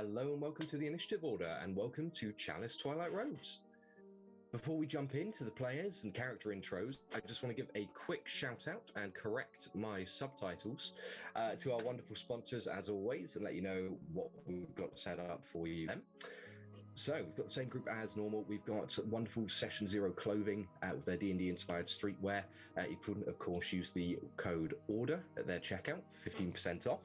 Hello and welcome to the Initiative Order, and welcome to Chalice Twilight Roads. Before we jump into the players and character intros, I just want to give a quick shout out and correct my subtitles to our wonderful sponsors as always, and let you know what we've got set up for you then. So we've got the same group as normal. We've got wonderful Session Zero clothing with their D&D inspired streetwear. You could, of course, use the code ORDER at their checkout, 15% off.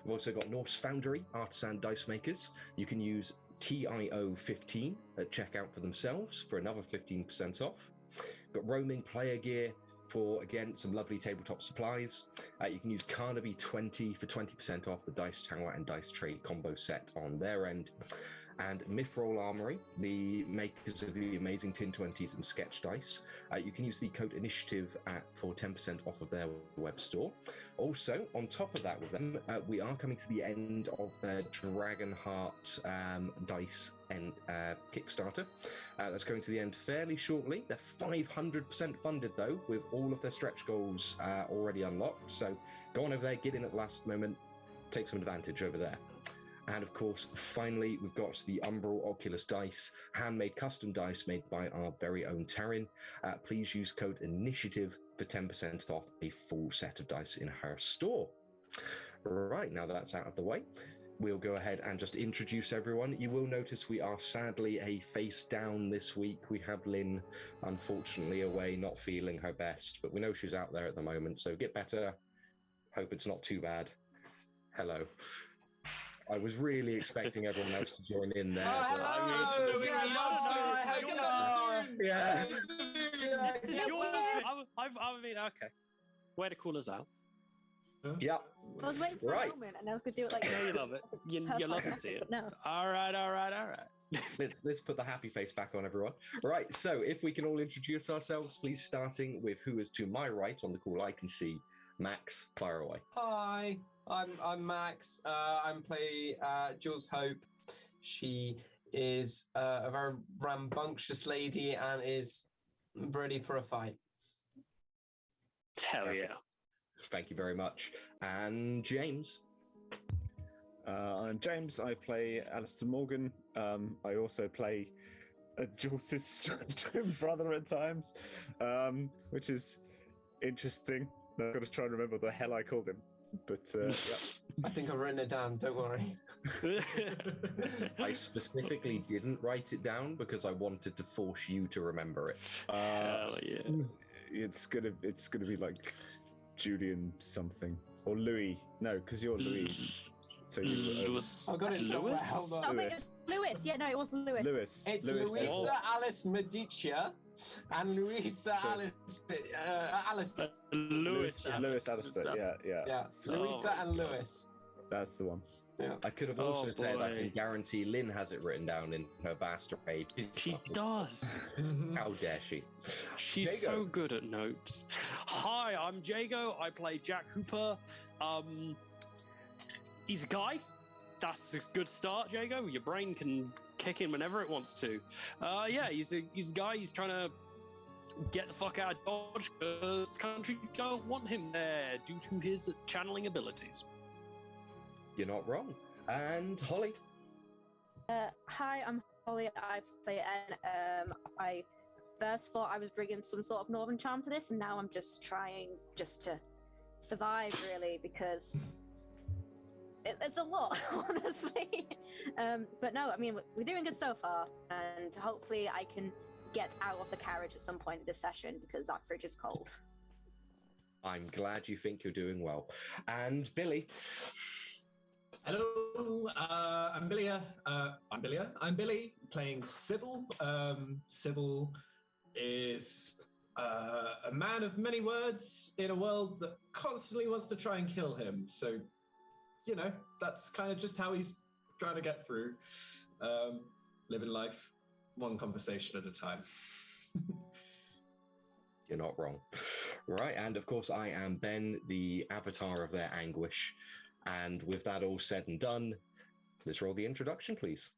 We've also got Norse Foundry, artisan dice makers. You can use TIO15 at checkout for themselves for another 15% off. We've got roaming player gear for, again, some lovely tabletop supplies. You can use Carnaby 20 for 20% off the Dice Tower and Dice Tray combo set on their end. And Mithril Armory, the makers of the amazing Tin 20s and Sketch Dice. You can use the code INITIATIVE for 10% off of their web store. Also, on top of that with them, we are coming to the end of their Dragonheart dice and Kickstarter. That's going to the end fairly shortly. They're 500% funded, though, with all of their stretch goals already unlocked. So go on over there, get in at the last moment, take some advantage over there. And of course, finally, we've got the Umbral Oculus dice, handmade custom dice made by our very own Taryn. Please use code INITIATIVE for 10% off a full set of dice in her store. Right, now that's out of the way, we'll go ahead and just introduce everyone. You will notice we are sadly a face down this week. We have Lynn, unfortunately, away, not feeling her best, but we know she's out there at the moment, so get better. Hope it's not too bad. Hello. I was really expecting everyone else to join in there. Oh, hello! Yeah. I mean, okay. Way to call us out. Yeah. I was waiting for a moment, and I was going to do it like... No, you love it. You love to see it. No. All right. Let's put the happy face back on, everyone. Right, so if we can all introduce ourselves, please, starting with who is to my right on the call I can see. Max, fire away. Hi, I'm Max. I'm playing Jules Hope. She is a very rambunctious lady and is ready for a fight. Hell yeah. Thank you very much. And James. I'm James. I play Alister Morgan. I also play Jules' twin brother at times, which is interesting. I've got to try and remember what the hell I called him. But yeah. I think I've written it down, don't worry. I specifically didn't write it down because I wanted to force you to remember it. Hell yeah. It's gonna be like Julian something. Or Louis. No, because you're Louis. So you I've got it somewhere. Hold on. Lewis. Yeah, no, it wasn't Lewis. Lewis. It's Lewis. Louisa Alice Medicia and Louisa Alister. Lewis Alister. Yeah. Louisa and Lewis. That's the one. Yeah. I could have also said I can guarantee Lynn has it written down in her vast array. She does. How dare she? She's Jago. so good at notes. Hi, I'm Jago. I play Jack Hooper. He's a guy. That's a good start, Jago. Your brain can kick in whenever it wants to. Yeah, he's a guy. He's trying to get the fuck out of Dodge because the country don't want him there due to his channeling abilities. You're not wrong. And Holly. Hi, I'm Holly. I play N. I first thought I was bringing some sort of northern charm to this, and now I'm just trying to survive, really, because it's a lot, honestly. But no, I mean, we're doing good so far, and hopefully I can get out of the carriage at some point in this session because that fridge is cold. I'm glad you think you're doing well. And Billy. Hello, I'm Billy. I'm Billy, playing Subil. Subil is a man of many words in a world that constantly wants to try and kill him. So, you know, that's kind of just how he's trying to get through. Living life one conversation at a time. You're not wrong. Right, and of course I am Ben, the avatar of their anguish. And with that all said and done, let's roll the introduction, please.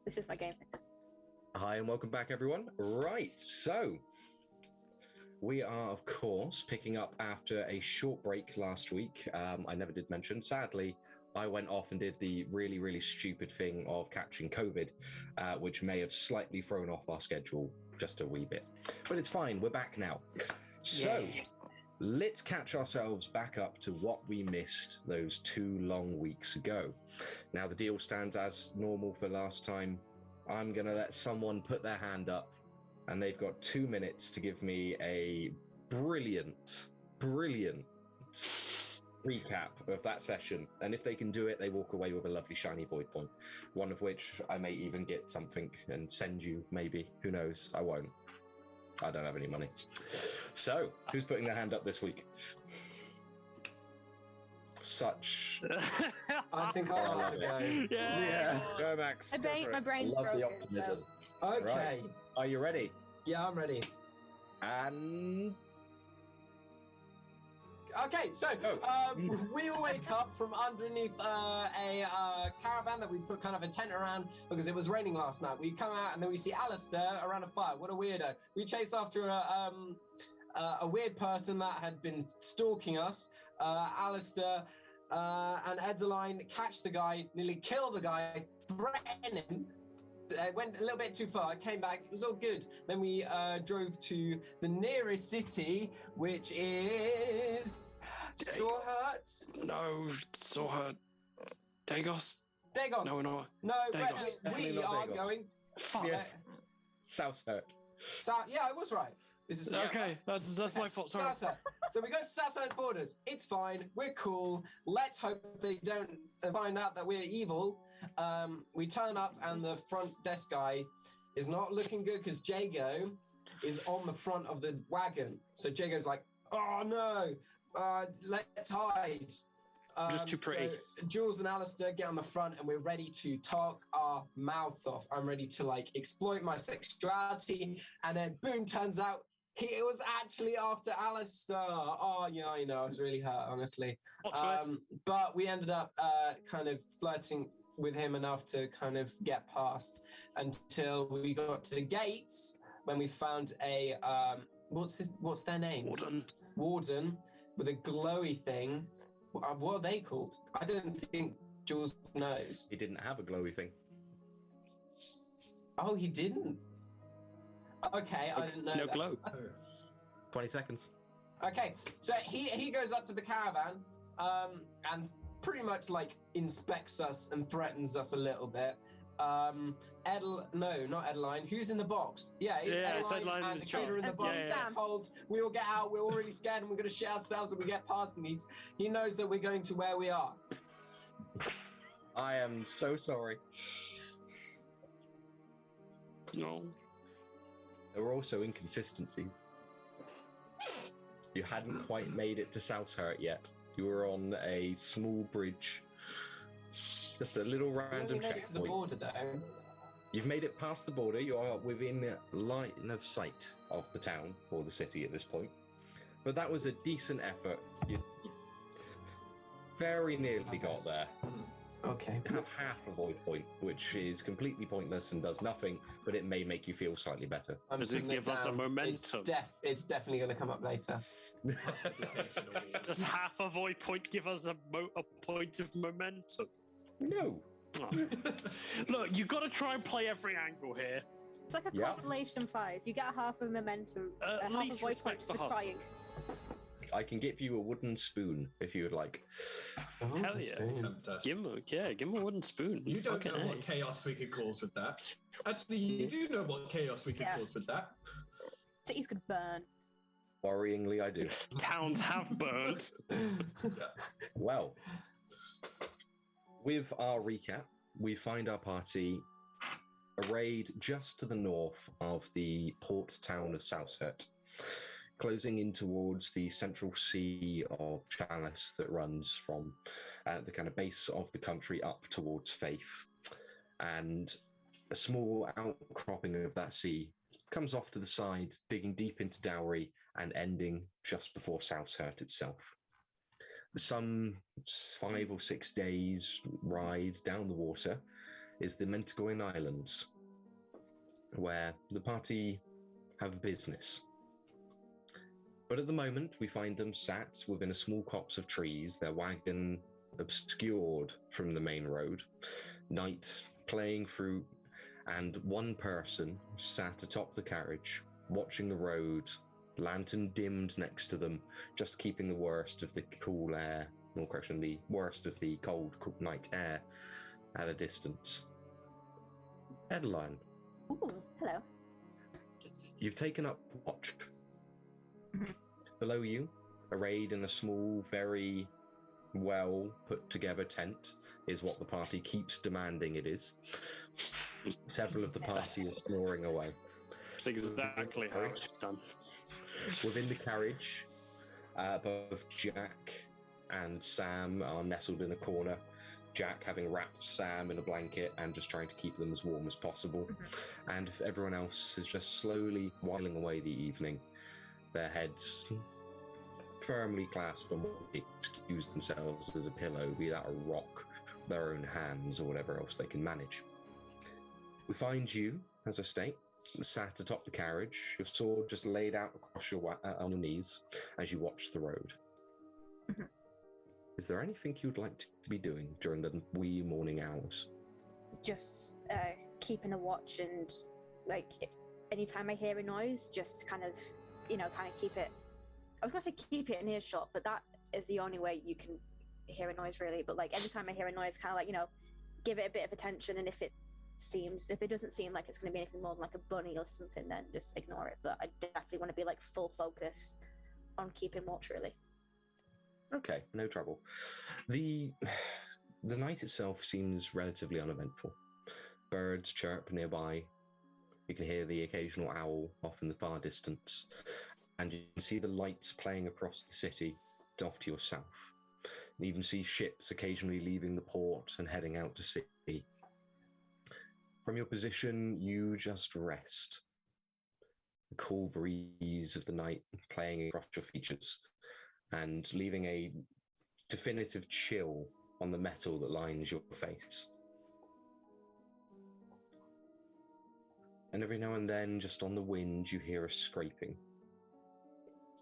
This is my game fix. Hi, and welcome back, everyone. Right, so we are, of course, picking up after a short break last week. I never did mention, sadly, I went off and did the really, really stupid thing of catching COVID, which may have slightly thrown off our schedule just a wee bit. But it's fine, we're back now. So let's catch ourselves back up to what we missed those 2 long weeks ago. Now, the deal stands as normal for last time. I'm going to let someone put their hand up, and they've got 2 minutes to give me a brilliant recap of that session. And if they can do it, they walk away with a lovely shiny void point, one of which I may even get something and send you, maybe. Who knows? I won't. I don't have any money. So, who's putting their hand up this week? I think I'll have to go. Yeah. Go, Max. My brain's Love broken. the optimism. Okay. Right. Are you ready? Yeah, I'm ready. And Okay, so we all wake up from underneath a caravan that we put kind of a tent around because it was raining last night. We come out and then we see Alister around a fire. What a weirdo. We chase after a weird person that had been stalking us. Alister and Edlynnne catch the guy, nearly kill the guy, threaten him. Went a little bit too far, came back, it was all good. Then we drove to the nearest city, which is Saushert. No, Saushert. Dagos? Dagos. No, we're not. No, Dagos. we Not are Dagos. going. Fuck. Yeah. Saushert. Yeah, I was right. This is Okay, that's my fault. Sorry. Saushert. So we go to Saushert borders. It's fine. We're cool. Let's hope they don't find out that we're evil. We turn up and the front desk guy is not looking good because Jago is on the front of the wagon. So Jago's like, oh no, let's hide. Just too pretty. So Jules and Alister get on the front and we're ready to talk our mouth off. I'm ready to exploit my sexuality, and then boom, turns out it was actually after Alister. Oh yeah, I know, I was really hurt, honestly. But we ended up kind of flirting with him enough to kind of get past until we got to the gates when we found a what's their names? Warden with a glowy thing. What are they called? I don't think Jules knows. He didn't have a glowy thing. Oh, he didn't. Okay, I didn't know. No that. glow. 20 seconds. Okay, so he goes up to the caravan and pretty much inspects us and threatens us a little bit. No, not Edlynnne. Who's in the box? Yeah, it's Edlynnne and the killer in the box. Yeah. Cold. We all get out. We're all really scared, and we're going to shit ourselves. And we get past, and he knows that we're going to where we are. I am so sorry. No. There were also inconsistencies. You hadn't quite made it to Saushert yet. You were on a small bridge. Just a little random You made it to the checkpoint. border, though. You've made it past the border. You are within line of sight of the town or the city at this point. But that was a decent effort. You very nearly got there. Okay. You have half a void point, which is completely pointless and does nothing, but it may make you feel slightly better. Does it give us a momentum? It's definitely going to come up later. Does half a void point give us a point of momentum? No. Oh. Look, you've got to try and play every angle here. It's like a Yeah. constellation flies. You get half a momentum, At half a least void respect point the for hustle. trying. I can give you a wooden spoon if you would like. Oh, Hell yeah. Fantastic. Give him a wooden spoon. You don't fucking know A. what chaos we could cause with that. Actually, you do know what chaos we could Yeah. cause with that. Cities could burn. Worryingly, I do. Towns have burned. Well, with our recap, we find our party arrayed just to the north of the port town of Saushert, closing in towards the central sea of Chalice that runs from the kind of base of the country up towards Faith. And a small outcropping of that sea comes off to the side, digging deep into Dowry and ending just before Saushert itself. Some 5 or 6 days ride down the water, is the Mentagoin Islands, where the party have business. But at the moment, we find them sat within a small copse of trees, their wagon obscured from the main road, night playing through, and one person sat atop the carriage, watching the road, lantern dimmed next to them, just keeping the worst of the cool air, or correction, the worst of the cold night air at a distance. Edlynnne, Ooh, hello. you've taken up watch. Below you, arrayed in a small, very well put together tent, is what the party keeps demanding it is. Several of the party are snoring away. It's exactly how it's done. Within the carriage, both Jack and Sam are nestled in a corner. Jack having wrapped Sam in a blanket and just trying to keep them as warm as possible. And everyone else is just slowly whiling away the evening, their heads firmly clasped on what they excuse themselves as a pillow, be that a rock, their own hands, or whatever else they can manage. We find you, as I state, sat atop the carriage, your sword just laid out across your on your knees as you watch the road. Is there anything you'd like to be doing during the wee morning hours? Just keeping a watch, and like anytime I hear a noise, just kind of keep it. I was gonna say keep it in earshot, but that is the only way you can hear a noise, really. But like anytime I hear a noise, kind of like give it a bit of attention, and if it doesn't seem like it's going to be anything more than like a bunny or something, then just ignore it. But I definitely want to be like full focus on keeping watch, really. Okay, no trouble. The night itself seems relatively uneventful. Birds chirp nearby. You can hear the occasional owl off in the far distance, and you can see the lights playing across the city off to your south. You even see ships occasionally leaving the port and heading out to sea. From your position, you just rest. The cool breeze of the night playing across your features and leaving a definitive chill on the metal that lines your face. And every now and then, just on the wind, you hear a scraping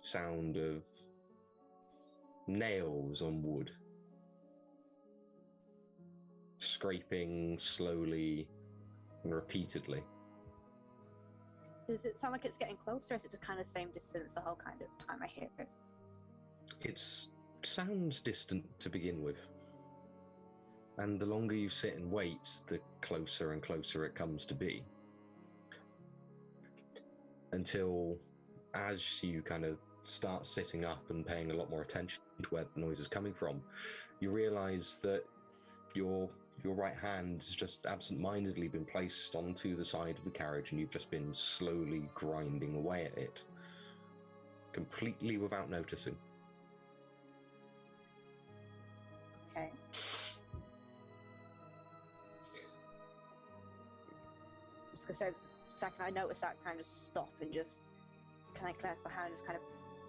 sound of nails on wood. Scraping slowly and repeatedly. Does it sound like it's getting closer, or is it just kind of same distance the whole kind of time I hear it? It sounds distant to begin with. And the longer you sit and wait, the closer and closer it comes to be. Until, as you kind of start sitting up and paying a lot more attention to where the noise is coming from, you realize that your right hand has just absent-mindedly been placed onto the side of the carriage, and you've just been slowly grinding away at it, completely without noticing. Okay. Just gonna say, the second I notice that, kind of stop and just kind of clench the hand, just kind of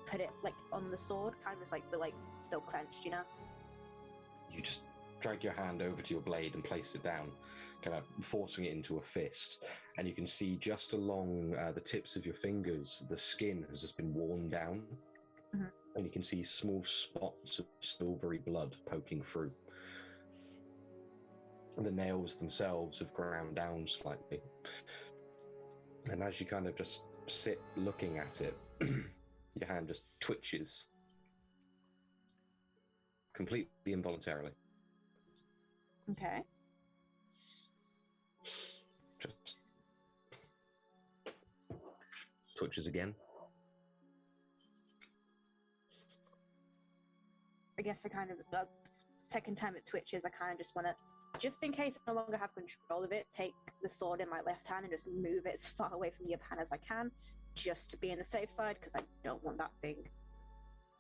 put it like on the sword, kind of just like, but like still clenched, You just drag your hand over to your blade and place it down, kind of forcing it into a fist. And you can see just along the tips of your fingers, the skin has just been worn down. And you can see small spots of silvery blood poking through. And the nails themselves have ground down slightly. And as you kind of just sit looking at it, your hand just twitches completely involuntarily. Okay. Just twitches again. I guess I kind of, the second time it twitches, I kind of just want to, just in case I no longer have control of it, take the sword in my left hand and just move it as far away from the other hand as I can, just to be on the safe side, because I don't want that thing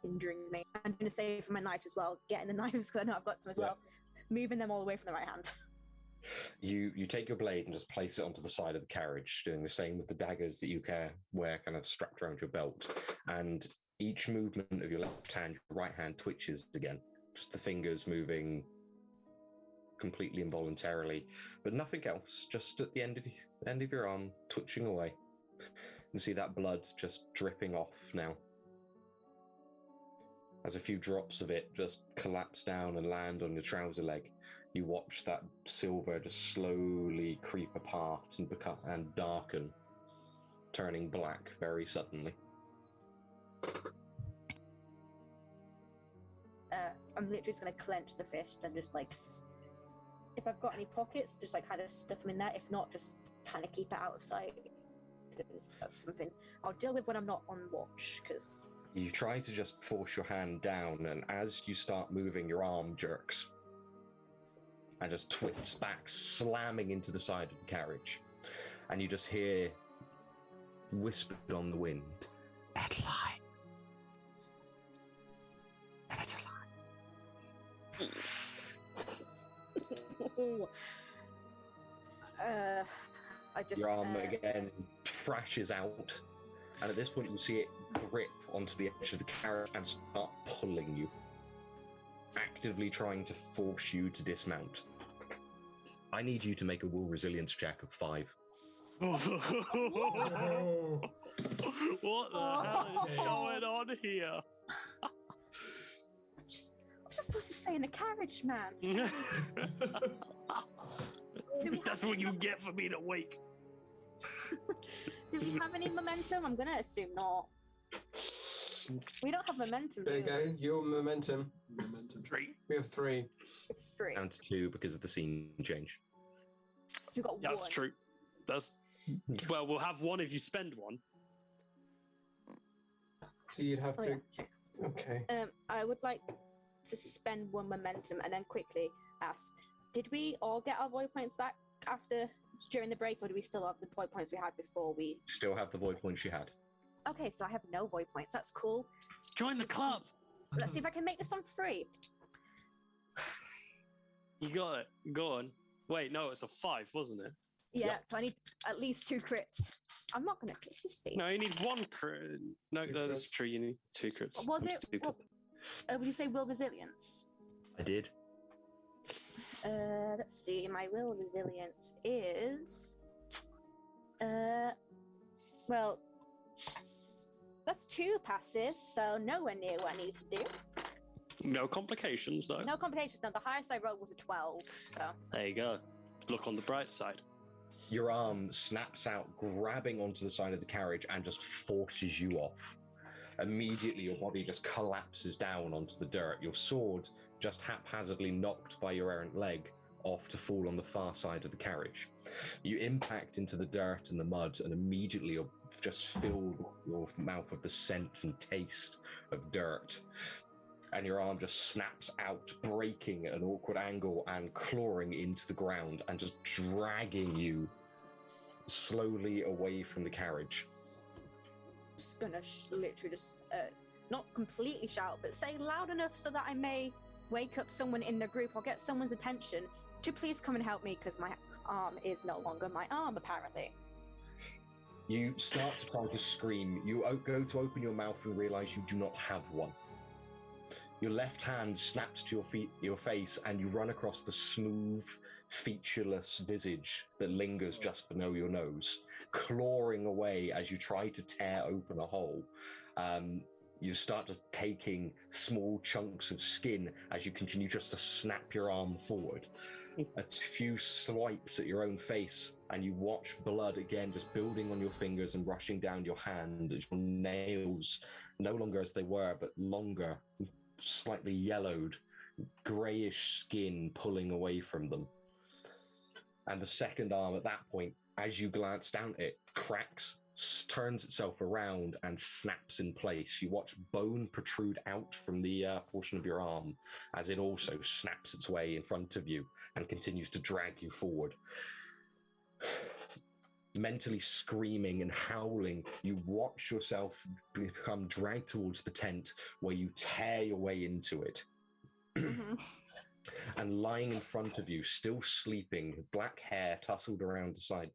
injuring me. I'm going to save for my knife as well, getting the knives, because I know I've got some as well, moving them all away from the right hand. You take your blade and just place it onto the side of the carriage, doing the same with the daggers that you wear kind of strapped around your belt. And each movement of your left hand, your right hand twitches again. Just the fingers moving completely involuntarily, but nothing else. Just at the end of your arm, twitching away. You see that blood just dripping off now. As a few drops of it just collapse down and land on your trouser leg, you watch that silver just slowly creep apart and darken, turning black very suddenly. I'm literally just going to clench the fist and just like, if I've got any pockets, just like kind of stuff them in there. If not, just kind of keep it out of sight, because that's something I'll deal with when I'm not on watch. Because you try to just force your hand down, and as you start moving, your arm jerks and just twists back, slamming into the side of the carriage. And you just hear whispered on the wind, Edlynnne. And it's alive. Your arm again thrashes out, and at this point you see it grip onto the edge of the carriage and start pulling you, actively trying to force you to dismount. I need you to make a will resilience check of 5. What the hell is going on here? I'm just supposed to stay in the carriage, man. That's what you get for being awake. Do we have any momentum? I'm gonna assume not. We don't have momentum. There you go. Your momentum. 3. We have 3. 3. Down to 2 because of the scene change. So we've got 1. That's true. Well, we'll have 1 if you spend 1. So you'd have to. Yeah. Okay. I would like to spend 1 momentum and then quickly ask: did we all get our void points back during the break, or do we still have the void points we had before we? Still have the void points you had. Okay, so I have no void points. That's cool. Join the club. Let's see if I can make this one free. You got it. Go on. Wait, no, it's a 5, wasn't it? Yeah, Yep. so I need at least 2 crits. I'm not gonna. Let's just see. No, you need 1 crit. No, that's true. You need 2 crits. Was I'm it? stupid. Would you say will resilience? I did. Let's see. My will resilience is. Well, that's 2 passes, so nowhere near what I need to do. No complications, though. No complications. No, the highest I rolled was a 12. So There you go. Look on the bright side. Your arm snaps out, grabbing onto the side of the carriage and just forces you off. Immediately, your body just collapses down onto the dirt. Your sword just haphazardly knocked by your errant leg off to fall on the far side of the carriage. You impact into the dirt and the mud, and immediately you're just filled your mouth with the scent and taste of dirt. And your arm just snaps out, breaking at an awkward angle and clawing into the ground and just dragging you slowly away from the carriage. just gonna literally just not completely shout, but say loud enough so that I may wake up someone in the group or get someone's attention to please come and help me, because my arm is no longer my arm, apparently. You start to try to scream. You go to open your mouth and realize you do not have one. Your left hand snaps to your face, and you run across the smooth, featureless visage that lingers just below your nose, clawing away as you try to tear open a hole. You start to taking small chunks of skin as you continue just to snap your arm forward. A few swipes at your own face, and you watch blood again just building on your fingers and rushing down your hand as your nails, no longer as they were, but longer, slightly yellowed, greyish skin pulling away from them. And the second arm at that point, as you glance down it, cracks, turns itself around and snaps in place. You watch bone protrude out from the portion of your arm as it also snaps its way in front of you and continues to drag you forward. Mentally screaming and howling, you watch yourself become dragged towards the tent, where you tear your way into it. And lying in front of you, still sleeping, black hair tousled around the side,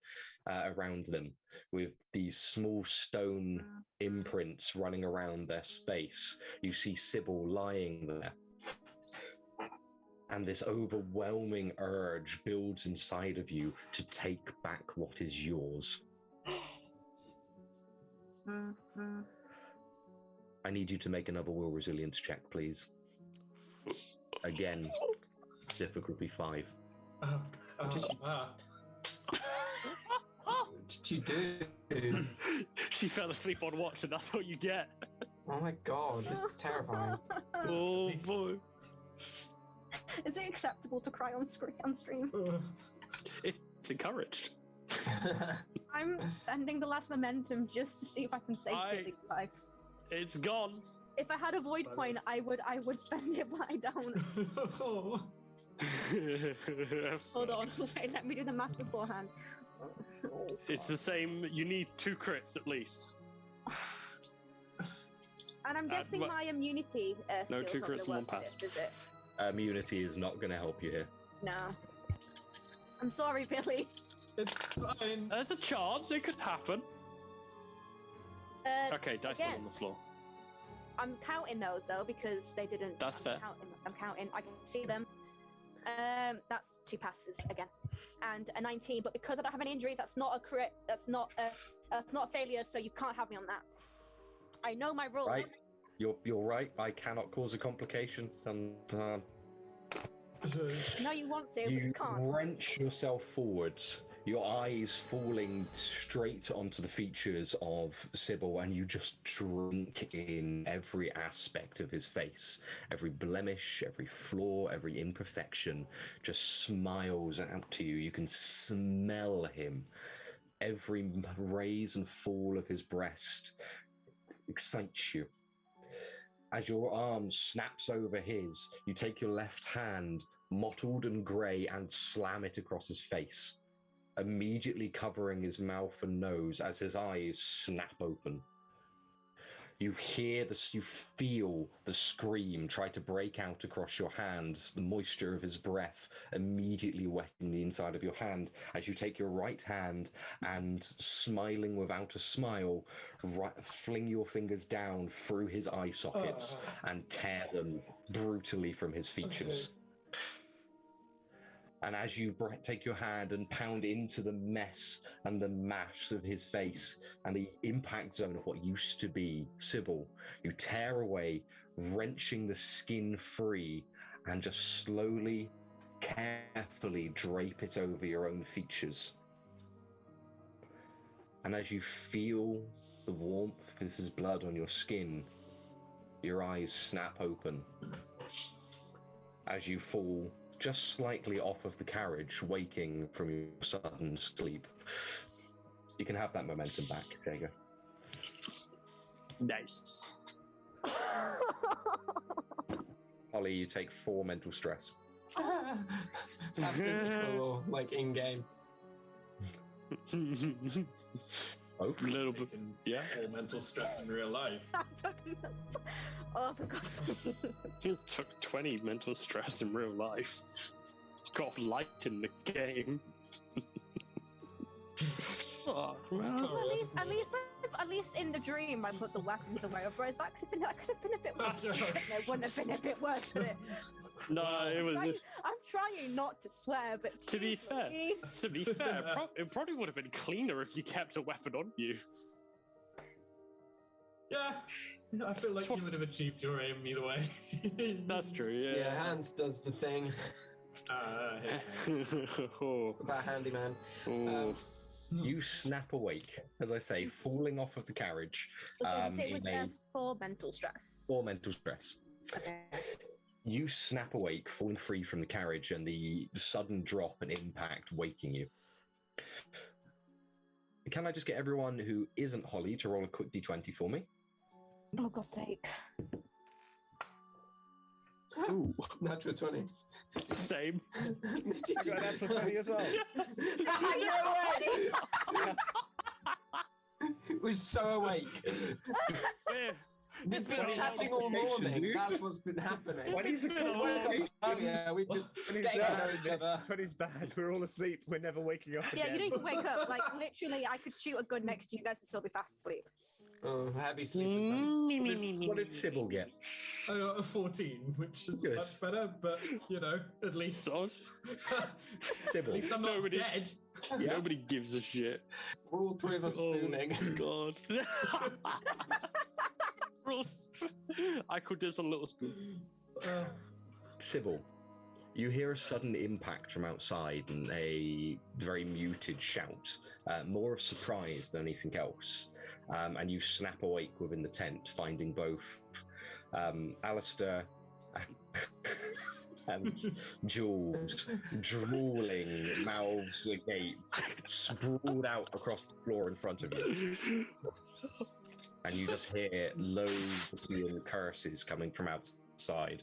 around them, with these small stone imprints running around their face, you see Subil lying there. And this overwhelming urge builds inside of you to take back what is yours. I need you to make another will resilience check, please. Again, difficulty 5. What did you do? She fell asleep on watch, and that's what you get. Oh my god, this is terrifying. Oh boy. Is it acceptable to cry on stream? It's encouraged. I'm spending the last momentum just to see if I can save Billy's life. It's gone. If I had a void point, I would spend it, but I don't. Hold on, wait, let me do the math beforehand. It's the same. You need 2 crits at least. And I'm guessing my immunity. No, skill's 2 not crits gonna and 1 work for pass. this, is it? Immunity is not going to help you here. No. I'm sorry, Billy. It's fine. There's a chance it could happen. Okay, dice again, one on the floor. I'm counting those though because they didn't. That's fair. I'm counting. I can see them. That's 2 passes again, and a 19. But because I don't have any injuries, that's not a crit. That's not a failure. So you can't have me on that. I know my rules. Right. You're right. I cannot cause a complication. No, you want to, but You you can't. wrench yourself forwards, your eyes falling straight onto the features of Subil, and you just drink in every aspect of his face. Every blemish, every flaw, every imperfection just smiles out to you. You can smell him. Every raise and fall of his breast excites you. As your arm snaps over his, you take your left hand, mottled and grey, and slam it across his face, immediately covering his mouth and nose as his eyes snap open. You hear this, you feel the scream try to break out across your hands, the moisture of his breath immediately wetting the inside of your hand as you take your right hand and, smiling without a smile, fling your fingers down through his eye sockets and tear them brutally from his features. And as you take your hand and pound into the mess and the mass of his face and the impact zone of what used to be Subil, you tear away, wrenching the skin free and just slowly, carefully drape it over your own features. And as you feel the warmth of his blood on your skin, your eyes snap open as you fall just slightly off of the carriage, waking from your sudden sleep. You can have that momentum back, Jago. Nice. Holly, you take 4 mental stress. Is that physical or like in-game? Oh, A little bit. Yeah. All mental stress in real life. Oh, for God's sake. You took 20 mental stress in real life. Got light in the game. Oh, well. At least in the dream, I put the weapons away. Otherwise, that could have been a bit worse. It wouldn't have been a bit worse, would it? No, it was. I'm trying not to swear, but To be fair, it probably would have been cleaner if you kept a weapon on you. Yeah, I feel like you would have achieved your aim either way. That's true. Yeah. Yeah, Hans does the thing. Oh. About handyman. Oh. you snap awake, as I say, falling off of the carriage. It was in 4 mental stress. 4 mental stress. Okay. You snap awake, falling free from the carriage, and the sudden drop and impact waking you. Can I just get everyone who isn't Holly to roll a quick d20 for me? Oh, God's sake. Ooh. Natural 20. Same. I got an natural 20 as well. It was so awake. Yeah. We've been chatting all morning. That's what's been happening. What is it? Oh yeah, we just 20's getting to know bad. each other. 20's bad. We're all asleep. We're never waking up again. Yeah, you don't even wake up. Like, literally, I could shoot a gun next to you guys and still be fast asleep. Oh, heavy sleepers then. What did Sybil get? I got a 14, which is Good. much better, but at least So, Sybil. at least I'm not Nobody- dead. Yeah. Nobody gives a shit. We're all three of us spooning. Oh my god. Ross, I could do some little spoon. Sybil, you hear a sudden impact from outside and a very muted shout, more of surprise than anything else. And you snap awake within the tent, finding both Alister and Jules drooling, mouths agape, sprawled out across the floor in front of you. And you just hear low curses coming from outside.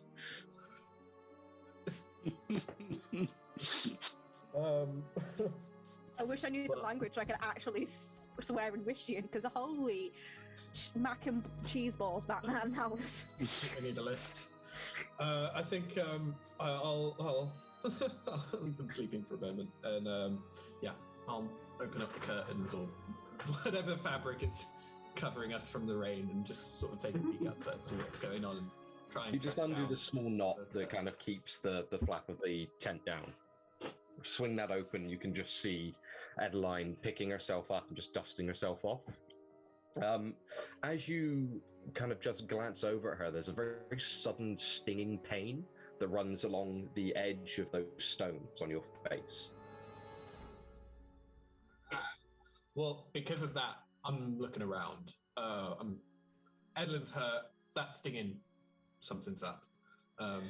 I wish I knew the language so I could actually swear in Wishian, because holy mac and cheese balls, Batman, that was... I need a list. I think I'll I've been sleeping for a moment, and I'll open up the curtains or whatever fabric is covering us from the rain, and just sort of take a peek outside, see what's going on, and try and You just track undo down the small knot the that kind of keeps the flap of the tent down. Swing that open, you can just see Edlynnne picking herself up and just dusting herself off. As you kind of just glance over at her, there's a very sudden stinging pain that runs along the edge of those stones on your face. Well, because of that, I'm looking around. Edlynn's hurt. That's stinging. Something's up. I'm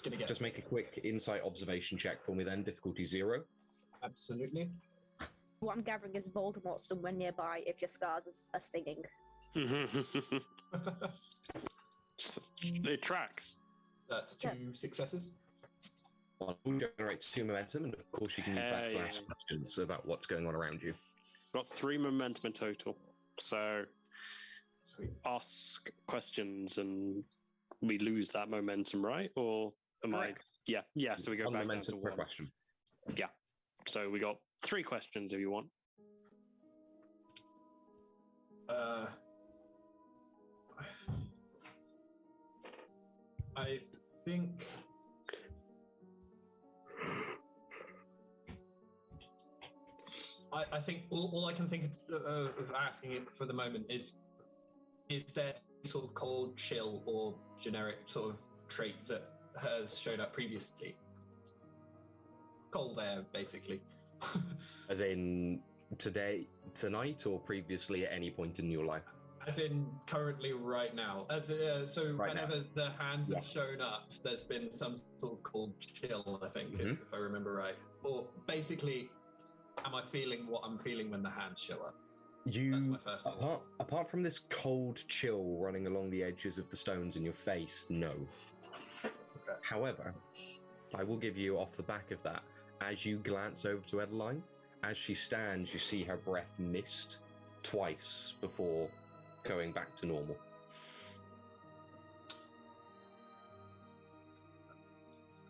gonna get. Just make a quick insight observation check for me then, difficulty 0. Absolutely. What I'm gathering is Voldemort somewhere nearby if your scars are stinging. It tracks. That's 2 Yes. successes. One generates 2 momentum, and of course you can use that to ask questions about what's going on around you. Got 3 momentum in total. So Sweet. ask questions and we lose that momentum, right? Or am I? Correct. Yeah. So we go One back down to momentum per 1. question. Yeah. So we got 3 questions if you want. I think. I think all I can think of asking it for the moment is there sort of cold chill or generic sort of trait that has showed up previously? Cold air, basically. As in tonight, or previously at any point in your life? As in currently, right now. Whenever the hands have shown up, there's been some sort of cold chill, I think, if I remember right. Or basically, am I feeling what I'm feeling when the hands show up? That's my first thought. Apart from this cold chill running along the edges of the stones in your face, no. Okay. However, I will give you off the back of that, as you glance over to Edlynnne, as she stands, you see her breath mist twice before going back to normal.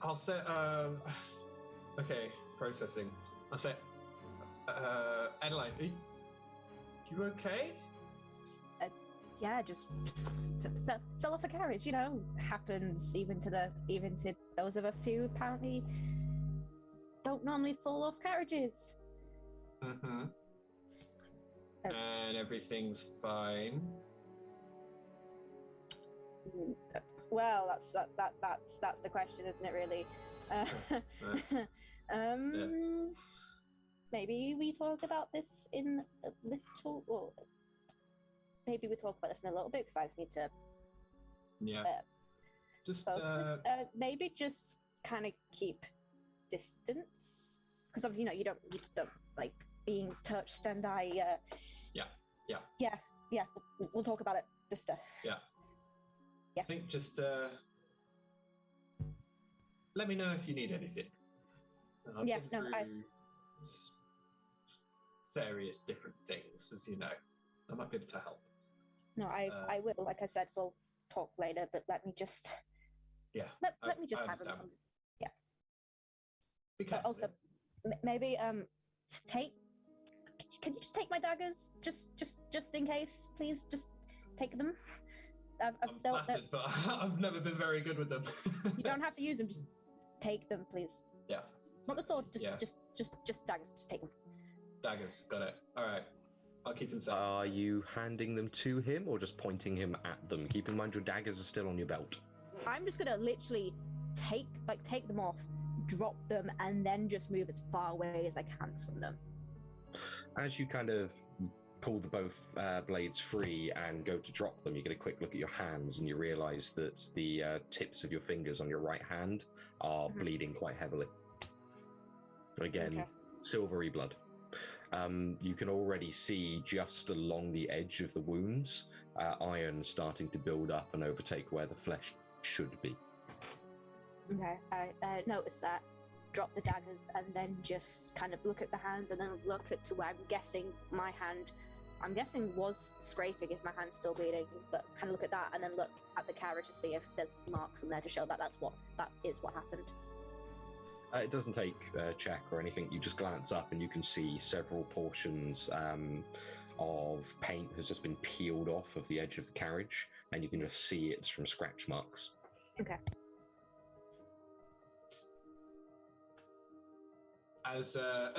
I'll say, okay, processing. I'll say, Edlynnne, are you okay? Yeah, just fell off the carriage. Happens even to those of us who apparently don't normally fall off carriages. Mm-hmm. And everything's fine. Well, that's the question, isn't it? Really. Maybe we talk about this in a little. Well, maybe we talk about this in a little bit because I just need to. Yeah. Just focus. Maybe just kind of keep distance, because obviously you don't like being touched, and I. Yeah. We'll talk about it. Just. Yeah. I think just let me know if you need anything. I've been through various different things, as you know. I might be able to help. No, I will. Like I said, we'll talk later. But let me just. Yeah. Let me just have a. Yeah. Be careful, Also, maybe take can you just take my daggers, just in case, please? Just take them. I'm flattered, but I've never been very good with them. You don't have to use them. Just take them, please. Yeah. Not the sword. Just Yeah. just daggers. Just take them. Daggers, got it. All right, I'll keep them safe. Are you handing them to him or just pointing him at them? Keep in mind your daggers are still on your belt. I'm just gonna literally take them off, drop them, and then just move as far away as I can from them. As you kind of pull the both blades free and go to drop them, you get a quick look at your hands and you realize that the tips of your fingers on your right hand are bleeding quite heavily. Again, silvery blood. You can already see just along the edge of the wounds, iron starting to build up and overtake where the flesh should be. Okay, I noticed that. Drop the daggers and then just kind of look at the hands and then look at to where I'm guessing my hand, was scraping if my hand's still bleeding, but kind of look at that and then look at the carriage to see if there's marks on there to show that that is what happened. It doesn't take a check or anything. You just glance up and you can see several portions of paint has just been peeled off of the edge of the carriage, and you can just see it's from scratch marks. Okay. As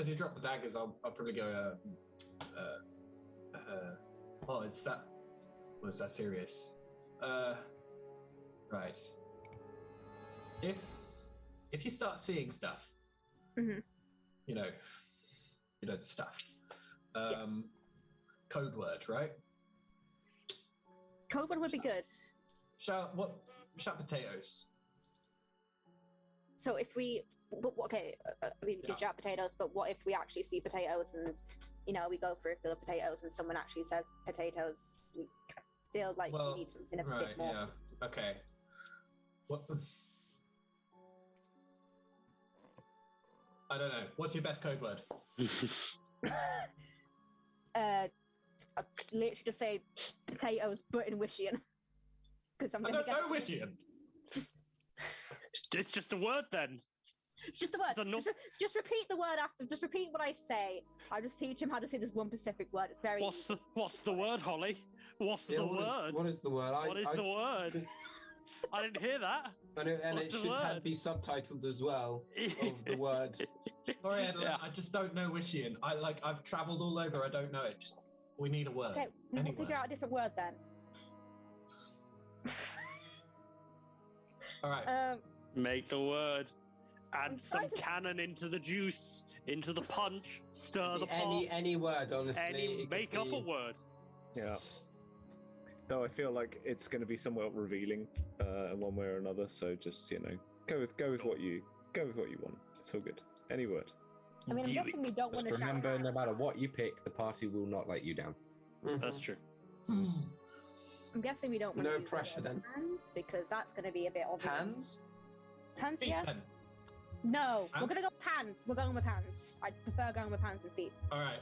you drop the daggers, I'll probably go. Oh, it's that. Was that serious? Right. If you start seeing stuff, you know the stuff. Code word, right? Code word would be good. Shout potatoes. So if we, okay, we can shout potatoes, but what if we actually see potatoes and, we go for a field of potatoes and someone actually says potatoes? I feel like we need something a bit more. Yeah. Okay. What? I don't know. What's your best code word? I literally just say potatoes, but in Wishian. Because I don't know Wishian. It's just a word then. Just a word. Just repeat the word after. Just repeat what I say. I'll just teach him how to say this one specific word. It's very easy. What's the word, Holly? What's the word? What is the word? What is the word? I didn't hear that. And it should be subtitled as well of the words. Sorry, Edlynnne, I just don't know Wishian. I've travelled all over. I don't know it. We need a word. Okay, we'll figure out a different word then. All right. Make the word. Add some cannon into the juice, into the punch. Stir the pot. Any word, honestly. Make up a word. Yeah. No, I feel like it's going to be somewhat revealing in one way or another. So just go with what you want. It's all good. Any word. I mean, I'm guessing we don't want to shout. Remember, no matter what you pick, the party will not let you down. That's true. I'm guessing we don't want to use pressure then. Hands because that's going to be a bit obvious. Hands, Feet, yeah. then. No, Hands? we're going to go with hands. We're going with hands. I prefer going with hands than feet. All right.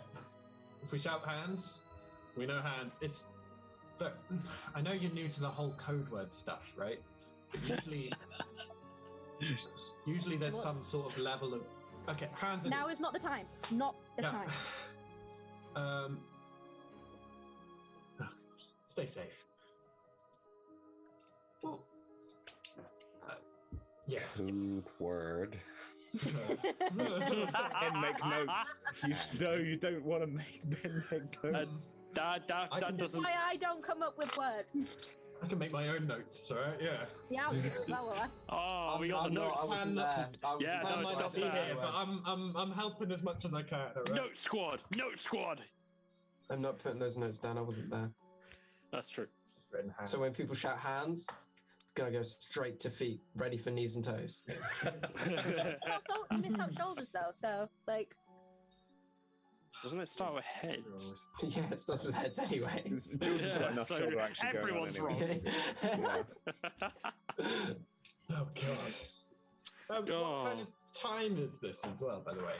If we shout hands, we know hands. Look, I know you're new to the whole code word stuff, right? Usually there's some sort of level of. Okay, hands. Now is not the time. It's not the time. Oh, stay safe. Well, yeah. Code word. Ben make notes. You don't want to make Ben make notes. That That's doesn't. why I don't come up with words. I can make my own notes, alright? Yeah. Yeah, well, will I? Oh, we got the notes. I wasn't there. Yeah, I no, might not be fair. here, but I'm helping as much as I can. All right? Note squad. I'm not putting those notes down. I wasn't there. That's true. So when people shout hands, gonna go straight to feet, ready for knees and toes. Also, you missed out shoulders though, so like. Doesn't it start with heads? Yeah, it starts with heads anyway. Jules has got enough so shoulder action everyone's going on anyway. Oh god. What kind of time is this as well, by the way?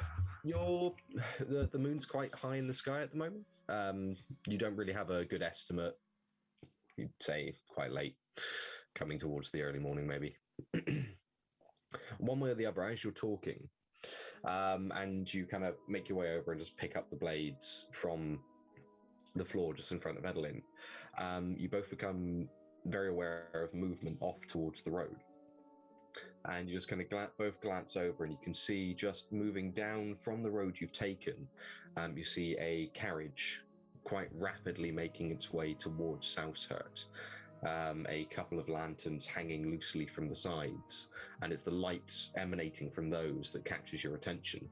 The moon's quite high in the sky at the moment. You don't really have a good estimate. You'd say quite late, coming towards the early morning maybe. One way or the other, as you're talking, And you kind of make your way over and just pick up the blades from the floor just in front of Edlynnne. You both become very aware of movement off towards the road. And you just kind of both glance over, and you can see just moving down from the road you've taken, you see a carriage quite rapidly making its way towards Saushert. A couple of lanterns hanging loosely from the sides, and it's the light emanating from those that catches your attention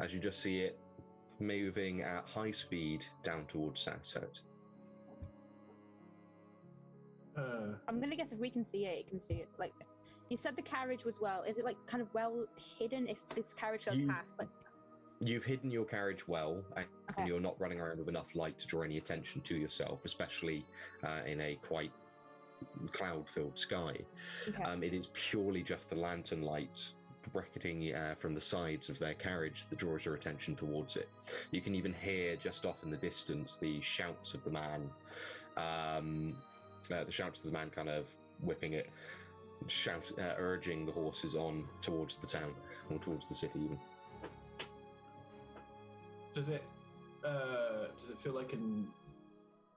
as you just see it moving at high speed down towards Saushert. I'm gonna guess if we can see it, you can see it. Like you said, the carriage was is it like kind of well hidden? If this carriage goes past, like you've hidden your carriage well, and you're not running around with enough light to draw any attention to yourself, especially in a quite cloud-filled sky. It is purely just the lantern light bracketing from the sides of their carriage that draws your attention towards it. You can even hear just off in the distance the shouts of the man, kind of whipping it, urging the horses on towards the town or towards the city even. Does it feel like an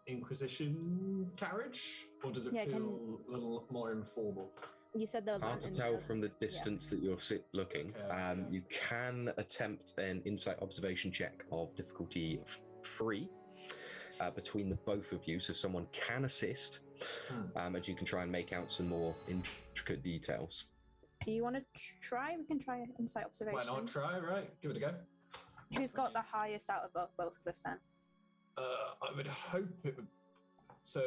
Inquisition carriage, or does it feel a little more informal? You said there was hard to tell from the distance that you're looking. Okay, you can attempt an insight observation check of difficulty 3 between the both of you, so someone can assist, as you can try and make out some more intricate details. Do you want to try? We can try insight observation. Why not try? Right, give it a go. Who's got the highest out of both of us then? I would hope it would. So,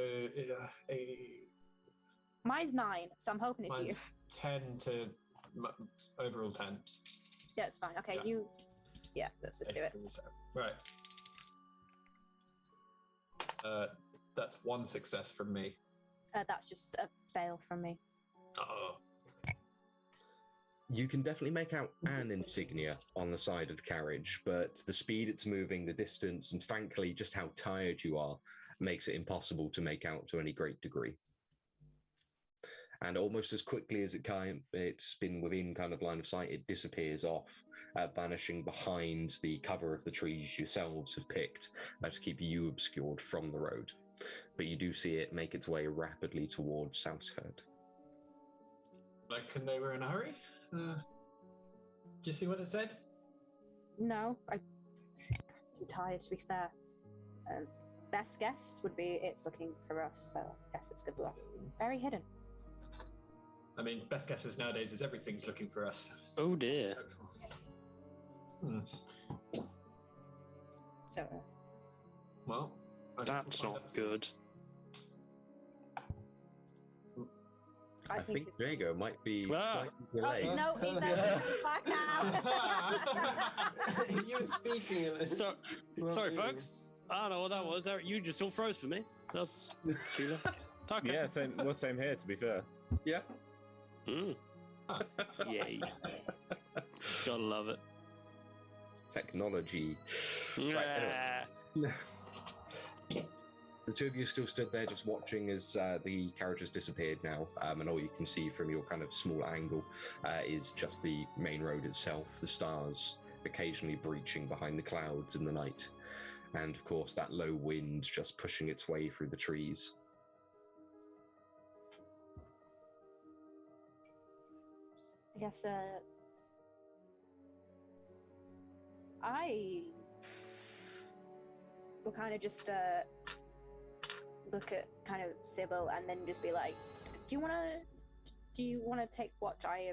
mine's 9, so I'm hoping it's mine's 10 to overall 10. Yeah, it's fine. Okay, yeah. Let's just do it. Right. That's 1 success from me. That's just a fail from me. Oh. You can definitely make out an insignia on the side of the carriage, but the speed it's moving, the distance, and frankly, just how tired you are makes it impossible to make out to any great degree. And almost as quickly as it's been within kind of line of sight, it disappears off, vanishing behind the cover of the trees yourselves have picked to keep you obscured from the road. But you do see it make its way rapidly towards Saushert. Like, they were in a hurry? Do you see what it said? No, I'm too tired to be fair. Best guess would be it's looking for us, so I guess it's good luck. Very hidden. I mean, best guesses nowadays is everything's looking for us. Oh dear. So, well, that's not good. I think Jago might be slightly delayed. no, he's back now. You were speaking of it. Sorry, folks. I don't know what that was. You just all froze for me. That's cooler. Okay. Yeah, same here, to be fair. Yeah. Yay. Gotta love it. Technology. Right, anyway. The two of you still stood there just watching as the carriage has disappeared now, and all you can see from your kind of small angle is just the main road itself, the stars occasionally breaching behind the clouds in the night, and of course that low wind just pushing its way through the trees. I guess I will kind of just look at kind of Subil and then just be like, do you want to take watch? I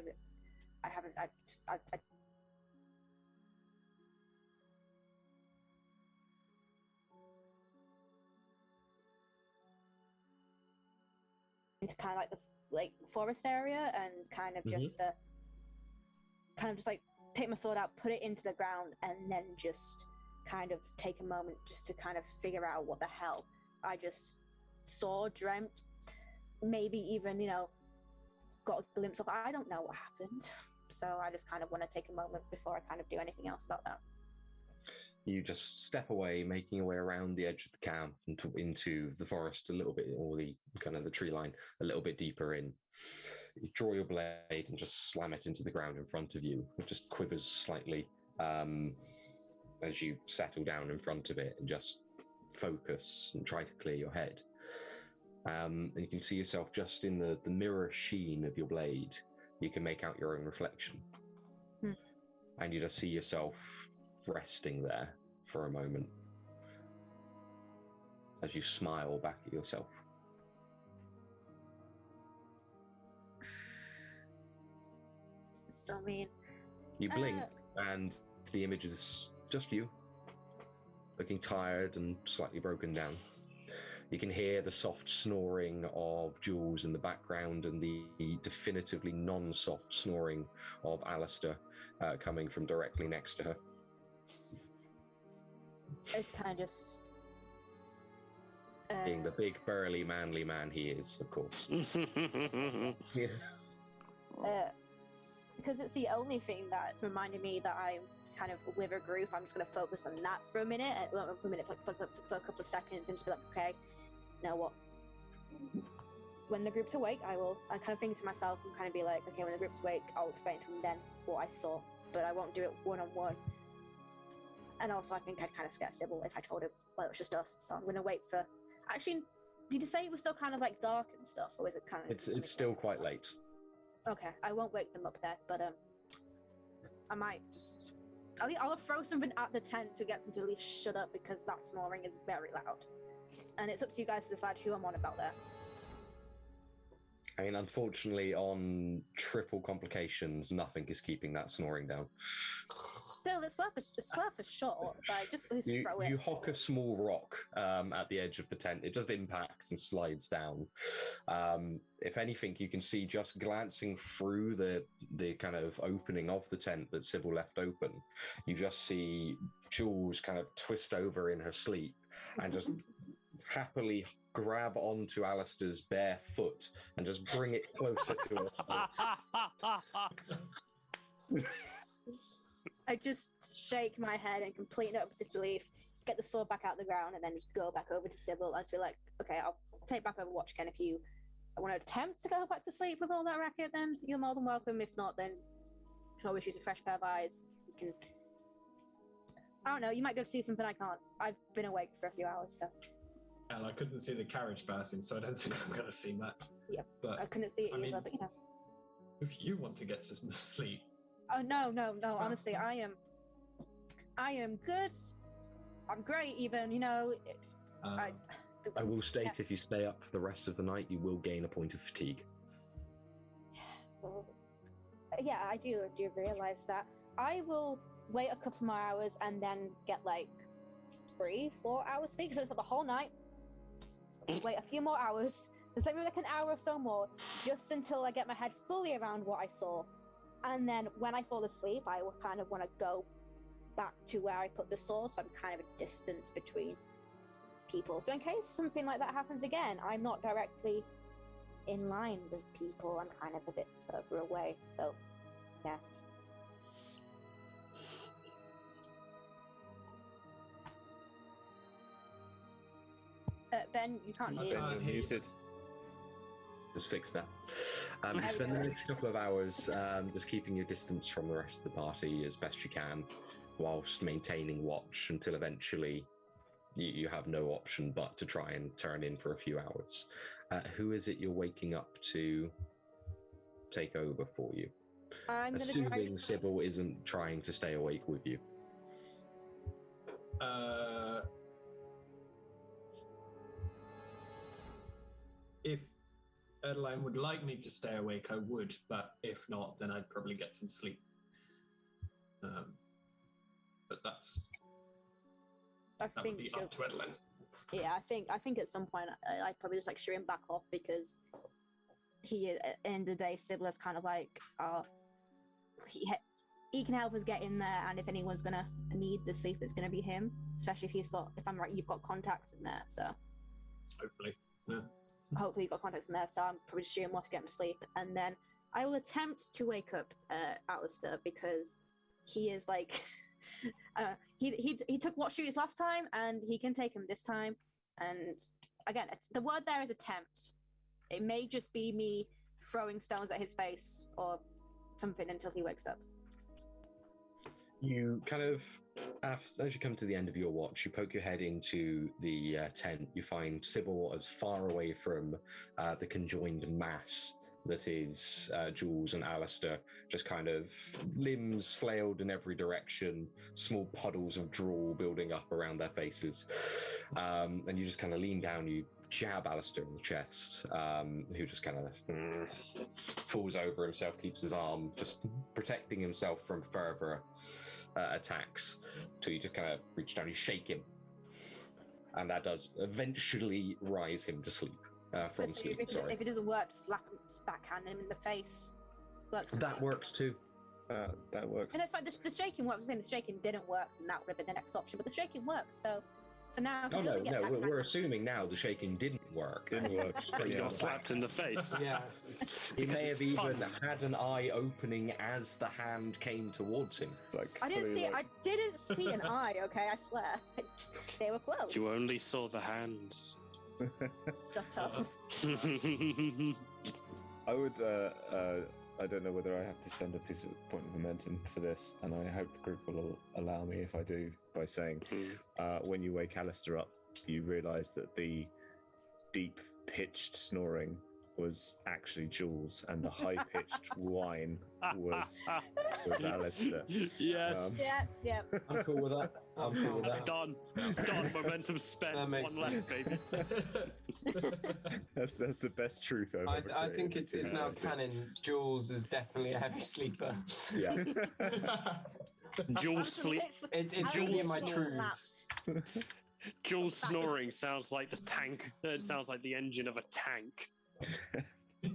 into kind of like the forest area and kind of just like take my sword out, put it into the ground, and then just kind of take a moment just to kind of figure out what the hell I just saw, dreamt, maybe even, got a glimpse of. I don't know what happened. So I just kind of want to take a moment before I kind of do anything else about that. You just step away, making your way around the edge of the camp into the forest a little bit, or the kind of the tree line a little bit deeper in. You draw your blade and just slam it into the ground in front of you. It just quivers slightly as you settle down in front of it and just focus and try to clear your head. And you can see yourself just in the mirror sheen of your blade. You can make out your own reflection. And you just see yourself resting there for a moment as you smile back at yourself. This is so mean. You blink, and the image is just you, looking tired and slightly broken down. You can hear the soft snoring of Jules in the background and the definitively non-soft snoring of Alister coming from directly next to her. It kind of just... Being the big, burly, manly man he is, of course. Yeah. Because it's the only thing that's reminded me that I'm kind of with a group, I'm just going to focus on that for a minute, for a couple of seconds, and just be like, okay, you know what? When the group's awake, I kind of think to myself and kind of be like, okay, when the group's awake, I'll explain to them then what I saw, but I won't do it one-on-one. And also, I think I'd kind of scare Subil if I told him, well, it was just us, so I'm going to wait for... Actually, did you say it was still kind of like dark and stuff, or is it kind of... It's still quite late. Okay, I won't wake them up there, but I might just... I'll throw something at the tent to get them to at least shut up, because that snoring is very loud. And it's up to you guys to decide who I'm on about there. I mean, unfortunately, on triple complications, nothing is keeping that snoring down. Still, it's worth a shot. Like, just at least throw it. You hock a small rock at the edge of the tent. It just impacts and slides down. If anything, you can see just glancing through the kind of opening of the tent that Subil left open, you just see Jules kind of twist over in her sleep and just happily grab onto Alister's bare foot and just bring it closer to her face. I just shake my head in complete utter disbelief, get the sword back out of the ground, and then just go back over to Subil. I just be like, okay, I'll take back over Watch Ken. If you want to attempt to go back to sleep with all that racket, then you're more than welcome. If not, then you can always use a fresh pair of eyes. You can... I don't know, you might be able to see something I can't. I've been awake for a few hours, so... And I couldn't see the carriage passing, so I don't think I'm going to see much. Yeah, but I couldn't see it either, but you know. If you want to get to sleep... Oh, no, honestly, I am good. I'm great, even, you know. I will state, if you stay up for the rest of the night, you will gain a point of fatigue. Yeah, I do realize that. I will wait a couple more hours and then get like 3-4 hours sleep, so it's not the whole night. Wait a few more hours. There's maybe like an hour or so more, just until I get my head fully around what I saw. And then when I fall asleep, I will kind of want to go back to where I put the sword, so I'm kind of a distance between people. So in case something like that happens again, I'm not directly in line with people. I'm kind of a bit further away. So, yeah. Ben, you can't hear me. You're muted. Just fix that. You spend the next couple of hours just keeping your distance from the rest of the party as best you can, whilst maintaining watch until eventually you have no option but to try and turn in for a few hours. Who is it you're waking up to take over for you? I'm Assuming Subil isn't trying to stay awake with you. If Edlynnne would like me to stay awake, I would, but if not, then I'd probably get some sleep. But that would be up to Edlynnne. Yeah, I think at some point I'd probably just like shoo him back off, because he, at the end of the day, Subil is kind of like, he can help us get in there, and if anyone's gonna need the sleep, it's gonna be him. Especially if if I'm right, you've got contacts in there, so. Hopefully, yeah. Hopefully you've got contacts in there, so I'm probably just shooing him off to get him to sleep, and then I will attempt to wake up Alister, because he is like, he took what shoots last time, and he can take him this time. And again, the word there is attempt. It may just be me throwing stones at his face or something until he wakes up. You kind of, as you come to the end of your watch, you poke your head into the tent. You find Subil as far away from the conjoined mass that is Jules and Alister, just kind of limbs flailed in every direction, small puddles of drool building up around their faces. And you just kind of lean down, you jab Alister in the chest, who just kind of falls over himself, keeps his arm, just protecting himself from further attacks, till you just kind of reach down, you shake him, and that does eventually rise him to sleep. From sleep, if it doesn't work, just slap him, just backhand him in the face. That works too. That works. And it's like the shaking works. The shaking didn't work, and that would have been the next option. But the shaking works, so for now, if Oh it no, doesn't get no, backhanded, we're assuming now the shaking didn't work. Didn't work. But he Yeah. got slapped in the face. Yeah. He may have it's even fun. had an eye opening as the hand came towards him. Like, I didn't fully, see. like- I didn't see an eye. Okay, I swear. They were close. You only saw the hands. Shut up. I would. I don't know whether I have to spend a piece of point of momentum for this, and I hope the group will allow me if I do, by saying, when you wake Alister up, you realise that the deep-pitched snoring was actually Jules, and the high-pitched whine was Alister. Yes. Yeah. I'm cool with that. I'm cool with that. Done. Momentum spent. That makes One less, baby. That's the best truth I've ever I think created. it's now canon. Jules is definitely a heavy sleeper. Yeah. Jules sleep. It's How going to be in my Jules truths. Jules snoring sounds like the tank. It sounds like the engine of a tank. Too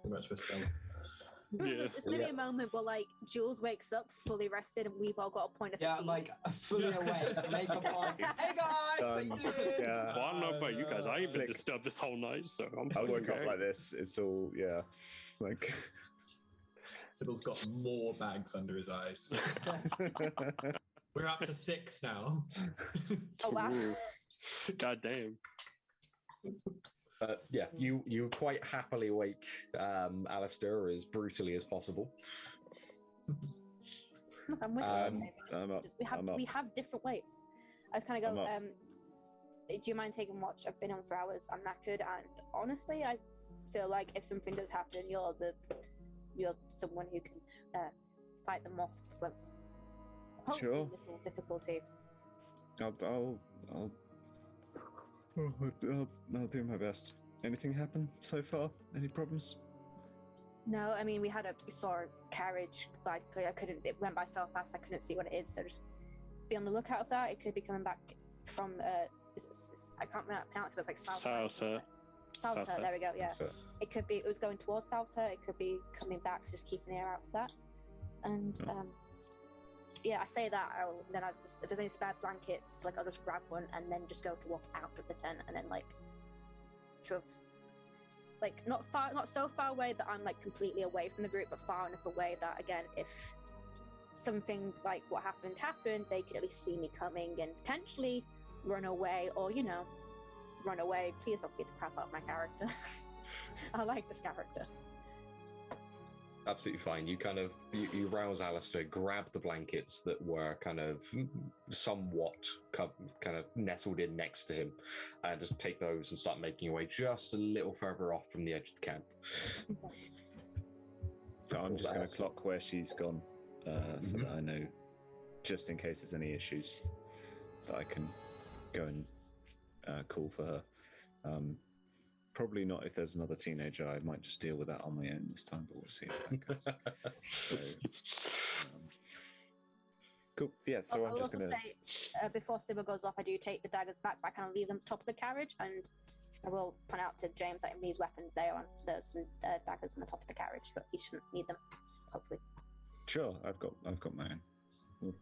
much for stealth. Yeah. It's gonna be a moment where like Jules wakes up fully rested, and we've all got a point of Yeah, fatigue. like fully awake. Makeup on. Hey guys, how you doing? Yeah. Well, I don't know about you guys. I ain't been Click. disturbed this whole night, so I'm I woke up okay. like this. It's all, yeah. Like, Sybil's got more bags under his eyes. We're up to 6 now. Oh wow. Ooh. God damn. Yeah, you quite happily wake Alister as brutally as possible. Look, I'm with Um, you. I'm up. We have different ways. I was kind of I'm go. up. Do you mind taking watch? I've been on for hours. I'm knackered, and honestly, I feel like if something does happen, you're someone who can fight them off with hopefully Sure. little difficulty. I'll do my best. Anything happen so far? Any problems? No, I mean we saw a carriage, but I couldn't. It went by so fast I couldn't see what it is. So just be on the lookout of that. It could be coming back from. I can't pronounce it, but it's like Saushert. Saushert. There we go. Yeah. So, It could be. It was going towards Saushert. It could be coming back. So just keep an ear out for that. And yeah, I say that. Then I just, if there's any spare blankets, like I'll just grab one and then just go to walk out of the tent and then like sort of like not so far away that I'm like completely away from the group, but far enough away that again, if something like what happened, they could at least see me coming and potentially run away, or run away. Please don't beat the crap out of my character. I like this character. Absolutely fine. You kind of you rouse Alister, grab the blankets that were kind of somewhat kind of nestled in next to him, and just take those and start making your way just a little further off from the edge of the camp. so I'm just going That's- to clock where she's gone, so that I know, just in case there's any issues, that I can go and call for her. Probably not if there's another teenager. I might just deal with that on my own this time, but we'll see how that goes. So, cool. Yeah, so I I'm will just also going to... say, before Sybil goes off, I do take the daggers back, but I kind of leave them at the top of the carriage, and I will point out to James that in these weapons, there's some daggers on the top of the carriage, but he shouldn't need them, hopefully. Sure, I've got my own.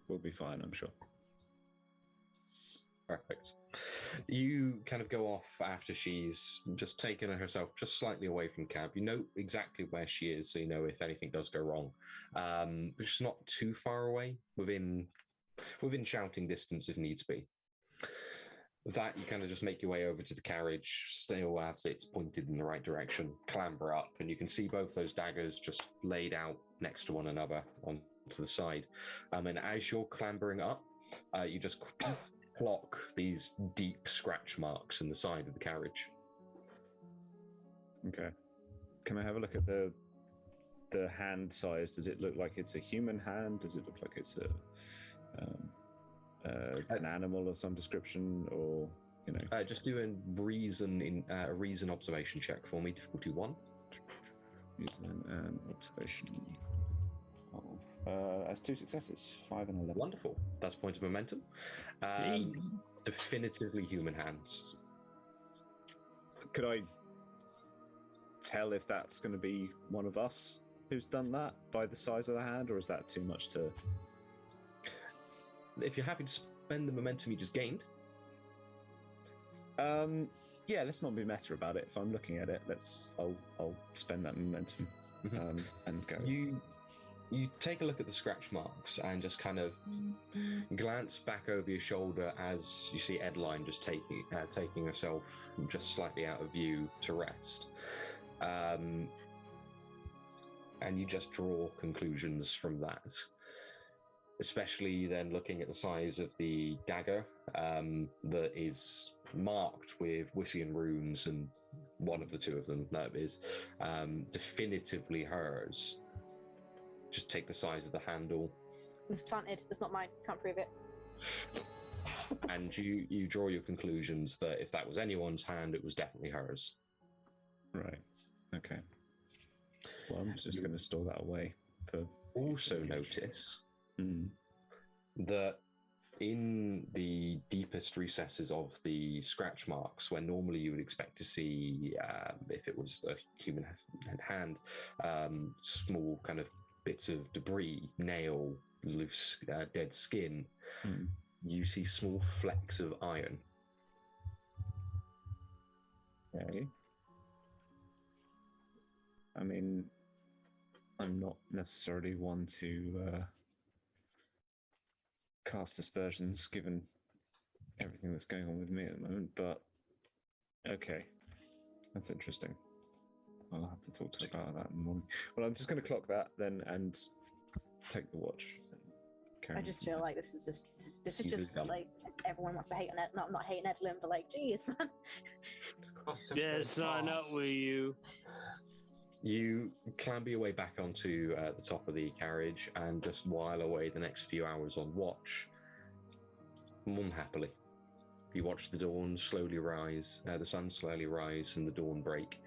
We'll be fine, I'm sure. Perfect. You kind of go off after she's just taken herself just slightly away from camp. You know exactly where she is, so you know if anything does go wrong. But she's not too far away, within shouting distance if needs be. that, you kind of just make your way over to the carriage, still as it's pointed in the right direction, clamber up, and you can see both those daggers just laid out next to one another onto the side. And as you're clambering up, you just clock these deep scratch marks in the side of the carriage. Okay. Can I have a look at the hand size? Does it look like it's a human hand? Does it look like it's an animal of some description, or just do a reason observation check for me, difficulty 1. Reason and observation. That's 2 successes, 5 and 11. Wonderful. That's a point of momentum. Definitively human hands. Could I tell if that's going to be one of us who's done that by the size of the hand, or is that too much to... If you're happy to spend the momentum you just gained. Yeah, let's not be meta about it. If I'm looking at it, I'll spend that momentum and go. You take a look at the scratch marks and just kind of glance back over your shoulder as you see Edlynnne just taking herself just slightly out of view to rest. And you just draw conclusions from that. Especially then looking at the size of the dagger that is marked with Wisian runes, and one of the two of them, that is, definitively hers. Just take the size of the handle. It's planted. It's not mine. Can't prove it. And you draw your conclusions that if that was anyone's hand, it was definitely hers. Right. Okay. Well, I'm just going to store that away. Also notice that in the deepest recesses of the scratch marks, where normally you would expect to see, if it was a human hand, small kind of bits of debris, nail, loose, dead skin, you see small flecks of iron. Okay. I mean, I'm not necessarily one to cast aspersions given everything that's going on with me at the moment, but okay. That's interesting. I'll have to talk to her about that in the morning. Well, I'm just going to clock that then and take the watch. I just feel like this is just like everyone wants to hate on it. Not hating Edlynnne, but like, geez, man. Yes, I know with you. You clamber your way back onto the top of the carriage and just while away the next few hours on watch, unhappily. You watch the dawn slowly rise, the sun slowly rise and the dawn break.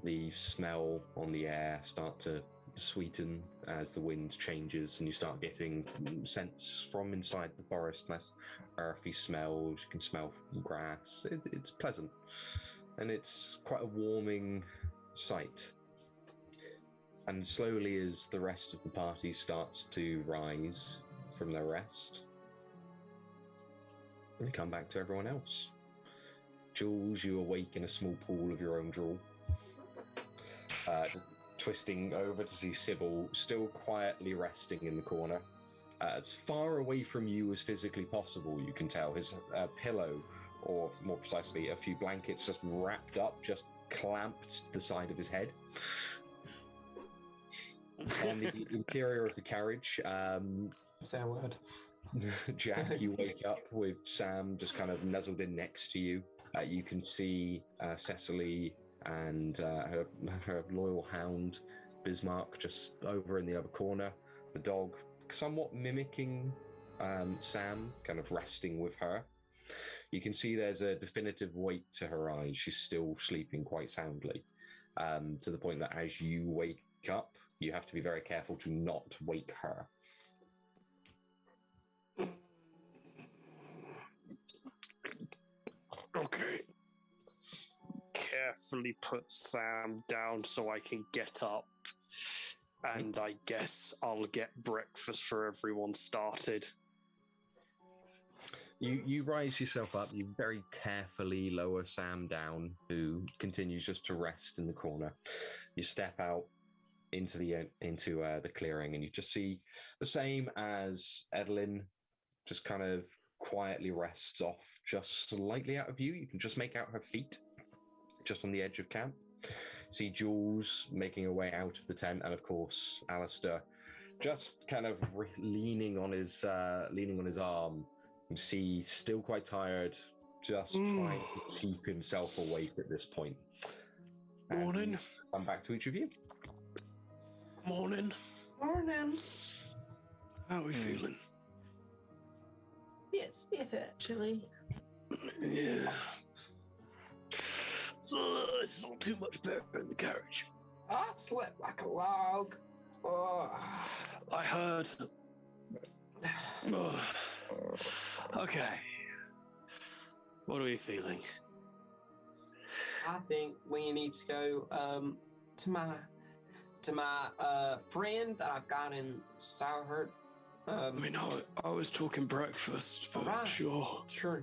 The smell on the air start to sweeten as the wind changes, and you start getting scents from inside the forest, nice earthy smells. You can smell grass. It's pleasant, and it's quite a warming sight. And slowly, as the rest of the party starts to rise from their rest, we come back to everyone else. Jules, you awake in a small pool of your own drool. Twisting over to see Subil still quietly resting in the corner. As far away from you as physically possible, you can tell his pillow, or more precisely, a few blankets just wrapped up, just clamped to the side of his head. On the interior of the carriage, Say a word. Jack, you wake up with Sam just kind of nuzzled in next to you. You can see Cecily and her loyal hound, Bismarck, just over in the other corner. The dog, somewhat mimicking Sam, kind of resting with her. You can see there's a definitive weight to her eyes. She's still sleeping quite soundly, to the point that as you wake up, you have to be very careful to not wake her. Okay. Carefully put Sam down so I can get up. And I guess I'll get breakfast for everyone started. You rise yourself up. You very carefully lower Sam down, who continues just to rest in the corner. You step out into the clearing, and you just see the same as Edlynnne, just kind of quietly rests off just slightly out of view. You can just make out her feet just on the edge of camp. See Jules making her way out of the tent, and of course Alister just kind of leaning on his arm. You see, still quite tired, just trying to keep himself awake at this point. Morning. Come back to each of you. Morning. Morning. How are we feeling? It's actually. Yeah. It's not too much better in the carriage. I slept like a log. Oh. I heard. Okay. What are we feeling? I think we need to go to my friend that I've got in Saushert. I mean, I was talking breakfast, but right. sure. Sure.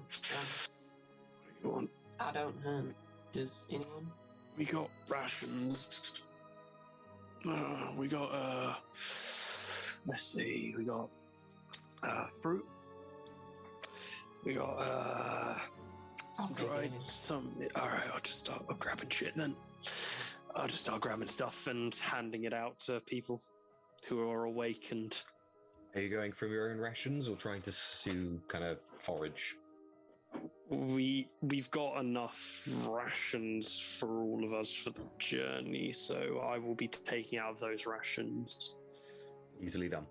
You want? I don't hunt. Does anyone? We got rations. We got let's see. We got fruit. We got some dried. All right. I'll just start grabbing shit then. I'll just start grabbing stuff and handing it out to people who are awake. And are you going from your own rations or trying to kind of forage? We've got enough rations for all of us for the journey, so I will be taking out of those rations. Easily done.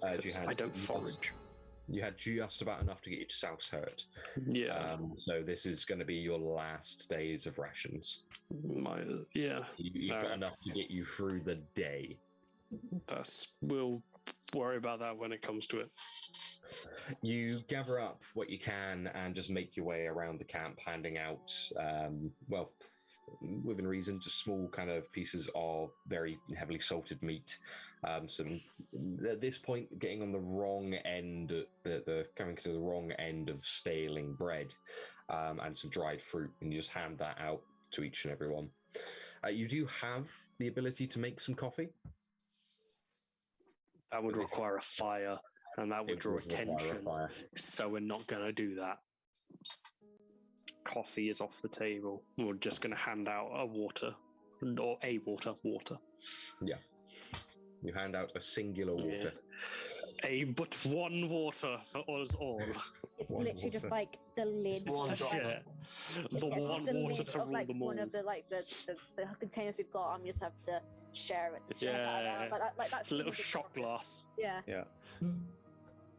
I don't forage. You had just about enough to get you to Saushert. Yeah. So this is going to be your last days of rations. You've got enough to get you through the day. We'll worry about that when it comes to it. You gather up what you can and just make your way around the camp, handing out, within reason, just small kind of pieces of very heavily salted meat. Some at this point getting on the wrong end, coming to the wrong end of staling bread, and some dried fruit, and you just hand that out to each and every one. You do have the ability to make some coffee. That would require a fire, and that would draw attention. So we're not going to do that. Coffee is off the table. We're just going to hand out water. Yeah. You hand out a singular water. But one water for us all. It's literally just like the lid. The one water to rule them all. One of the containers we've got, and we just have to share it. Like that's it's a little shot glass. Yeah.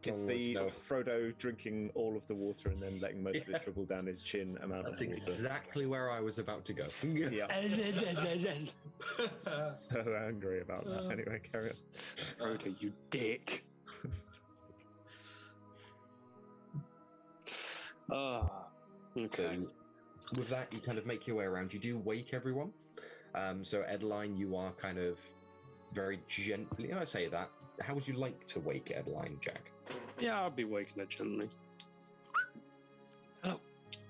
It's the Frodo drinking all of the water and then letting most of it dribble down his chin amount That's of water. exactly where I was about to go. Yeah. So angry about that. Anyway, carry on. Frodo, you dick. Okay. So with that, you kind of make your way around. You do wake everyone. So Edlynnne, you are kind of very gently. I say that. How would you like to wake Edlynnne, Jack? Yeah, I'll be waking her gently. Hello.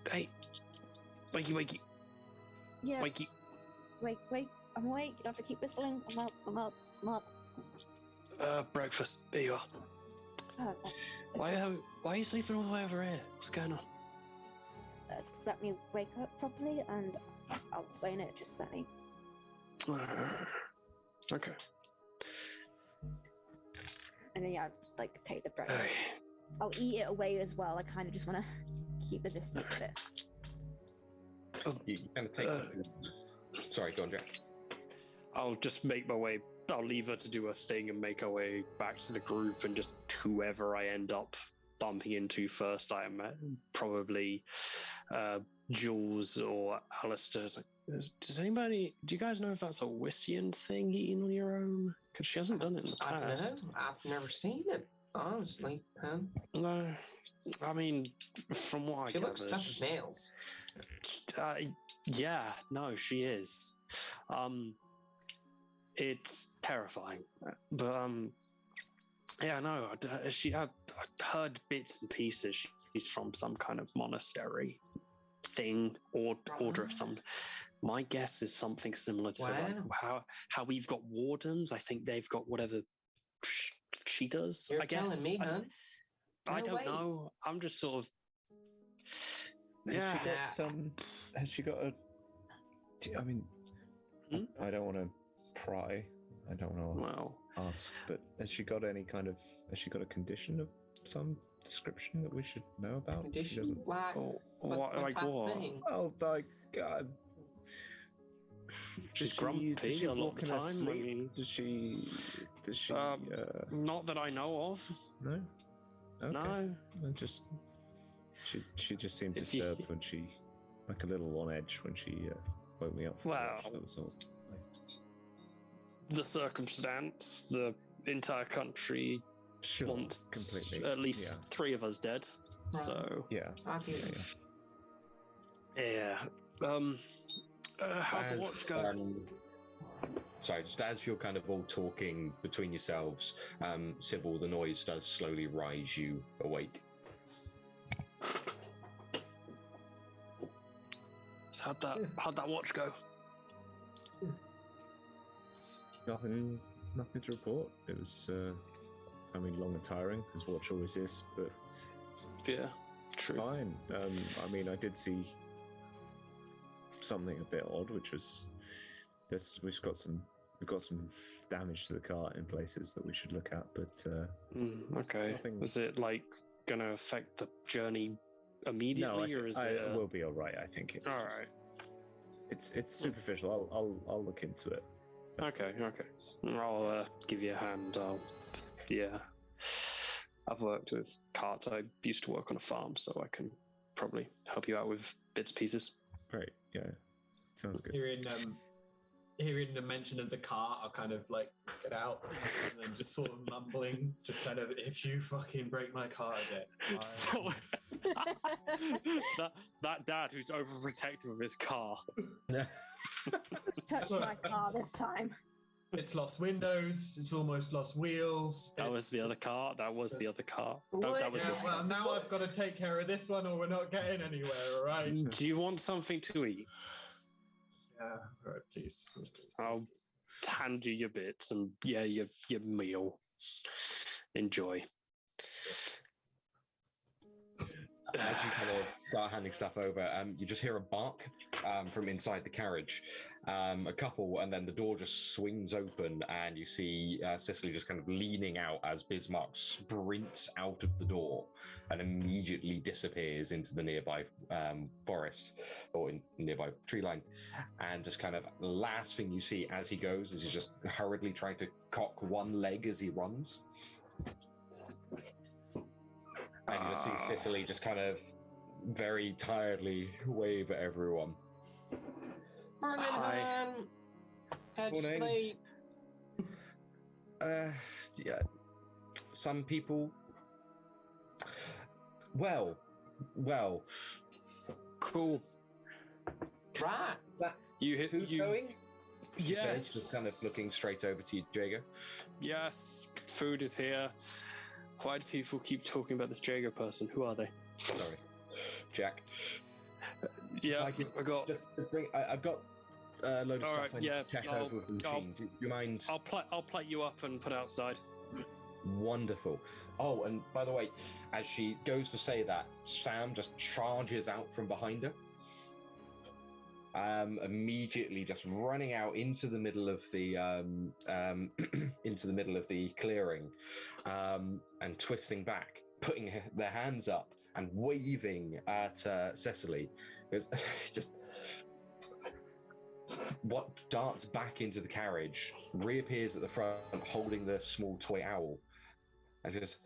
Hey. Wakey. Yeah. Wakey. Wait. I'm awake. You don't have to keep whistling. I'm up. Breakfast. There you are. Oh, Why are you sleeping all the way over here? What's going on? Let me wake up properly, and I'll explain it. Just let me. Okay. And then I'll just take the bread. Okay. I'll eat it away as well. I kind of just want to keep the distance a bit. You kind of take the food. Sorry, go on, Jack. I'll just make my way. I'll leave her to do her thing and make her way back to the group, and just whoever I end up bumping into first, I am probably Jules or Alister. Do you guys know if that's a Wissian thing, eating on your own? Because she hasn't done it in the past. I don't know. I've never seen it, honestly. No, I mean, from what she looks tough as nails. Yeah, no, she is. It's terrifying, but yeah, no, I've heard bits and pieces. She's from some kind of monastery thing or order of some. My guess is something similar to how we've got wardens. I think they've got whatever she does. You're I guess. telling me, huh? I No don't way. know. I'm just sort of. Has she got a? I mean, Hmm? I don't want to pry. I don't want to Well, ask, but has she got any kind of? Has she got a condition of some description that we should know about? She Condition? doesn't. Like, what, like type of what? thing? Well, like. She's does grumpy she a lot walk of the in her time. I sleep? mean, Does she? not that I know of. No. Okay. No. I just. She just seemed If you- disturbed when she, like a little on edge when she woke me up. Well, that was all. The circumstance, the entire country Sure, wants completely. at least 3 of us dead. Right. So Yeah. yeah. How'd the watch go? Sorry, just as you're kind of all talking between yourselves, Sybil, the noise does slowly rise you awake. So how'd that watch go? Nothing to report. It was, long and tiring, as watch always is, but Yeah, true. fine. I did see something a bit odd, which was we've got some damage to the car in places that we should look at, but Okay. nothing- Was it like gonna affect the journey immediately, or is it? it will be all right. I think it's all just- right. It's superficial. I'll look into it. Okay. I'll give you a hand. I've worked with carts. I used to work on a farm, so I can probably help you out with bits and pieces. Great. Yeah. Sounds good. Hearing the mention of the car, I'll kind of like get out and then just sort of mumbling, just kind of, if you fucking break my car again. So that dad who's overprotective of his car. Who's touched my car this time? It's lost windows. It's almost lost wheels. That was the other car. That was the other car. That was Yeah, this well, one. now I've got to take care of this one, or we're not getting anywhere. All right. Do you want something to eat? Yeah. All right. Please. Yes, please. I'll hand you your bits and your meal. Enjoy. As you kind of start handing stuff over, you just hear a bark from inside the carriage. A couple, and then the door just swings open, and you see Cecily just kind of leaning out as Bismarck sprints out of the door and immediately disappears into the nearby forest or in nearby tree line. And just kind of the last thing you see as he goes is he's just hurriedly trying to cock one leg as he runs. And you just see Cecily just kind of very tiredly wave at everyone. Morning, Hi. man. How'd you Morning. sleep? Yeah. Some people. Well. Cool. Right. You hit Food you. going? She says, Yes. just kind of looking straight over to you, Jago. Yes. Food is here. Why do people keep talking about this Jago person? Who are they? Sorry, Jack. Yeah, I could I got. just bring. I've got a load of All stuff right, I yeah, need to check I'll- over with the I'll- machine. Do you mind? I'll plate you up and put it outside. Wonderful. Oh, and by the way, as she goes to say that, Sam just charges out from behind her. Immediately just running out into the middle of the into the middle of the clearing, and twisting back, putting their hands up and waving at Cecily. It's just what darts back into the carriage, reappears at the front holding the small toy owl, and just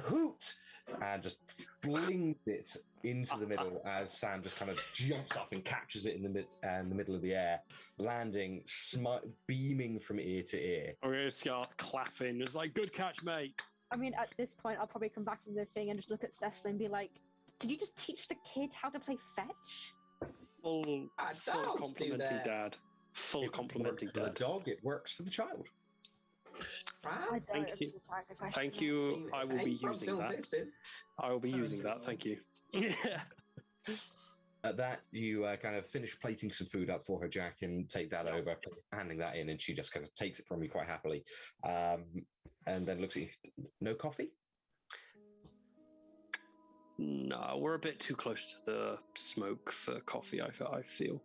hoot, and just flings it into the middle as Sam just kind of jumps up and catches it in the middle of the air, landing, beaming from ear to ear. I'm gonna start clapping. It's like, good catch, mate. I mean, at this point, I'll probably come back to the thing and just look at Cecily and be like, "Did you just teach the kid how to play fetch?" Full Dogs do complimenting that. dad. Full It complimenting works for the dad. dog, it works for the child. I Right. don't. Thank you. I'm sorry, the question. Thank you. I will be Hey, using don't that. listen. I will be Oh, using that. enjoy. Thank you. Yeah. At that, you kind of finish plating some food up for her, Jack, and take that over, handing that in, and she just kind of takes it from you quite happily, and then looks at you. No coffee? No, we're a bit too close to the smoke for coffee, I feel.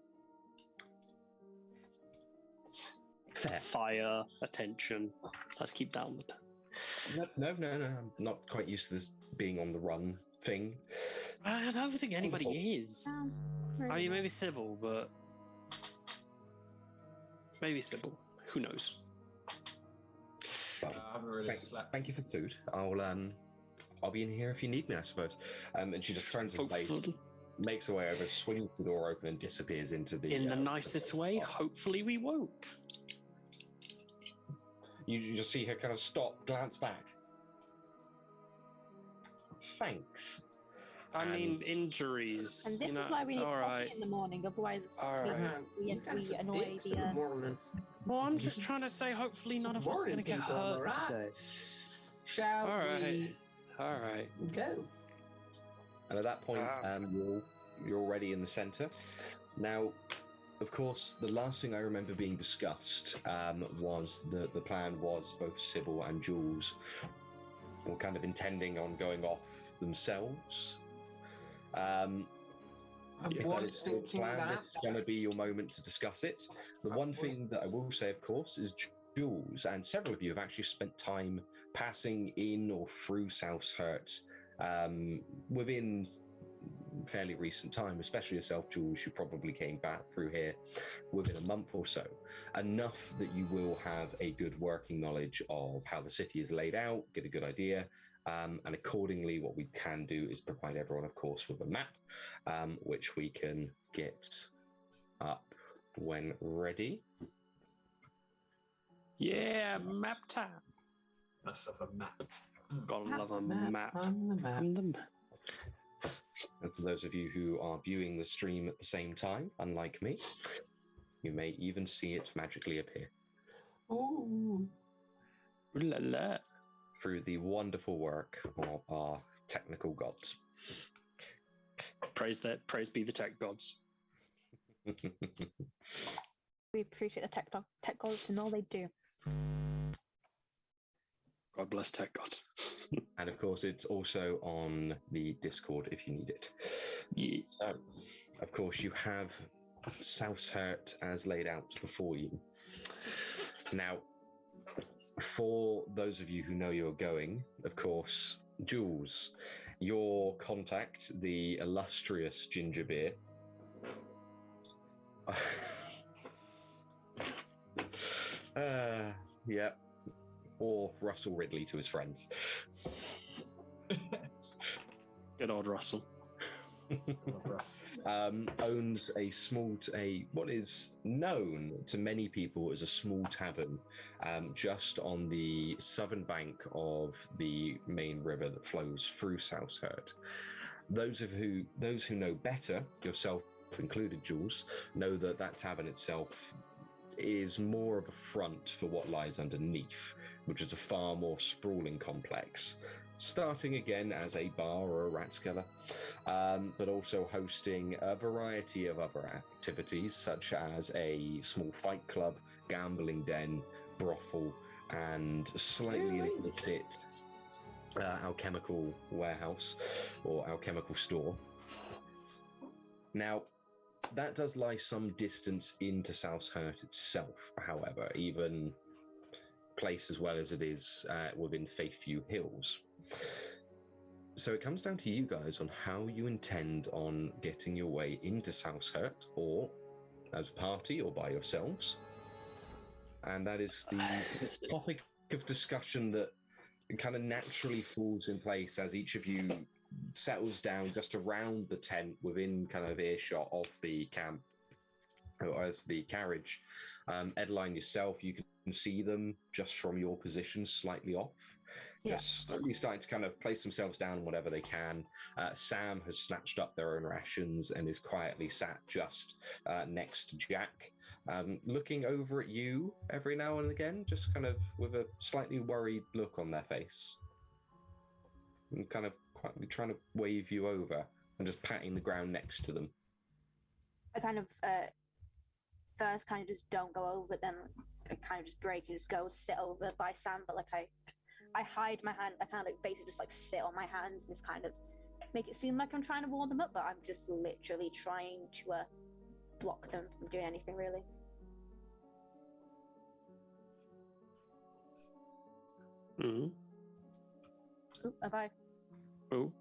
Fair. Fire, attention. Let's keep down with that. No. I'm not quite used to this being on the run thing. I don't think anybody is. I mean, maybe Sybil, but maybe Sybil. Who knows? Well, I haven't really slept. thank you for food. I'll be in here if you need me, I suppose. And she just turns in place, makes her way over, swings the door open, and disappears into the. In the nicest way. Hopefully, we won't. You just see her kind of stop, glance back. Thanks. I mean, injuries. And this is why we need coffee in the morning, otherwise we annoy the... Well, I'm just trying to say, hopefully none of us are going to get hurt today. Shall we? All right. Go. And at that point, you're already in the centre. Now, of course, the last thing I remember being discussed was the plan was both Sybil and Jules were kind of intending on going off themselves. I was thinking that. This is going to be your moment to discuss it. The one thing that I will say, of course, is Jules, and several of you have actually spent time passing in or through Saushert within fairly recent time, especially yourself, Jules. You probably came back through here within a month or so, enough that you will have a good working knowledge of how the city is laid out, get a good idea. And accordingly, what we can do is provide everyone, of course, with a map, which we can get up when ready. Yeah, map time. Must have a map. Gotta love a map. And for those of you who are viewing the stream at the same time, unlike me, you may even see it magically appear. Ooh. Ooh la la. Through the wonderful work of our technical gods. Praise be the tech gods. We appreciate the tech gods and all they do. God bless tech gods. And of course, it's also on the Discord if you need it. Yeah. So, of course, you have Saushert as laid out before you. Now, for those of you who know you're going, of course, Jules, your contact, the illustrious ginger beer. Yeah. Or Russell Ridley to his friends. Good old Russell. Owns what is known to many people as a small tavern just on the southern bank of the main river that flows through Saushert. Those who know better, yourself included, Jules, know that tavern itself is more of a front for what lies underneath, which is a far more sprawling complex, starting again as a bar or a ratskeller, but also hosting a variety of other activities, such as a small fight club, gambling den, brothel, and slightly illicit alchemical warehouse or alchemical store. Now, that does lie some distance into Saushert itself, however, even placed as well as it is within Faithview Hills. So it comes down to you guys on how you intend on getting your way into Saushert, or as a party or by yourselves. And that is the topic of discussion that kind of naturally falls in place as each of you settles down just around the tent within kind of earshot of the camp, or as the carriage. Edlynnne, yourself, you can see them just from your position slightly off. Yeah. Just slowly starting to kind of place themselves down whatever they can. Sam has snatched up their own rations and is quietly sat just next to Jack, looking over at you every now and again, just kind of with a slightly worried look on their face. And kind of quietly trying to wave you over and just patting the ground next to them. I kind of first kind of just don't go over, but then I kind of just break and just go sit over by Sam, but like I hide my hand. I kind of like basically just like sit on my hands and just kind of make it seem like I'm trying to warm them up, but I'm just literally trying to block them from doing anything really. Mm-hmm. Oop, have I? Oh.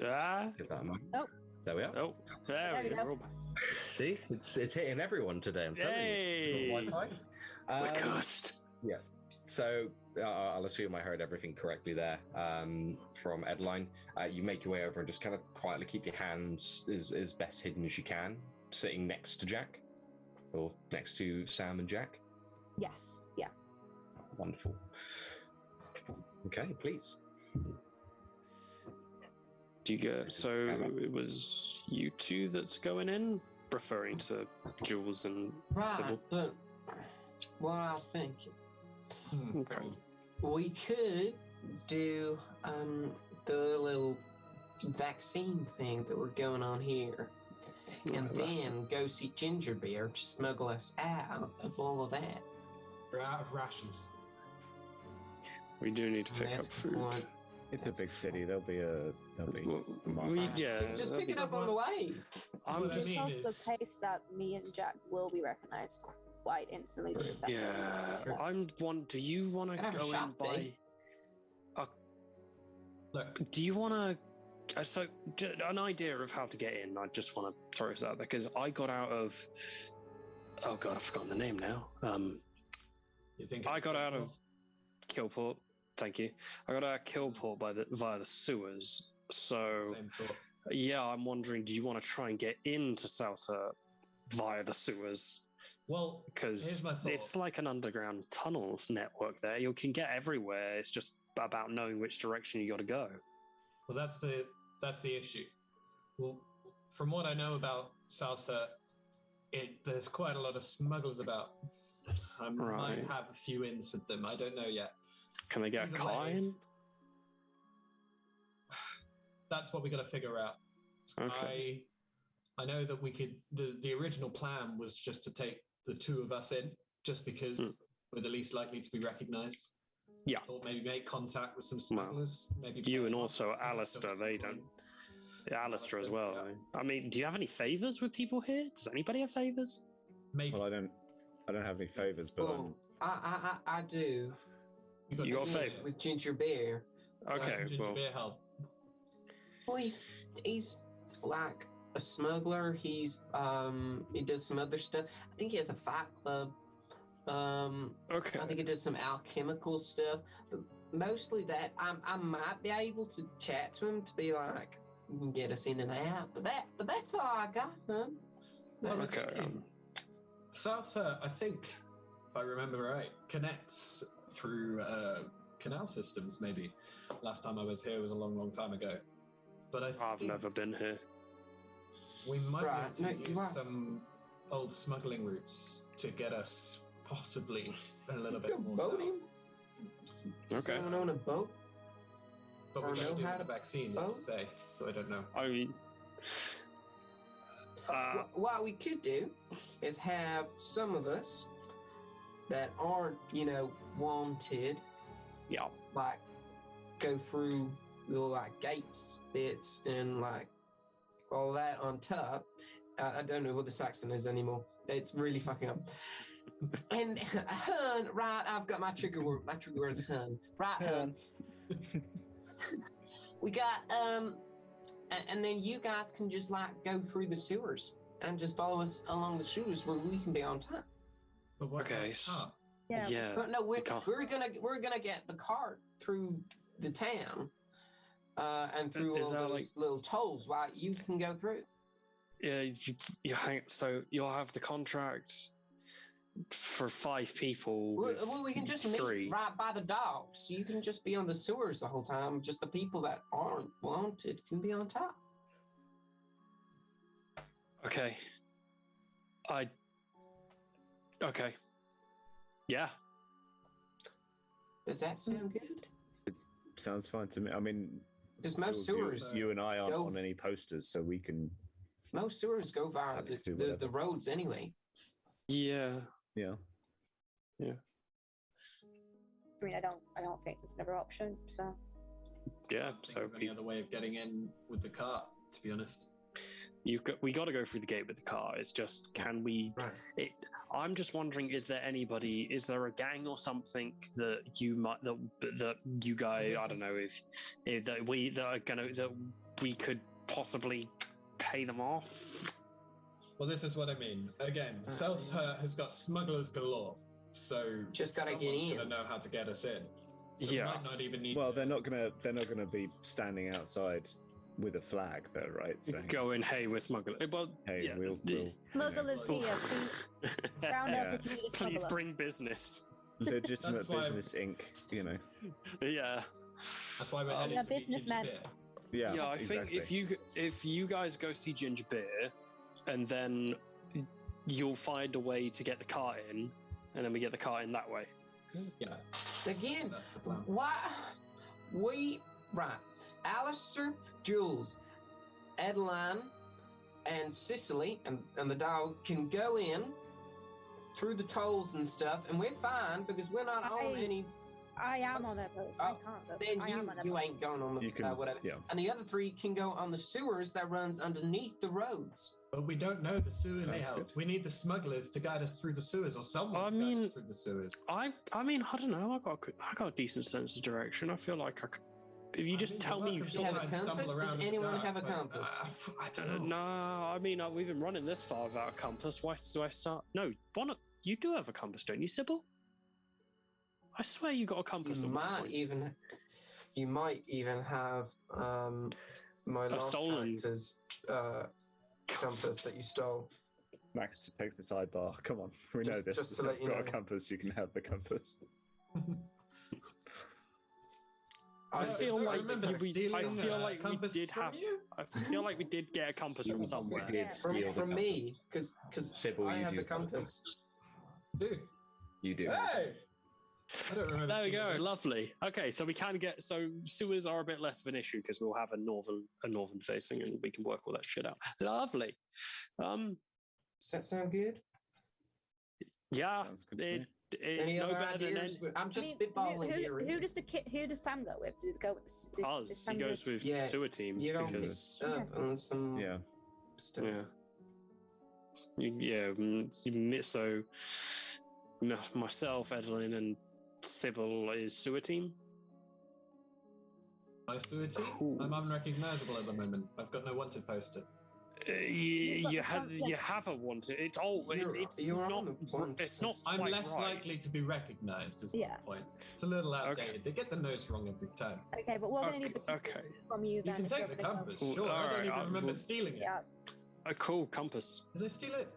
Ah. Give that a moment. Oh. There we are. Oh. There we go. See, it's hitting everyone today. I'm telling Hey. you. Wi-Fi. We're cursed. Yeah. So I'll assume I heard everything correctly there from Edlynnne. You make your way over and just kind of quietly keep your hands as best hidden as you can, sitting next to Jack, or next to Sam and Jack. Yes. Yeah. Wonderful. Okay, please. Do you go? So it was you two that's going in, referring to Jules and Subil. But what I was thinking, Okay. we could do the little vaccine thing that we're going on here, and then go see Gingerbeer to smuggle us out of all of that. We're out of rations. We do need to pick That's up food. point. It's a big city. There'll be a Yeah. Just pick it up on the way. I'm What I just. It's mean also is- the case that me and Jack will be recognized quite instantly. The second Yeah. we- I'm one. Do you want to Have a go in shop by? day. Look, Do you want to? So, an idea of how to get in. I just want to throw this out there because I got out of. Oh God, I've forgotten the name now. you think I got out of Killport. Thank you. I got out of Killport via the sewers. So Same thought. yeah, I'm wondering, do you want to try and get into Saushert via the sewers? Well, Because here's my thought. it's like an underground tunnels network there. You can get everywhere. It's just about knowing which direction you got to go. Well, that's the issue. Well, from what I know about Saushert, there's quite a lot of smugglers about. I might Right. have a few ins with them. I don't know yet. Can they get a Either car way. in? That's what we got to figure out. Okay. I know that we could. The original plan was just to take the two of us in, just because we're the least likely to be recognised. Yeah. Thought maybe make contact with some smugglers. Maybe You and play also along, Alister, still they some don't. point. Yeah, Alister as Alister, well. yeah. I mean, do you have any favors with people here? Does anybody have favors? Maybe Well, I don't have any favors, but Well, I do. You got a Yeah, favour? with Gingerbeer. Okay, Ginger well, beer help. Well, he's like a smuggler. He does some other stuff. I think he has a fight club. okay. I think he does some alchemical stuff. But mostly that I might be able to chat to him to be like, you can get us in and out. But that's all I got, huh? Well, Okay. Saushert, I think, if I remember right, connects through canal systems. Maybe last time I was here was a long, long time ago. But I've think never been here. we might Right, be no, able to you use are. some old smuggling routes to get us possibly a little bit Go more south. boating? Okay. Someone on a boat? But Or we don't know do how the to vaccine yet to boat? say, so I don't know. I mean, What we could do is have some of us that aren't, wanted, yeah. like go through the like gates bits and like all that on top. I don't know what this accent is anymore. It's really fucking up. And hun, right? I've got my trigger word. My trigger word is hun. Right, hun. We got and then you guys can just like go through the sewers and just follow us along the sewers where we can be on time. But what Okay, about Yeah. Yeah. But no, we're can't- gonna get the cart through the town, and through Is all that, those like- little tolls. While you can go through. Yeah, you hang. So you'll have the contract for 5 people. with Well, we can just 3. meet right by the docks. You can just be on the sewers the whole time. Just the people that aren't wanted can be on top. Okay. Okay. Yeah. Does that sound good? it sounds fine to me. I mean, Because most Jules, sewers, you and I aren't go- on any posters, so we can. most sewers go via Happy to do the whatever. roads anyway. Yeah. Yeah. I mean, I don't think there's another option. So Yeah, Can't think of any other way of getting in with the cart, to be honest. we got to go through the gate with the car. It's just, can we? Right. I'm just wondering, is there a gang or something that you guys, I don't know, if that we could possibly pay them off? Well, this is what I mean. Again, Saushert has got smugglers galore, so Just gotta get someone's in. gonna know how to get us in. So Yeah. we might not even need Well, to... they're not gonna be standing outside with a flag, though, right? So Going, hey, we're smuggling. Well, hey, yeah. we'll Smugglers here. Round up Yeah. if you need a Please smuggler. bring business. legitimate That's why- business Inc. You know. Yeah. That's why we're Um, heading Yeah, to meet Ginger businessmen. Beer. Yeah. I exactly. think if you guys go see Ginger Beer, and then you'll find a way to get the cart in, and then we get the cart in that way. Yeah, Again, that's the plan. why? Alister, Jules, Edlynnne, and Cecily, and the dog can go in through the tolls and stuff, and we're fine because we're not on any. I am on their post. I Oh, can't. But Then I am on their you post. ain't going on the You can, whatever. yeah. And the other three can go on the sewers that runs underneath the roads. But we don't know the sewer Sounds layout. good. We need the smugglers to guide us through the sewers, or someone I to guide mean- us through the sewers. I mean, I don't know. I got a decent sense of direction. I feel like I could. If you just tell me, Do you have a compass? Does anyone have a compass? I don't know. no. I mean, we've been running this far without a compass. Why do I start? No, why not? You do have a compass, don't you, Subil? I swear you got a compass. You at one might point. even have my last stolen- character's compass that you stole. Max, just take the sidebar. Come on, we know Just- this. just to If let you you've got know. a compass, you can have the compass. I don't feel like remember we stealing feel a like we compass did from have. you. I feel like we did get a compass from somewhere. We did steal the From compass. me, because Sybil, I you have do the compass. Dude, You do. hey! I don't remember. There we go. stealing this. Lovely. Okay, so we can get sewers are a bit less of an issue because we'll have a northern facing and we can work all that shit out. Lovely. Does that sound good? Yeah, Sounds good to me. it's Any no other better than ideas? I'm just I mean, spitballing who, here. who, really. who does who does Sam go with? Does he go with does us. He Sam goes with Yeah, sewer team You don't because mix up on some Yeah. stuff. so myself, Edlynnne, and Subil is sewer team. My sewer team? Cool. I'm unrecognizable at the moment. I've got no wanted poster. You got the have a wanted. It's You're not. on the wanted It's not. I'm quite less right. likely to be recognized, is Yeah. my point. It's a little outdated. Okay. They get the nose wrong every time. Okay, but we're gonna need the compass Okay. from you You then. can if you're take the gonna go. compass, Well, sure. I alright, don't even remember well- stealing it. Yeah. A cool compass. Did I steal it?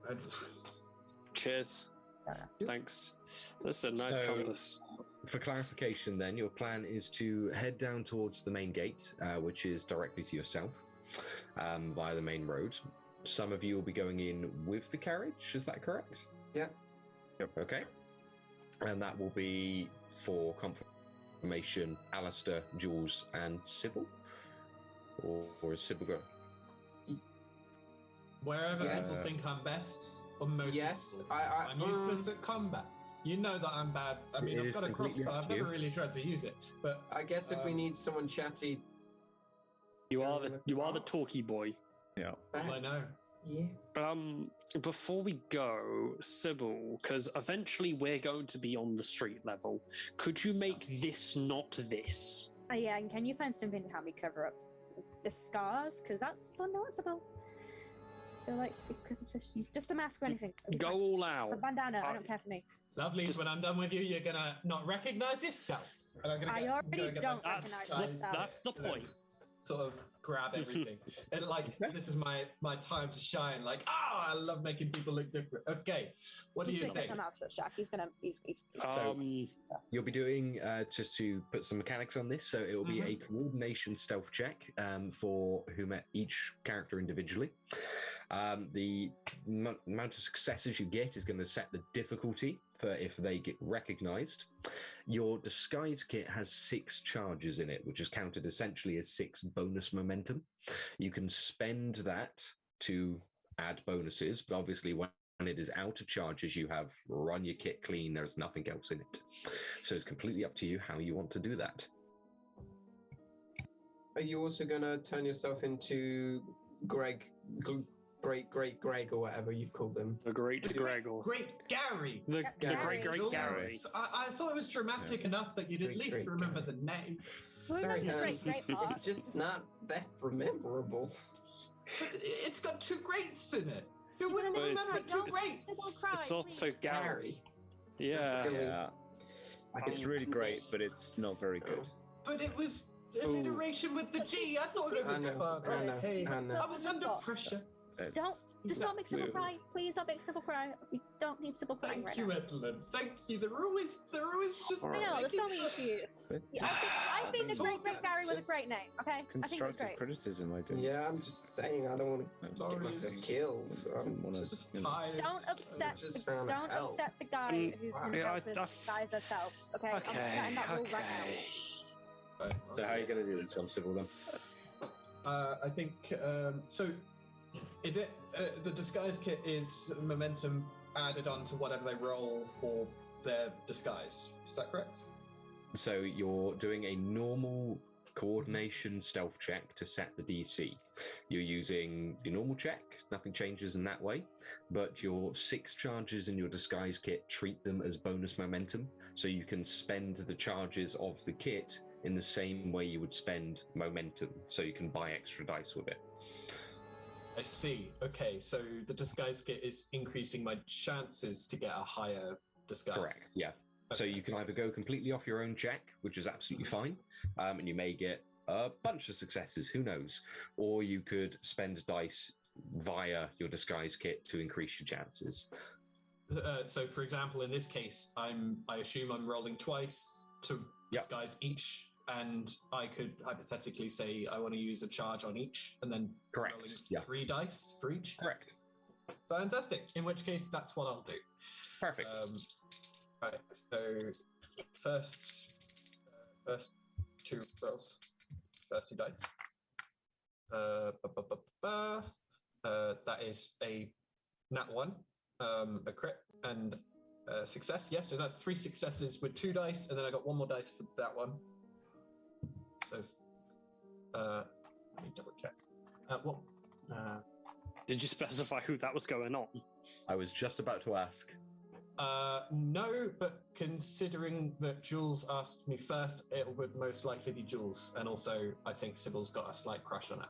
Cheers. Thanks. That's a nice So- compass. For clarification, then, your plan is to head down towards the main gate, which is directly to your south, via the main road. Some of you will be going in with the carriage, is that correct? Yeah. Yep. Okay. And that will be for confirmation, Alister, Jules, and Sybil? Or is Sybil going? Wherever Yes. people think I'm best or most Yes, useful. I- I'm useless at combat. You know that I'm bad. I mean, It I've is got a completely crossbow. up I've to you. never really tried to use it. But I guess if we Um, need someone chatty, You Go are in the the you are the car. talkie boy. Yeah. all I that's- know. Yeah. Before we go, Sybil, because eventually we're going to be on the street level. Could you make this not this? Oh, yeah, and can you find something to help me cover up the scars? Because that's unnoticeable. I feel like because just a mask or anything. It'll be Go fine. all A out. bandana. I don't care for me. Lovely. Just- When I'm done with you, you're gonna not recognize yourself. And I'm gonna I get, already I'm gonna get don't my That's recognize myself. that's the and then point. Sort of grab everything. And like, this is my time to shine. Like, I love making people look different. Okay, what do He's you making think? some outfits, Jack. He's gonna. He's You'll be doing, just to put some mechanics on this, so it will be a Mhm. coordination stealth check for each character individually. The amount of successes you get is going to set the difficulty for if they get recognized. Your disguise kit has 6 charges in it, which is counted essentially as 6 bonus momentum. You can spend that to add bonuses, but obviously when it is out of charges, you have run your kit clean. There's nothing else in it. So it's completely up to you how you want to do that. are you also going to turn yourself into Greg, Great Greg, or whatever you've called him? The Great Gregor. Great Gary. The Gary. Great Gary. I thought it was dramatic enough that you'd at Great least remember the name. Sorry, Great part. it's just not that rememberable. But it's got two greats in it. Who You're wouldn't gonna remember remember two it, greats? Sybil cry, It's also please. Gary. Yeah. Really? Yeah. It's really great, but it's not very good. But it was an Ooh. iteration with the G. I thought it I was know, fun. I know, Hey, I know. I was under pressure. Just don't make Sybil cry. Please don't make Sybil cry. We don't need Sybil crying Thank right you, now. Edlynnne. Thank you. They're always just. I know, there's so many of you. But I think the Great Gary was a great name, okay? I think it was constructive great. criticism, I do. Yeah, I'm just saying I don't want to get myself killed. So I'm Just just tired. Don't upset just trying to help. the guy who's going to Yeah, go for disguise themselves, okay? I'm Okay. setting that rule right Okay. So how are you going to do this one, Subil, then? I think so. Is it the disguise kit is momentum added on to whatever they roll for their disguise? Is that correct? So you're doing a normal coordination stealth check to set the DC. You're using your normal check, nothing changes in that way, but your 6 charges in your disguise kit treat them as bonus momentum, so you can spend the charges of the kit in the same way you would spend momentum, so you can buy extra dice with it. I see. Okay, so the disguise kit is increasing my chances to get a higher disguise. Correct, yeah. So you can either go completely off your own check, which is absolutely fine, and you may get a bunch of successes, who knows, or you could spend dice via your disguise kit to increase your chances. So, for example, in this case, I assume I'm rolling twice to Yep. disguise each, and I could hypothetically say I want to use a charge on each, and then Correct, rolling yeah. 3 dice for each. Correct. Fantastic. In which case, that's what I'll do. Perfect. Right. So first 2 rolls, first 2 dice. That is a nat 1, a crit, and a success. Yes, so that's 3 successes with 2 dice, and then I got 1 more dice for that one. So, let me double check. Did you specify who that was going on? I was just about to ask. No, but considering that Jules asked me first, it would most likely be Jules, and also I think Sybil's got a slight crush on it.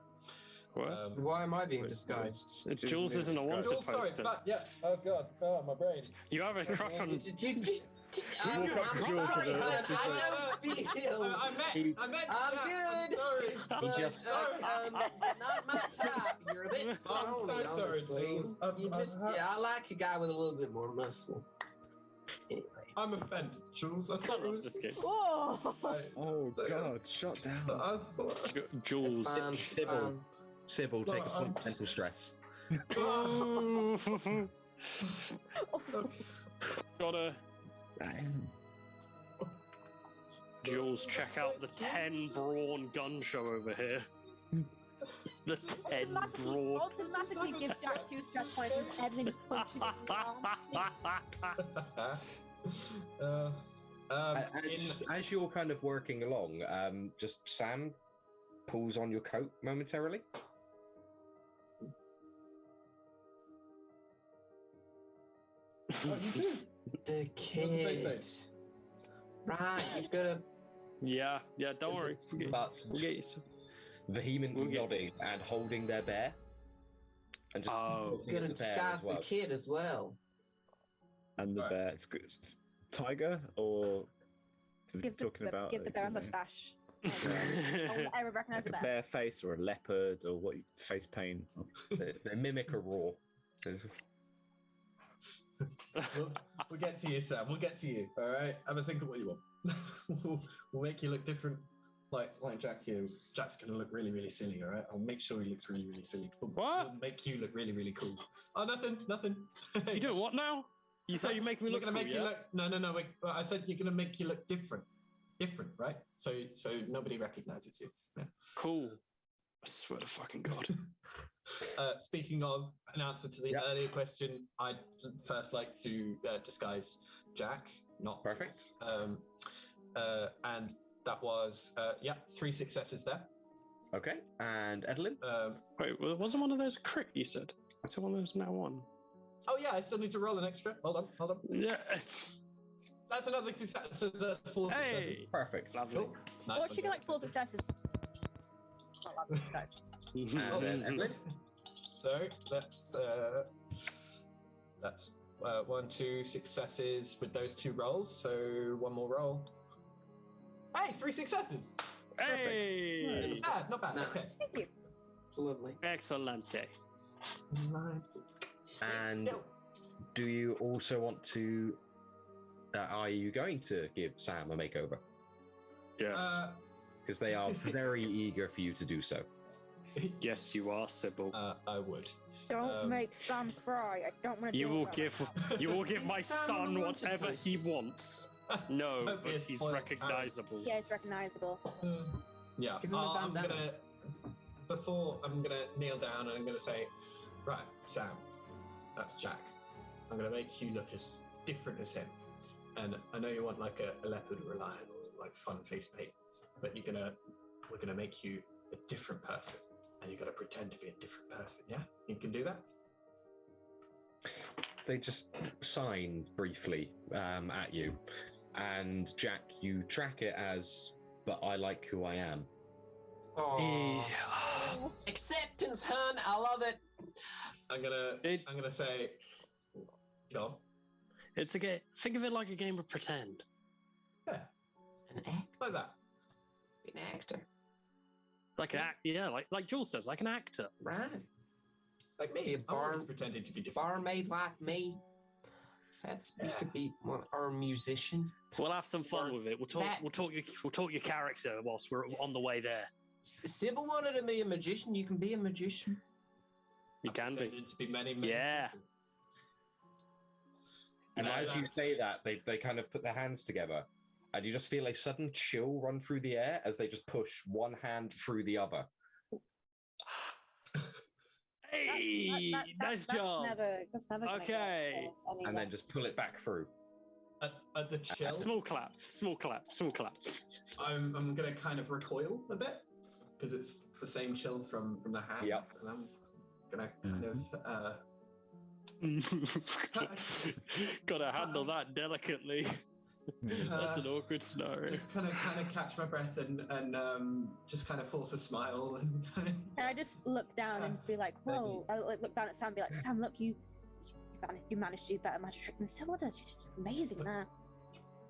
What? Why am I being disguised? Jules isn't a wanted Jules, sorry, poster. yeah. Oh god, oh my brain. You have a crush on. I'm walk up to Jules sorry, with a- hon, just I don't feel. I meant. I'm yeah, good. I'm sorry. He just- Not my type. You're a bit I'm scrawny, so sorry, honestly. Jules. I like a guy with a little bit more muscle. Anyway. I'm offended, Jules. I I thought it love was. this game. Whoa! Oh god, shut down. I thought. Jules. It's fine. It's Sybil. fine. Sybil, take a Well, point of mental stress. Gotta. Jules, check out the 10 brawn gun show over here. The 10 brawn. Automatically gives Jack 2 stress points and then just punches him in the arm. As you're kind of working along, just Sam pulls on your coat momentarily. Oh, you do? The kid. Right, you've got to. Yeah, don't Is worry. But We'll get you some. vehemently We'll get- nodding and holding their bear. And just Oh. looking You're at going to the bear disguise as well. the kid as well. And the Right. bear, it's good. Tiger or Give talking about the bear a mustache. I would recognize the like a bear. bear face or a leopard or what face paint. They mimic a roar. We'll get to you, Sam. We'll get to you. All right. Have a think of what you want. we'll make you look different, like Jack here. Jack's gonna look really, really silly. All right. I'll make sure he looks really, really silly. What? We'll make you look really, really cool. Oh, nothing. You doing what now? You say you make me look We're gonna cool, make yeah? you look. No. I said you're gonna make you look different, right? So nobody recognizes you. Yeah. Cool. I swear to fucking God. Speaking of an answer to the earlier question, I'd first like to disguise Jack, not Perfect. Jules. And that was 3 successes there. Okay, and Edlynnne? Wait, wasn't one of those a crit? You said. So one of those now one. Oh yeah, I still need to roll an extra. Hold on. Yeah. That's another success. So that's 4 successes. Perfect. Lovely. Cool. Nice What one, she got Jago. like 4 successes? Not like success. And then Edlynnne? So that's 1, 2 successes with those 2 rolls. So 1 more roll. Hey, 3 successes. Hey! Not bad. Nice. Okay. Thank you. Lovely. Excellente. And Still. do you also want to... are you going to give Sam a makeover? Yes. Because they are very eager for you to do so. Yes, you are, Subil. I would. Don't make Sam cry. I don't want to. You will give my Sam son the whatever wanted he wants. No, Don't be but a he's spoiled recognizable. Yeah, it's recognizable. Yeah, Give him a I'm bandana. gonna. Before I'm gonna kneel down and I'm gonna say, right, Sam, that's Jack. I'm gonna make you look as different as him. And I know you want like a leopard or a lion or like fun face paint, but we're gonna make you a different person, and you gotta pretend to be a different person. Yeah, you can do that. They just sign briefly at you. And Jack, you track it as, but I like who I am. Aw. Acceptance, hun. I love it. I'm gonna say, go on. It's a game. Think of it like a game of pretend. Yeah, An actor. like that. Be an actor. Like an act. Yeah, like Jules says, like an actor. Right. Like me. Be a I'm always bar- pretending to be different. Barmaid like me. You could be one or a musician. We'll have some fun Or with it. We'll talk your character whilst we're on the way there. Sybil wanted to be a magician. You can be a magician. You I've can be. pretended to be many Yeah. people. And No, as you say that, they kind of put their hands together. And you just feel a sudden chill run through the air as they just push one hand through the other. Hey, nice job. That's never gonna Okay. get, any And then less. just pull it back through. At the chill, A small clap. I'm gonna kind of recoil a bit because it's the same chill from the hands, Yep. and I'm gonna kind Gotta handle that delicately. That's an awkward scenario. just kind of catch my breath and just kind of force a smile and And I just look down and just be like, whoa. I look down at Sam and be like, Sam, look, you managed to do better magic trick than Sybil does. You did amazing there.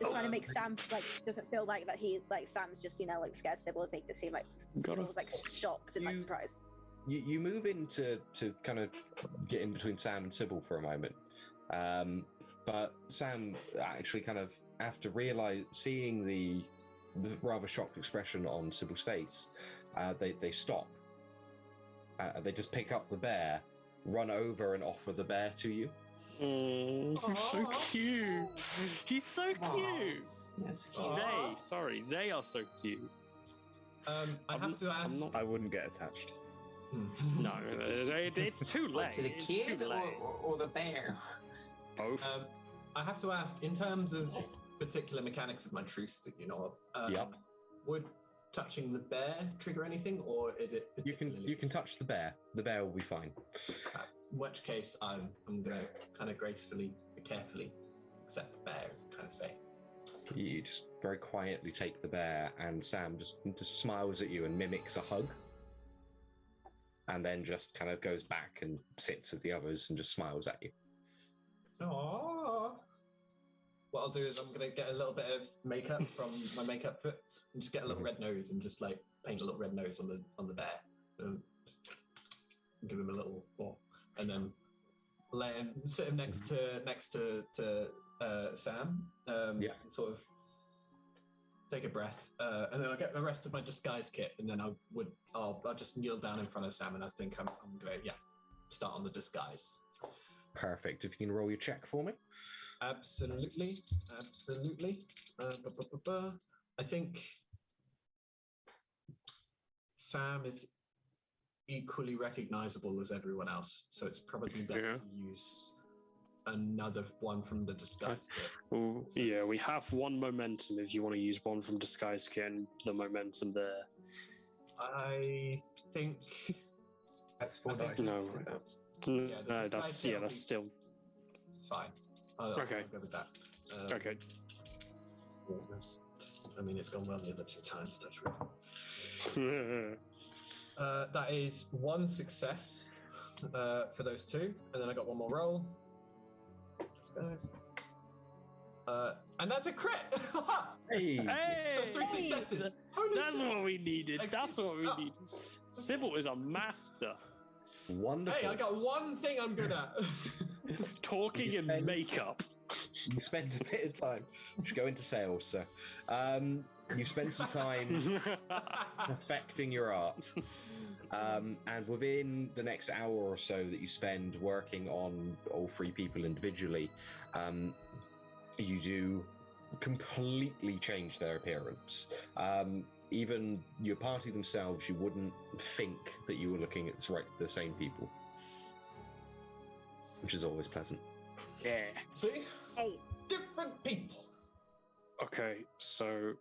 Just trying to make Sam like doesn't feel like that Sam's just like scared Sybil, make it seem like Gotta- Sybil was like shocked and like You- surprised. You move in to kind of get in between Sam and Sybil for a moment. But Sam actually kind of, after seeing the rather shocked expression on Sybil's face, they stop. They just pick up the bear, run over and offer the bear to you. He's so cute. He's so cute. Yes. They are so cute. I have to ask. I wouldn't get attached. No, it's too late. Like to the It's kid too late. or the bear? Both. I have to ask, in terms of particular mechanics of my truth that you know of, Yep. would touching the bear trigger anything, or is it You particularly? can touch the bear. The bear will be fine. In which case, I'm gonna kind of gracefully, carefully accept the bear and kind of say, You just very quietly take the bear, and Sam just smiles at you and mimics a hug. And then just kind of goes back and sits with the others and just smiles at you. "Aww." What I'll do is I'm gonna get a little bit of makeup from my makeup kit and just get a little red nose and just like paint a little red nose on the bear. Give him a little paw, and then sit him next to Sam. Yeah. Sort of take a breath, and then I'll get the rest of my disguise kit, and then I'll just kneel down in front of Sam, and I think I'm gonna start on the disguise. Perfect. If you can roll your check for me. Absolutely. I think Sam is equally recognizable as everyone else, so it's probably best Yeah. to use another one from the disguise kit. Oh, yeah, we have one momentum if you want to use one from Disguise Kit and the momentum there. I think That's 4 Okay. dice. No. Yeah, No, the that's side that's still fine. I'll Okay. go with that. okay. I mean, it's gone well the other 2 times. Touch wood. That is 1 success for those 2, and then I got 1 more roll. Let's go. And that's a crit. Hey, Hey, 3 successes. Holy that's shit. what we needed. That's Excuse- what we oh. needed. Sybil is a master. wonderful. Hey, I got one thing I'm good at. Talking and Ben. makeup. You spend a bit of time. You should go into sales, sir. You spend some time perfecting your art. And within the next hour or so that you spend working on all 3 people individually, you do completely change their appearance. Even your party themselves, you wouldn't think that you were looking at the same people, which is always pleasant. Yeah. See? Hey, Different people. Okay, so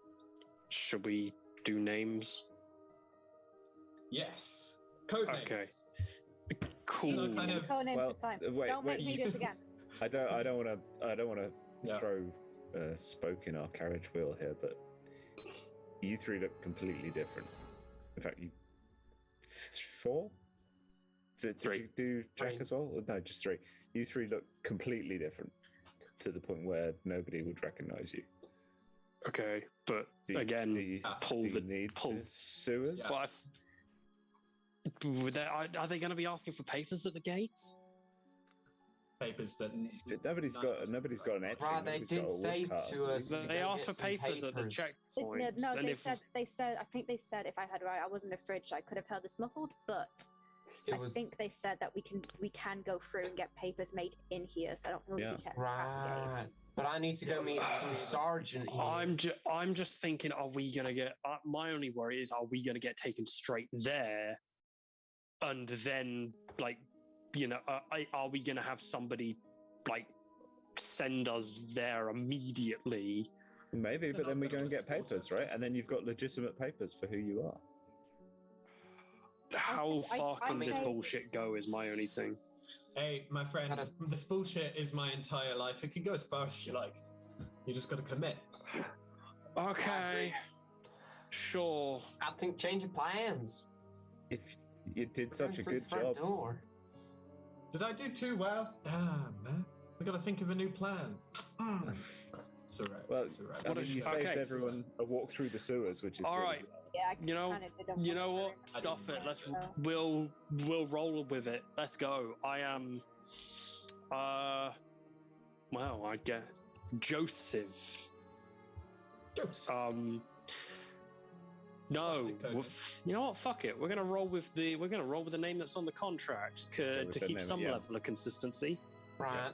should we do names? Yes. Code names. Okay. Cool. You know, kind of. code names Well, this time. wait, Don't make wait. me do this again. I don't want to Yeah. throw spoke in our carriage wheel here, but you 3 look completely different. In fact, you 4. Did 3. you do Jack 3. as well? Or no, just 3. You 3 look completely different to the point where nobody would recognize you. Okay, but Do you, again, do you, pull do the you need pull. the sewers? Yeah. Well, are they going to be asking for papers at the gates? Papers that. Nobody's got an etching. Right, they nobody's got did a wood say cut, to have us you? to They go asked get for some papers at the checkpoints. No, and they if said. I think they said, if I heard right, I was in the fridge. I could have heard this muffled, but It I was think they said that we can go through and get papers made in here. So I don't think we'll Yeah. be checked at the right. gates. But I need to go meet some sergeant here. I'm just thinking, are we going to get? My only worry is, are we going to get taken straight there, and then like, are we going to have somebody like send us there immediately? Maybe, but They're then we not go gonna and get escort us. papers, right? And then you've got legitimate papers for who you are. How I- far I can this say- bullshit go? Is my only thing. Hey, my friend, Gotta- this bullshit is my entire life. It can go as far as you like. You just gotta commit. Okay, sure. I think change of plans. If you did such a Going through good the front job, door. Did I do too well? Damn, man. We gotta think of a new plan. It's alright. well, it's alright. I What mean, if- you saved okay. everyone a walk through the sewers, which is All good right. as well. Yeah, I You know- kinda did You know want what? to- Stuff it. Let's So- we'll roll with it. Let's go. I am. Well, I get Joseph. Jokes. No, Classic code. you know what? Fuck it. We're gonna roll with the name that's on the contract with to the keep name, some yeah. level of consistency. Right.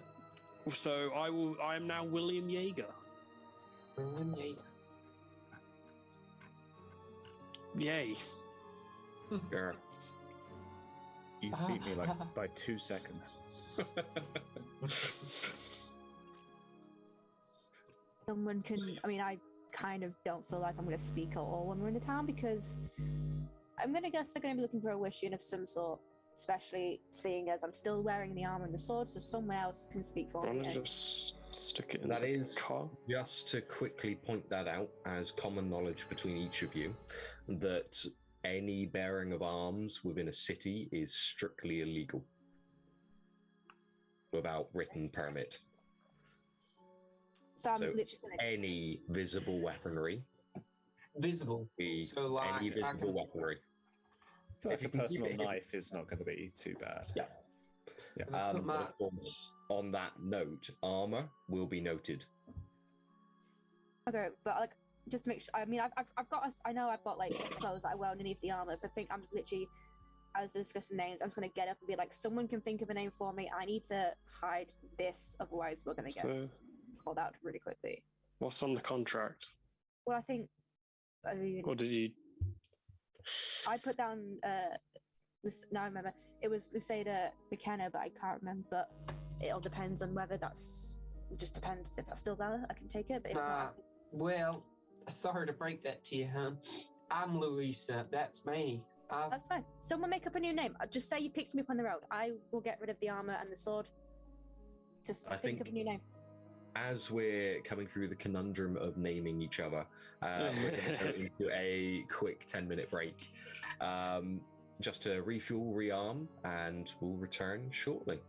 So I am now William Jaeger. Yay! Yeah. You beat me by 2 seconds. Someone can. I mean, I kind of don't feel like I'm going to speak at all when we're in the town because I'm going to guess they're going to be looking for a wish of some sort, especially seeing as I'm still wearing the armor and the sword, so someone else can speak for I'm me. gonna just stick it in That the is car. just to quickly point that out as common knowledge between each of you, that any bearing of arms within a city is strictly illegal without written permit. So I'm So literally going to. any visible weaponry, Visible. So like any I visible can, weaponry. So like If you a can keep personal it hidden. knife is not going to be too bad. Yeah. I put But my- of course, on that note, armor will be noted. Okay, but like just to make sure. I mean, I've got. I know I've got like clothes that I wear underneath the armor. So I think I'm just literally, as discussing names, I'm just going to get up and be like, someone can think of a name for me. I need to hide this, otherwise we're going to get So called out really quickly. what's on the contract? Well, I mean, Or did you? I put down. Now I remember it was Lucida McKenna, but I can't remember. But it all depends on whether that's. It just depends if that's still there. I can take it, but if not, well, sorry to break that to you, hon. I'm Louisa. That's me. That's fine. Someone make up a new name. Just say you picked me up on the road. I will get rid of the armor and the sword. Just think of a new name. As we're coming through the conundrum of naming each other, we're going to go into a quick 10-minute break just to refuel, rearm, and we'll return shortly.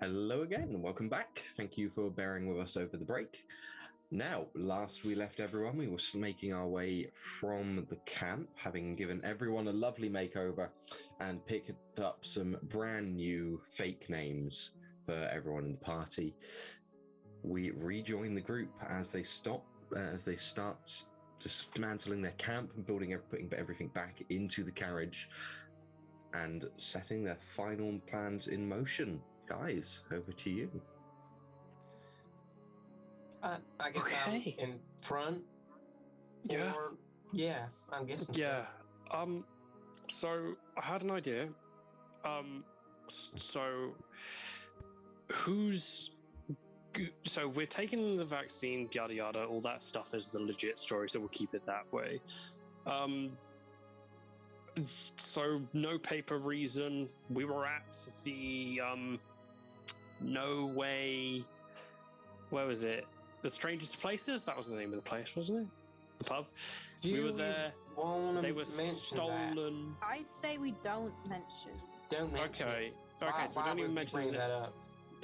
Hello again, and welcome back. Thank you for bearing with us over the break. Now, last we left everyone, we were making our way from the camp, having given everyone a lovely makeover and picked up some brand new fake names for everyone in the party. We rejoin the group as they start dismantling their camp and putting everything back into the carriage and setting their final plans in motion. Guys, over to you. I guess Okay. I'm in front. Yeah. Or, yeah, I'm guessing. Yeah. So I had an idea. So so we're taking the vaccine, yada yada, all that stuff is the legit story, so we'll keep it that way. So no paper reason. We were at the no way. Where was it? The Strangest Places? That was the name of the place, wasn't it? The pub. We were there. They were stolen. I say we don't mention. Don't mention. Okay. It. Okay, so we don't even mention bring that up.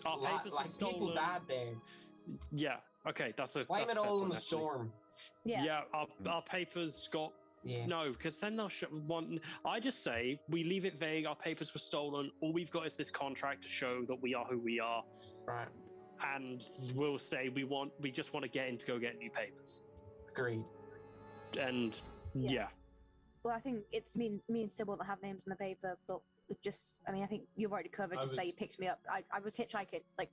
Our papers were stolen. People died there. Yeah. Okay, that's a. Blame that's it a fair all on point, the actually. storm. Yeah. Yeah, our papers got. Yeah. No, because then they'll one. I just say we leave it vague. Our papers were stolen. All we've got is this contract to show that we are who we are, Right. and we'll say we just want to get in to go get new papers. Agreed. And yeah. Well, I think it's me and Subil that have names in the paper, but I think you've already covered. Say you picked me up. I was hitchhiking. Like,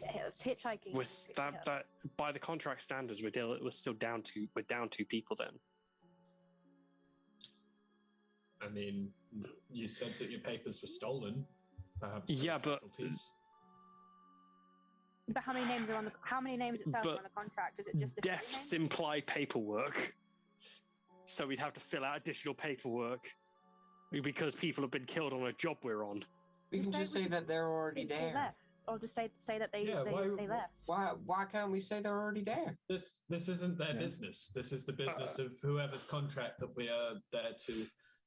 I was hitchhiking. That by the contract standards, we're still down two people then. I mean, you said that your papers were stolen. Yeah, but how many names are on the? How many names itself are on the contract? Is it just the deaths imply paperwork? So we'd have to fill out additional paperwork because people have been killed on a job we're on. We can just say that they're already there. Left. Or just say that they left. Why can't we say they're already there? This isn't their business. This is the business of whoever's contract that we are there to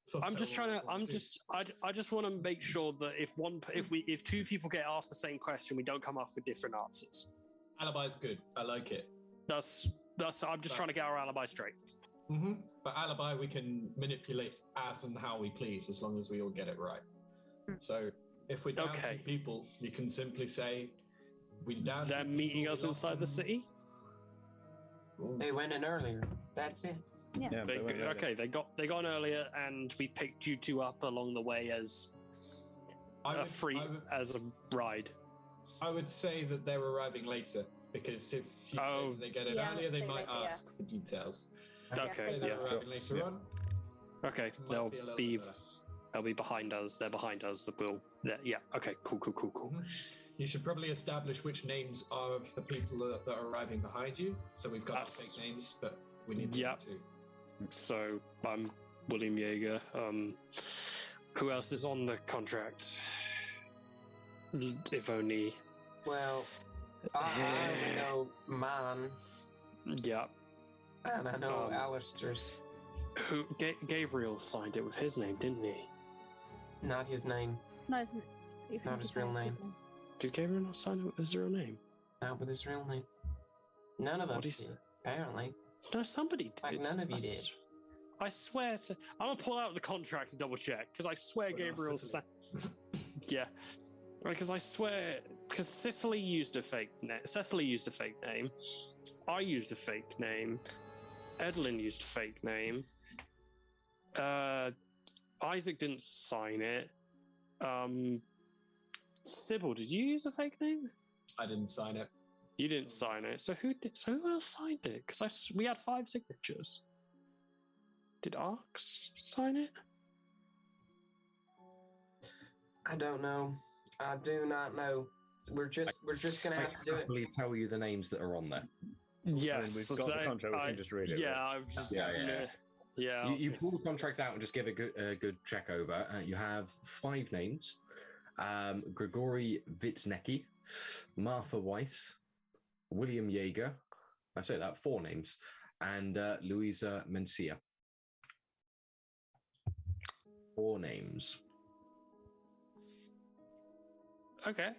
fulfill. I just want to make sure that if two people get asked the same question, we don't come up with different answers. Alibi's good. I like it. I'm just trying to get our alibi straight. Mm-hmm. But alibi we can manipulate as and how we please, as long as we all get it right. So if we're down two people, you can simply say we're down. They're meeting us inside the city. They went in earlier. That's it. Yeah. They got in earlier, and we picked you two up along the way as as a ride. I would say that they're arriving later, because if you say that they get in earlier, they might ask for details. Okay, they're arriving later on. Okay, they'll be behind us. They're behind us. Okay, cool. Mm-hmm. You should probably establish which names are of the people that are arriving behind you. So we've got our fake names, but we need them too. So I'm William Jaeger. Who else is on the contract? If only. Well, I only know mine. Yeah. And I know Alister's. Who Gabriel signed it with his name, didn't he? Not his name. No, not his real name. Did Gabriel not sign it with his real name? Not with his real name. None of us did, apparently. No, somebody did. Like none of you did. I swear to... I'm going to pull out the contract and double check, because I swear Gabriel... Yeah. Because I swear... Because Cecily used a fake name. I used a fake name. Edlynnne used a fake name. Isaac didn't sign it. Sybil, did you use a fake name? I didn't sign it. You didn't sign it. So who did? So who else signed it? Because we had 5 signatures. Did Arx sign it? I don't know. I do not know. We're just gonna have to do it. I can't tell you the names that are on there. Yes, we've got the contract. We can just read it. Yeah. You pull the contract out and just give a good check over. You have 5 names: Grigory Vitsnecki, Martha Weiss, William Jaeger. I say that 4 names, and Louisa Mencia. 4 names. Okay.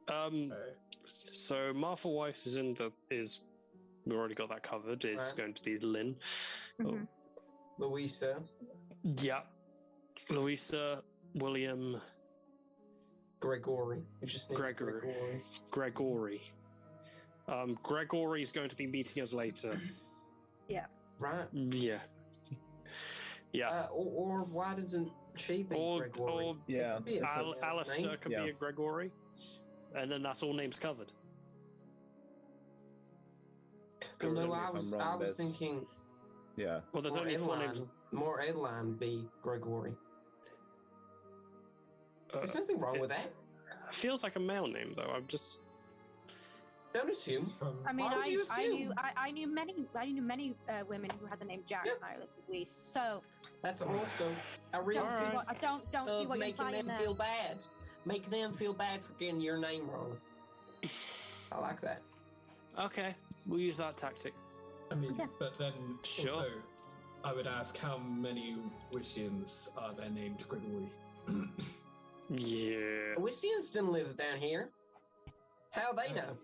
So Martha Weiss is we already got that covered. Is Right. going to be Lynn. Mhm. Louisa. Yeah, Louisa, William, Gregory. You just need Gregory. Gregory. Gregory's going to be meeting us later. Right. Yeah. Yeah. Or why doesn't she be Gregory? Or It Yeah. could be a female's Alister name. could Yeah. be a Gregory, and then that's all names covered. Well, no, Correct me I if was I'm wrong, there's- thinking Yeah. Well, there's more only four names. Edlynnne be Gregory. There's nothing wrong with that. Feels like a male name, though. I'm just. Don't assume. I mean, Why would you I assume? knew many women who had the name Jack Yeah. when I lived with Louise. So That's also a real don't see thing what don't see of what you're making implying them there. feel bad. Make them feel bad for getting your name wrong. I like that. Okay, we'll use that tactic. I mean, Okay. but then Sure. also, I would ask how many Wishians are there named Gregory? Yeah. Wistians didn't live down here. How they know?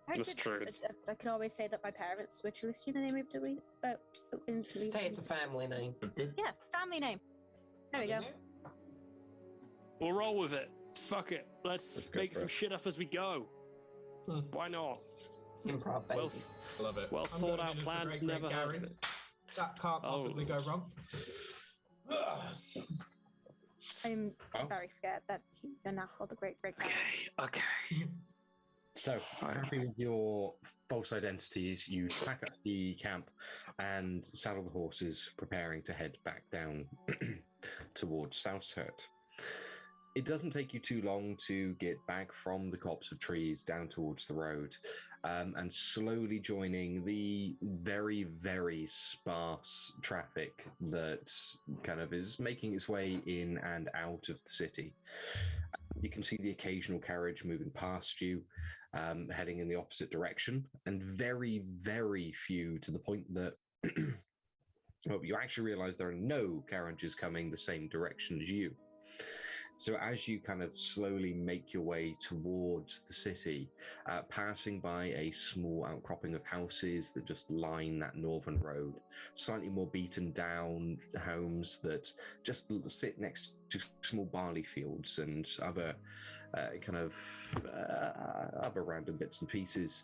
That's true. I can always say that my parents switched listed the name of the Say it's a family name. Good. yeah, family name. There we go. We'll roll with it. Fuck it. Let's Let's go make for some it. shit up as we go. Hmm. Why not? Improv, baby. Well, Love it. well I'm thought going out in as the plans, great-great never heard of Gary. it. That can't possibly go wrong. I'm Oh. very scared that you're now called the great great guy. Okay. So, happy with your false identities, you pack up the camp and saddle the horses, preparing to head back down towards Saushert. It doesn't take you too long to get back from the copse of trees down towards the road, and slowly joining the very, very sparse traffic that kind of is making its way in and out of the city. You can see the occasional carriage moving past you, heading in the opposite direction, and very, very few to the point that well, you actually realize there are no carriages coming the same direction as you. So as you kind of slowly make your way towards the city, passing by a small outcropping of houses that just line that northern road, slightly more beaten down homes that just sit next to small barley fields and other other random bits and pieces,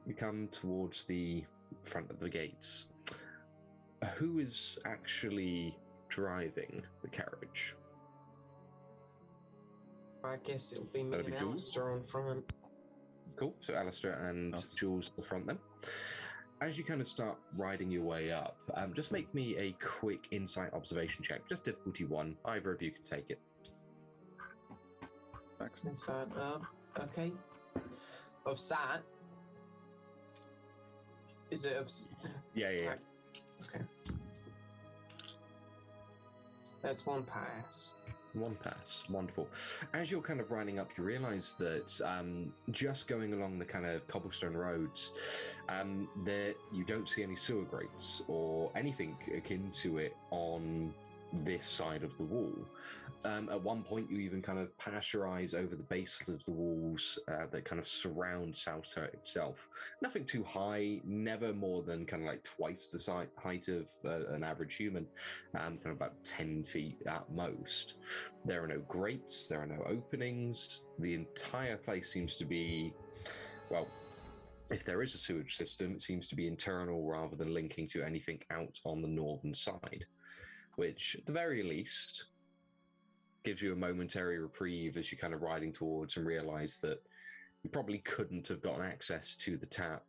you come towards the front of the gates. Who is actually driving the carriage? I guess it'll be me That'd and be Jules. Alister on front. Cool. So Alister and Nice. Jules at the front then. As you kind of start riding your way up, just make me a quick insight observation check. Just difficulty 1. Either of you can take it. Excellent. Inside up. Okay. Of sight. Is it of... Yeah. Okay. That's one pass. 1 pass. Wonderful. As you're kind of riding up, you realize that just going along the kind of cobblestone roads, that you don't see any sewer grates or anything akin to it on this side of the wall. At one point, you even kind of pass your eyes over the base of the walls that kind of surround Saushert itself. Nothing too high, never more than kind of like twice the height of an average human, kind of about 10 feet at most. There are no grates, there are no openings. The entire place seems to be, well, if there is a sewage system, it seems to be internal rather than linking to anything out on the northern side, which at the very least gives you a momentary reprieve as you're kind of riding towards and realize that you probably couldn't have gotten access to the tap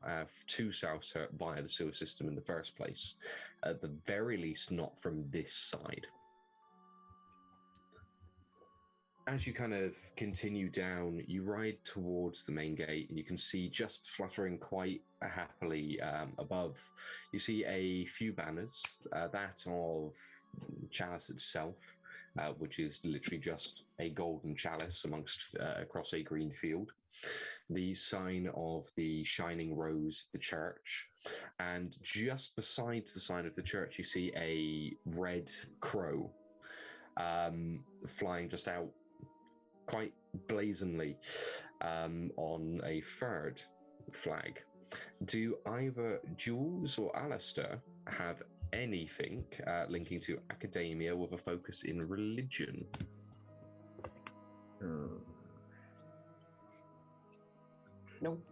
to Saushert via the sewer system in the first place. At the very least, not from this side. As you kind of continue down, you ride towards the main gate and you can see just fluttering quite happily above, you see a few banners, that of Chalice itself, which is literally just a golden chalice across a green field. The sign of the shining rose of the church, and just besides the sign of the church, you see a red crow flying just out quite blazonly on a third flag. Do either Jules or Alister have anything linking to academia with a focus in religion? Nope.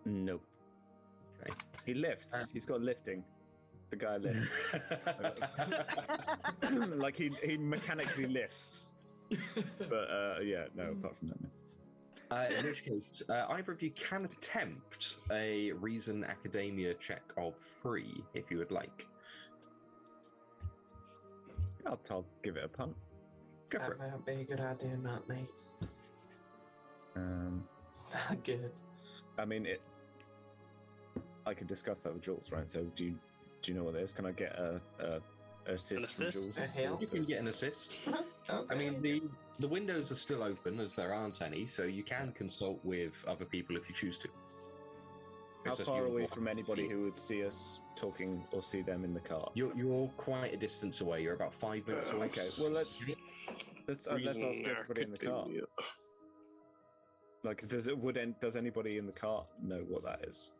Nope. Okay. He lifts. He's got lifting. The guy lifts. Like he mechanically lifts. But yeah, no, apart from that, no. In which case, either of you can attempt a reason academia check of 3 if you would like. I'll give it a punt. Go for it. That might be a good idea, not me. It's not good. I mean, I could discuss that with Jules, right? So do you know what it is? Can I get a assist? An assist? From Jules? A hail? You can get an assist. Okay. I mean, the windows are still open as there aren't any, so you can consult with other people if you choose to. How It's just far you away walk from anybody here. who would see us talking or see them in the car? You're quite a distance away. You're about 5 minutes away. Okay, well let's ask everybody in the car. Like, does anybody in the car know what that is?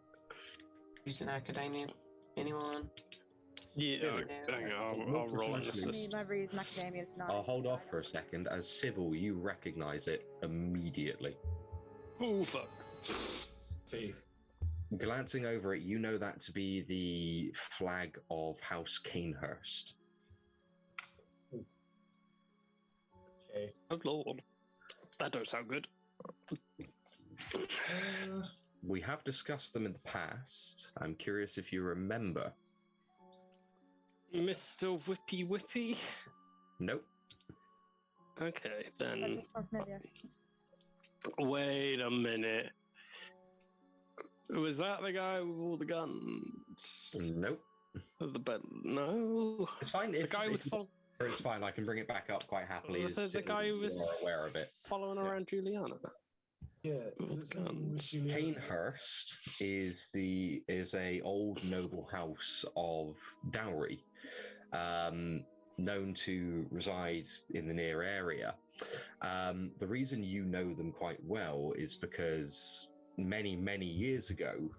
Using academia? Anyone? Yeah, hang on, I'll roll an precisely. I mean, assist. my reason academia is nice. I'll hold so off I for a guess- second. As Sybil, you recognize it immediately. Oh, fuck. See. Glancing over it, you know that to be the flag of House Canehurst. Okay. Oh, Lord. That don't sound good. We have discussed them in the past. I'm curious if you remember. Mr. Whippy Whippy? Nope. Okay, That then. does sound familiar. Wait a minute. Was that the guy with all the guns? Nope. The no. It's fine. The If, guy if was following. it's fine. I can bring it back up quite happily. Was as it the Sybil, guy who you was are aware of it. following around Juliana? Yeah. Oh, Is it something with guns. Juliana? Canehurst is a old noble house of Dowry, known to reside in the near area. The reason you know them quite well is because many years ago,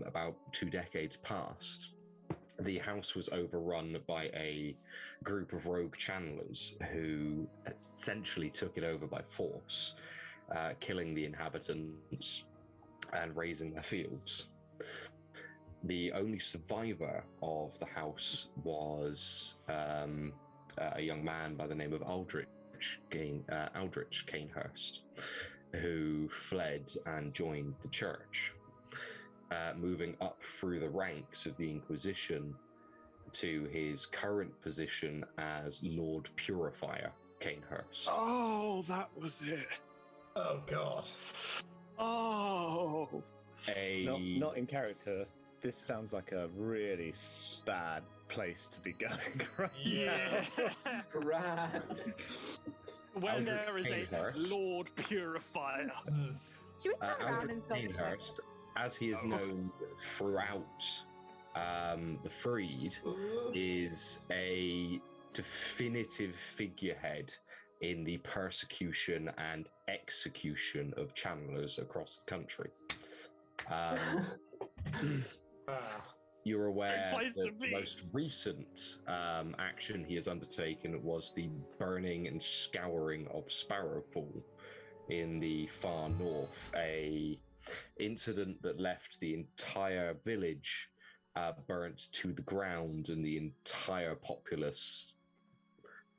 about 2 decades past, the house was overrun by a group of rogue channelers who essentially took it over by force, killing the inhabitants and razing their fields. The only survivor of the house was a young man by the name of Aldrich Canehurst, who fled and joined the church, moving up through the ranks of the Inquisition to his current position as Lord Purifier Canehurst. Oh, that was it. Oh God. Oh. Not in character. This sounds like a really bad place to be going right Yeah. Right. When Aldrich there is a Canehurst. Lord Purifier. Should we turn around and go? Canehurst, as he is known throughout the Freed, is a definitive figurehead in the persecution and execution of channelers across the country. You're aware Great place that to be. the most recent action he has undertaken was the burning and scouring of Sparrowfall in the far north, a incident that left the entire village burnt to the ground and the entire populace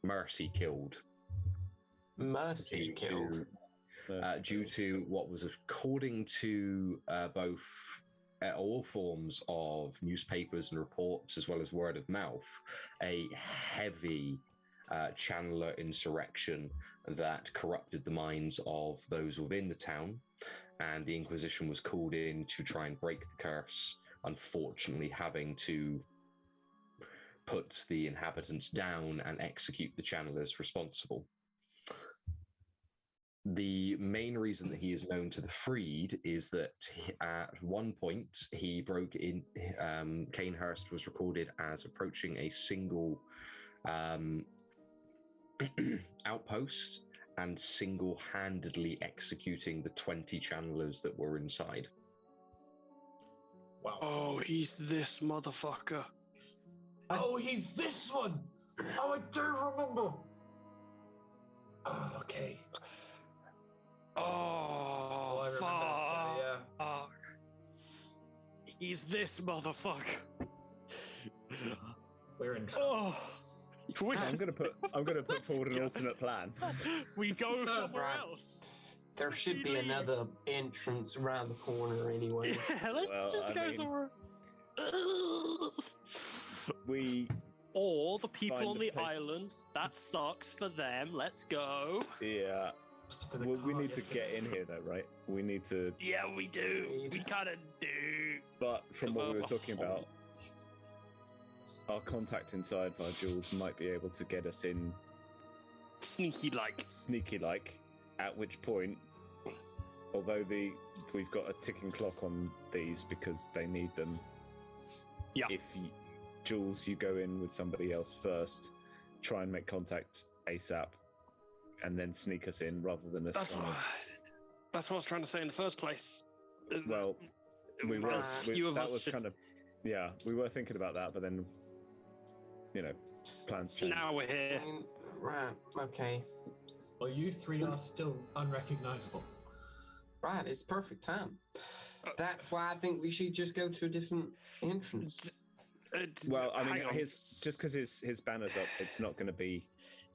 mercy killed. Mercy killed. Due to what was, according to both all forms of newspapers and reports, as well as word of mouth, a heavy channeler insurrection that corrupted the minds of those within the town, and the Inquisition was called in to try and break the curse, unfortunately having to put the inhabitants down and execute the channelers responsible. The main reason that he is known to the Freed is that at one point he broke in. Canehurst was recorded as approaching a single outpost and single-handedly executing the 20 channelers that were inside. Wow. Oh, he's this motherfucker. Oh, he's this one. Oh, I do remember. Oh, okay. Oh, I remember this guy, yeah. fuck. He's this motherfucker. We're in trouble. Oh, we, I'm gonna put forward an alternate plan. we go somewhere Right. else. There should be another entrance around the corner anyway. Yeah, let's Well, just I go mean- somewhere. We Or the people Find on a the place. island. That sucks for them. Let's go. yeah. Stop in the Well, we car, need to yes, get yes. in here though, right? We need to. Yeah, we do. Need- We kind of do. But from Because what we were that's a talking whole- about, our contact inside via Jules might be able to get us in Sneaky like. sneaky like. At which point, although we've got a ticking clock on these because they need them. Yeah. If Jules, you go in with somebody else first, try and make contact ASAP, and then sneak us in rather than us. That's kind what, of- that's what I was trying to say in the first place. Well, we were. A few of that us was should- kind of. Yeah, we were thinking about that, but then, plans change. Now we're here. I mean, right, okay. Well, you three are still unrecognizable. Right, it's perfect time. Uh, That's why I think we should just go to a different entrance. Well, I mean, hang on. just because his banner's up, it's not going to be.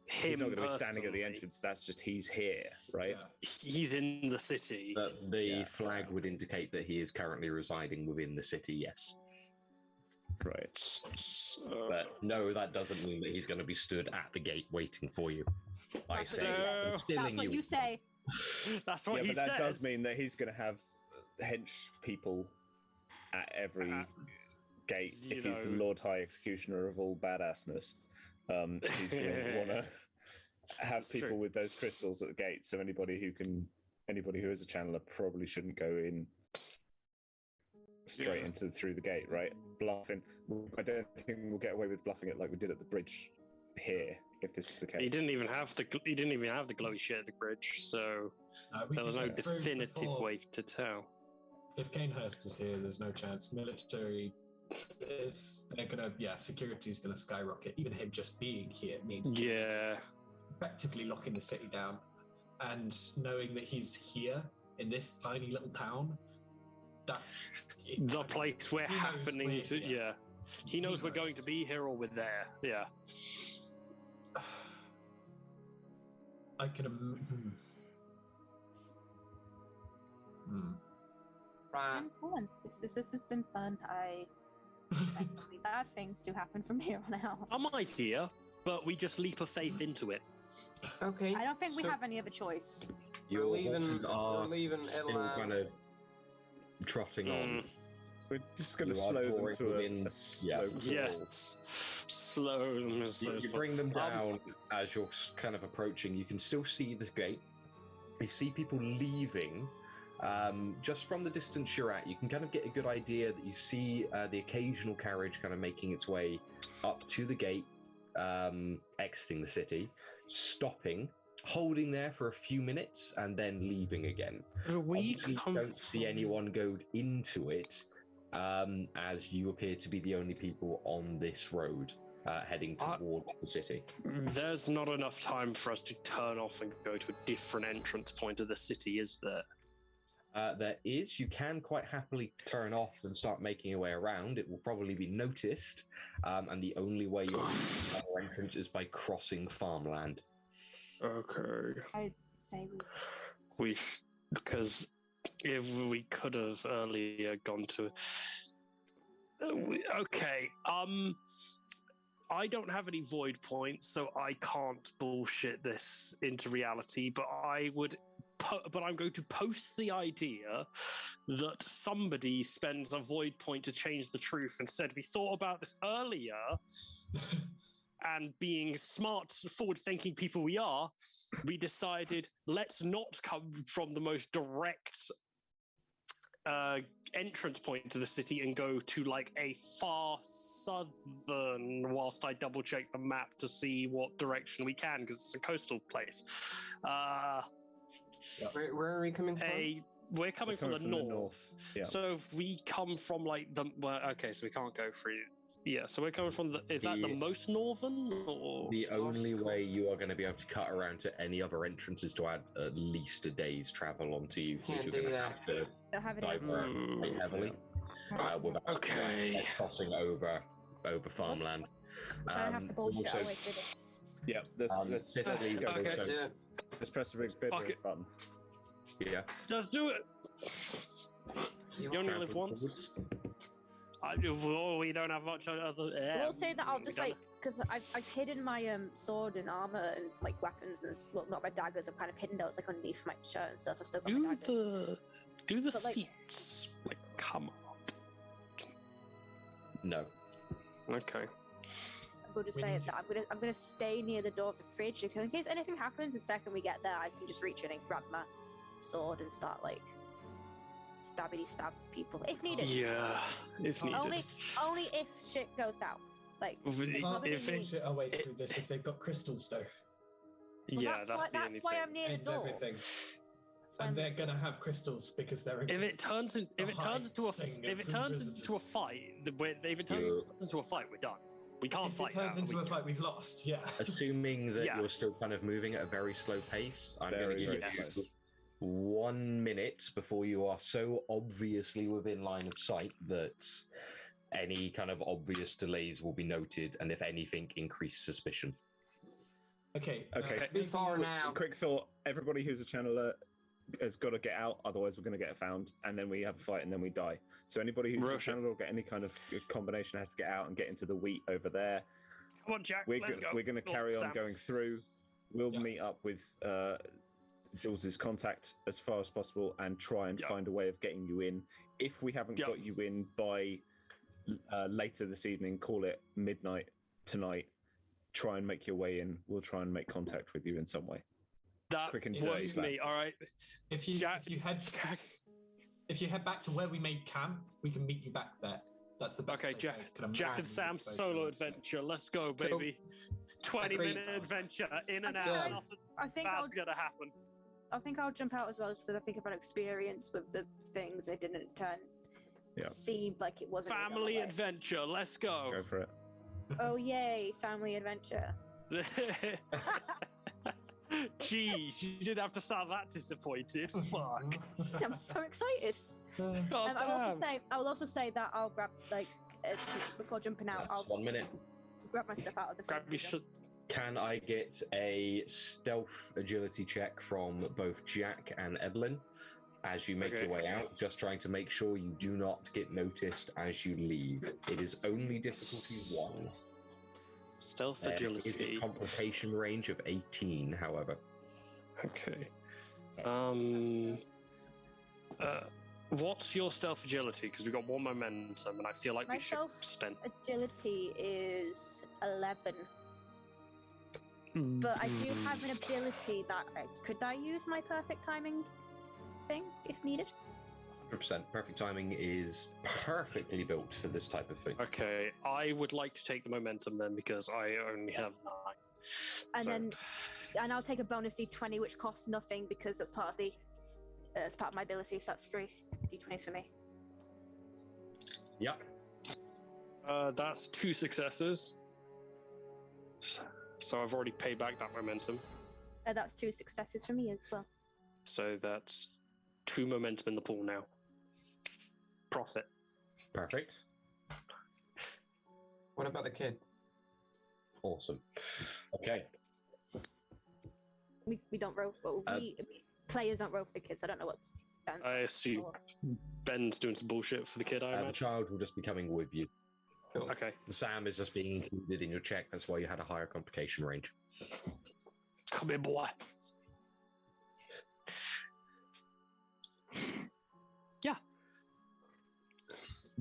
him He's not going to be standing at the personally, entrance. That's just he's here, right? Yeah. He's in the city. But the Yeah. flag would indicate that he is currently residing within the city, yes. Right. So- But no, that doesn't mean that he's going to be stood at the gate waiting for you. I That's say, what you say. I'm That's stealing what you say. That's what Yeah, he but that says. does mean that he's going to have hench people at every gate. you If he's the know. Lord High Executioner of all badassness, he's going to want to have That's people true. with those crystals at the gate. So anybody who is a channeler probably shouldn't go in straight Yeah. through the gate, right? Bluffing. I don't think we'll get away with bluffing it like we did at the bridge here. If this is the case, He didn't even have the glowy shit at the bridge, so We there was can no get through definitive before- way to tell. If Kanehurst is here, there's no chance. Military they're gonna, security's gonna skyrocket. Even him just being here means Yeah. effectively locking the city down. And knowing that he's here in this tiny little town, The place we're He knows happening we're to. here. Yeah. He knows we're going to be here or we're there. Yeah. I can. Right. Been fun. This has been fun. I expect only bad things to happen from here on out. I'm idea, but we just leap of faith into it. Okay. I don't think we so have any other choice. your we're leaving, horses are we're leaving still Edlynnne. kind of trotting on. we're just going to You are slow them drawing to within- a slow crawl. Yes. Slow them as slow You as bring them possible. down as you're kind of approaching. You can still see this gate. You see people leaving. Just from the distance you're at, you can kind of get a good idea that you see the occasional carriage kind of making its way up to the gate, exiting the city, stopping, holding there for a few minutes, and then leaving again. We Obviously, you come don't see anyone go into it, as you appear to be the only people on this road heading towards the city. There's not enough time for us to turn off and go to a different entrance point of the city, is there? There is. You can quite happily turn off and start making your way around. It will probably be noticed, and the only way you'll see our entrance is by crossing farmland. Okay. I'd say we Because if we could have earlier gone to. Okay. I don't have any void points, so I can't bullshit this into reality. But I would. But I'm going to post the idea that somebody spends a void point to change the truth and said we thought about this earlier, and being smart, forward-thinking people we are, we decided let's not come from the most direct entrance point to the city and go to like a far southern, whilst I double check the map to see what direction we can, because it's a coastal place. Where are we coming from? We're coming from the north. Yeah. So if we come from like the okay, so we can't go through. Yeah, so we're coming from the. Is that the most northern? Or the only way you are going to be able to cut around to any other entrance is to add at least a day's travel onto you. Can't You're do going to that. have to divert quite heavily without crossing over farmland. I have to bullshit also- our way through this. Yeah, let's Cecily, go. Okay. Do it. Let's press the big button. Yeah. Let's do it. You only live once. We don't have much other. I will say that I'll just like, because I've hidden my sword and armor and like weapons and well, not my daggers. I've kind of hidden those like underneath my shirt and stuff. I've still got my daggers. Do the But, like- seats like come up. No. Okay. We'll just We say need that I'm gonna stay near the door of the fridge in case anything happens. The second we get there, I can just reach in and grab my sword and start like stab people if needed. Yeah, if needed. Only if shit goes south. Like If not Can't gonna we be- shit our way through this if they've got crystals though? yeah, that's the that's only why thing. I'm near the Ends door. everything. That's why And I'm- they're gonna have crystals because they're. If it turns into a fight, we're done. We can't If it fight turns that. into a fight, we've lost. Yeah. Assuming that Yeah. you're still kind of moving at a very slow pace, I'm going to Very, give very you slow. 1 minute before you are so obviously within line of sight that any kind of obvious delays will be noted, and if anything, increase suspicion. Okay. Okay. Be far now. Quick thought: everybody who's a channeler has got to get out, otherwise we're going to get found, and then we have a fight, and then we die. So anybody who's a Roshan. channeler or get any kind of combination has to get out and get into the wheat over there. Come on, Jack. We're Let's go. we're going to Oh, carry on Sam. going through. We'll Yeah. meet up with Jules's contact as far as possible and try and Yeah. find a way of getting you in. If we haven't Yeah. got you in by later this evening, call it midnight tonight. Try and make your way in. We'll try and make contact with you in some way. That Quick and works dirty, for me. All right. If you Jack- head back to where we made camp, we can meet you back there. That's the best. Okay, place Jack. I can Jack imagine and Sam's both solo of them. adventure. Let's go, Cool. baby. 20-minute adventure in and out. Done. Nothing I think I'll bad's gonna happen. jump out as well, just because I think about experience with the things. It didn't seem like it wasn't gonna go Family away. adventure. Let's go. Go for it. Oh yay, family adventure. Jeez, you didn't have to sound that disappointed. Fuck. I'm so excited. God I will also say that I'll grab before jumping out. That's I'll 1 minute. grab my stuff out of the Grab fridge. your Can I get a stealth agility check from both Jack and Edlynnne as you make Okay. your way out? Just trying to make sure you do not get noticed as you leave. It is only difficulty 1. Stealth There is a agility. complication range of 18, however. Okay. What's your stealth agility? Because we've got 1 momentum, and I feel like My we should stealth spend. Agility is 11, Hmm. but I do have an ability that could I use my perfect timing thing if needed? 100%. Perfect timing is perfectly built for this type of thing. Okay, I would like to take the momentum then because I only have 9. And I'll take a bonus D20, which costs nothing because that's part of the it's part of my ability, so that's free D20s for me. Yep. That's 2 successes. So I've already paid back that momentum. That's 2 successes for me as well. So that's 2 momentum in the pool now. Profit. Perfect. What about the kid? Awesome. Okay. We don't roll. Well, we players don't roll for the kids. I don't know what's. I assume Ben's doing some bullshit for the kid, I The imagine. child will just be coming with you. Okay. Sam is just being included in your check. That's why you had a higher complication range. Come here, boy. Yeah.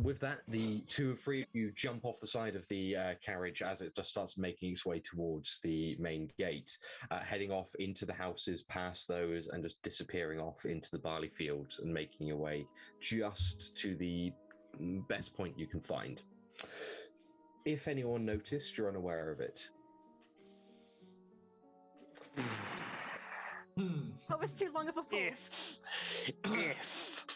with that, the three of you jump off the side of the carriage as it just starts making its way towards the main gate, heading off into the houses, past those, and just disappearing off into the barley fields and making your way just to the best point you can find. If anyone noticed, you're unaware of it. That was too long of a pause. If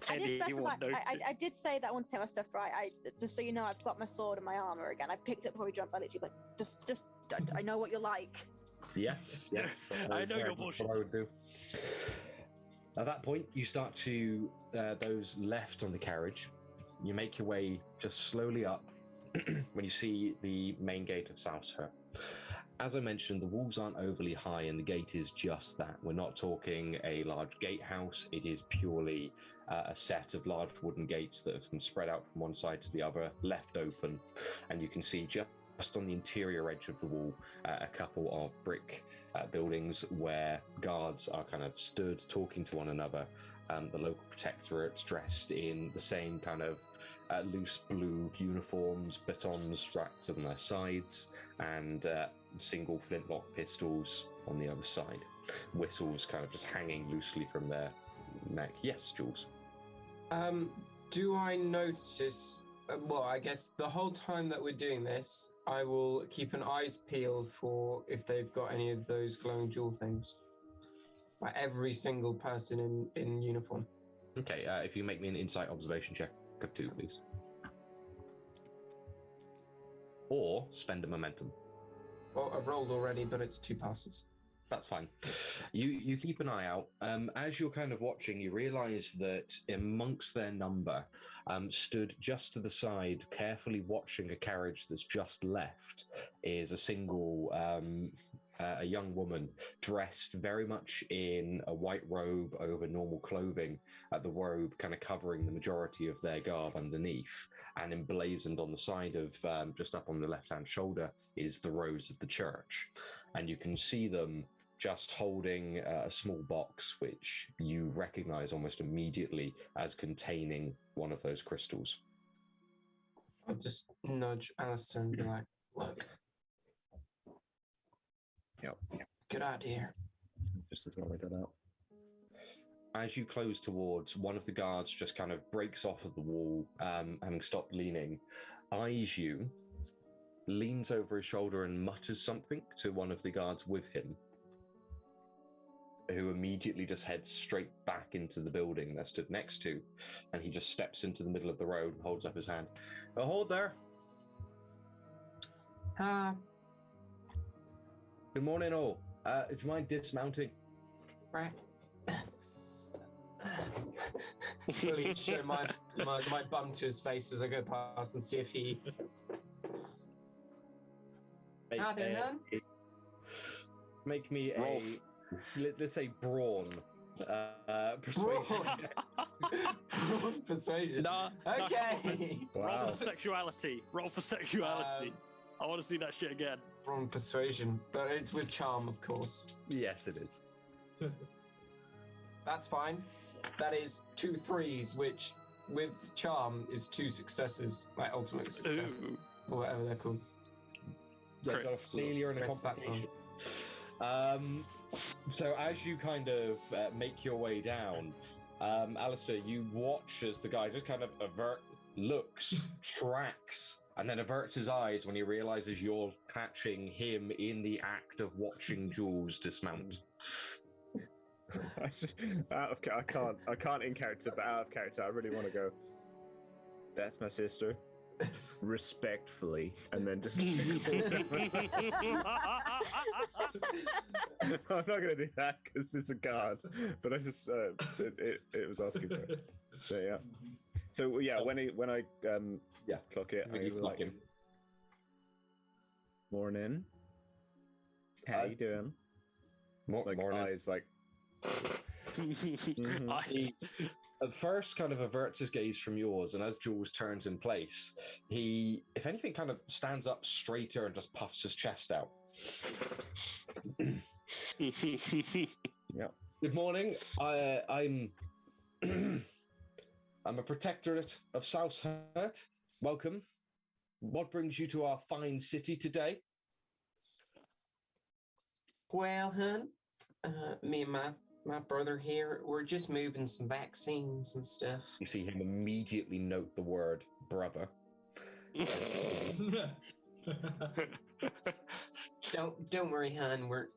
I did specify. anyone noticed. I did say that I want to take my stuff right. Just so you know, I've got my sword and my armor again. I picked it before we jumped. I literally just. I know what you're like. Yes. I know your bullshit. What I would do. At that point, you start to those left on the carriage. You make your way just slowly up when you see the main gate of Saushert. As I mentioned, the walls aren't overly high and the gate is just that. We're not talking a large gatehouse. It is purely a set of large wooden gates that have been spread out from one side to the other, left open. And you can see just on the interior edge of the wall, a couple of brick buildings where guards are kind of stood talking to one another. The local protectorate dressed in the same kind of loose blue uniforms, batons wrapped on their sides, and single flintlock pistols on the other side. Whistles kind of just hanging loosely from their neck. Yes, Jules? Do I notice... well, I guess the whole time that we're doing this, I will keep an eyes peeled for if they've got any of those glowing jewel things. Like every single person in uniform. Okay, if you make me an insight observation check of 2, please. Or spend a momentum. Well, I've rolled already, but it's 2 passes. That's fine. You keep an eye out. As you're kind of watching, you realise that amongst their number, stood just to the side, carefully watching a carriage that's just left, is a single, a young woman dressed very much in a white robe over normal clothing, the robe kind of covering the majority of their garb underneath, and emblazoned on the side of, just up on the left-hand shoulder, is the rose of the church. And you can see them just holding a small box, which you recognize almost immediately as containing one of those crystals. I'll just nudge Alister and be like, look. Yep. Good idea. Just to throw that out. As you close towards, one of the guards just kind of breaks off of the wall, having stopped leaning, eyes you, leans over his shoulder and mutters something to one of the guards with him, who immediately just heads straight back into the building they're stood next to, and he just steps into the middle of the road and holds up his hand. Oh, hold there. Good morning, all. Do you mind dismounting? Right. Really show my bum to his face as I go past and see if he... Make me a... Let's say brawn. Persuasion. Brawn persuasion. Nah. Okay. Roll Wow. for sexuality. Roll for sexuality. I want to see that shit again. Brawn persuasion. But it's with charm, of course. Yes, it is. That's fine. That is 2 3s, which with charm is 2 successes, like ultimate successes, Ooh. or whatever they're called. You've got a Crits. failure and a Crits, that's complication. So as you kind of make your way down, Alister, you watch as the guy just kind of looks, tracks, and then averts his eyes when he realizes you're catching him in the act of watching Jules dismount. I can't in character, but out of character, I really want to go. That's my sister. Respectfully, and then just I'm not going to do that because it's a guard, but I just it was asking for it. So yeah, so yeah, when I clock it, When you I'm clock like, him. morning, how you doing? Like Morning. eyes like He at first kind of averts his gaze from yours, and as Jules turns in place, he, if anything, kind of stands up straighter and just puffs his chest out. yeah. Good morning. I'm I'm a protectorate of Saushert. Welcome. What brings you to our fine city today? Well, hun, me and my brother here, we're just moving some vaccines and stuff. You see him immediately note the word brother. Don't worry, hun. We're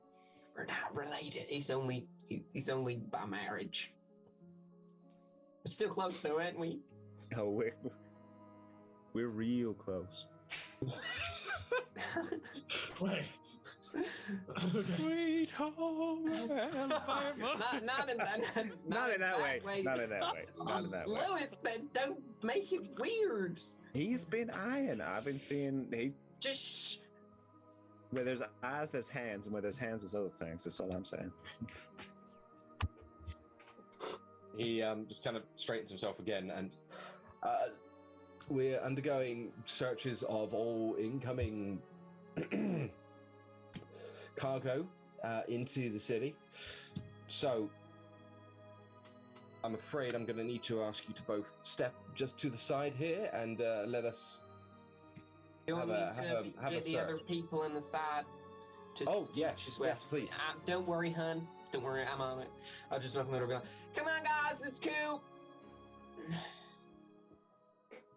not related. He's only by marriage. We're still close though, aren't we? Oh, we're real close. Wait. Sweet home Alabama. Not in that Not in that way. Not in that way. Not in that way. Lewis, don't make it weird. He's been eyeing. I've been seeing. Just Where there's eyes, there's hands, and where there's hands, there's other things. That's all I'm saying. He just kind of straightens himself again, and we're undergoing searches of all incoming cargo into the city. So I'm afraid I'm going to need to ask you to both step just to the side here and let us. you want me have to get the search. other people in the side. Yes, please. Don't worry, hun. Don't worry, I'm on it. I'll just open the door and be like, come on, guys, it's cool.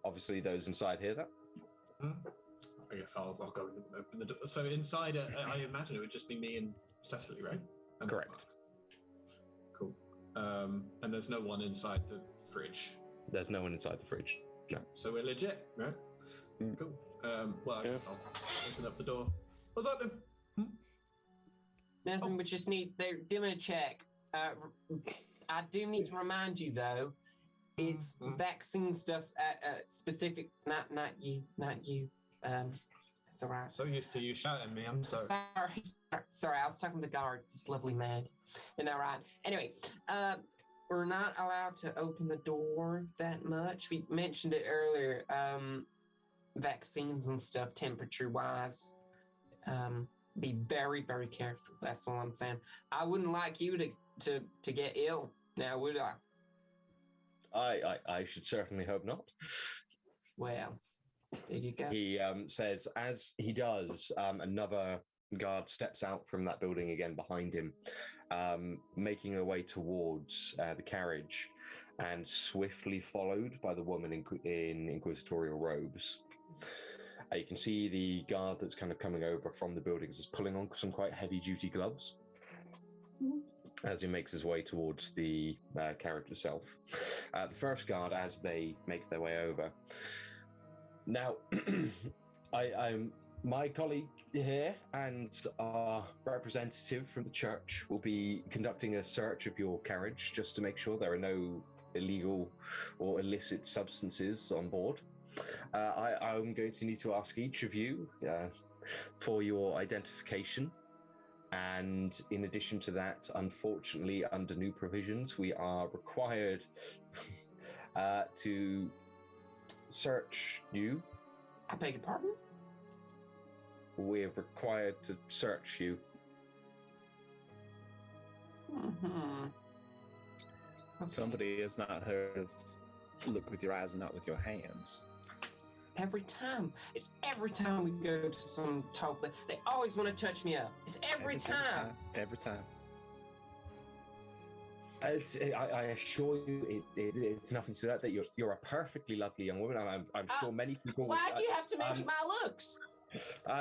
Obviously, those inside hear that. I guess I'll go and open the door. So inside, I imagine it would just be me and Cecily, right? And Correct. Mark. Cool. And there's no one inside the fridge. There's no one inside the fridge. No. So we're legit, right? Cool. Well, I guess I'll open up the door. What's up, then? Nothing, we just need, they're doing a check. I do need to remind you, though, it's vaccine stuff, specific, not you. It's all right. So used to you shouting at me, I'm sorry. Sorry, I was talking to the guard, this lovely man. Isn't that right? Anyway, we're not allowed to open the door that much. We mentioned it earlier, vaccines and stuff, temperature-wise. Be very, very careful. That's all I'm saying. I wouldn't like you to get ill. Now, would I? I should certainly hope not. Well, there you go. He says, as he does, another guard steps out from that building again behind him, making their way towards the carriage, and swiftly followed by the woman in inquisitorial robes. You can see the guard that's kind of coming over from the buildings is pulling on some quite heavy-duty gloves as he makes his way towards the carriage itself. The first guard, as they make their way over. Now, I'm my colleague here and our representative from the church will be conducting a search of your carriage just to make sure there are no illegal or illicit substances on board. I'm going to need to ask each of you for your identification. And in addition to that, unfortunately, under new provisions, we are required to search you. I beg your pardon? We're required to search you. Mm-hmm. Okay. Somebody has not heard of look with your eyes and not with your hands. Every time. It's every time we go to some top place. They always want to touch me up. It's every time. Every time. I assure you, it's nothing to that you're a perfectly lovely young woman. I'm sure many people. Why'd you have to mention my looks? No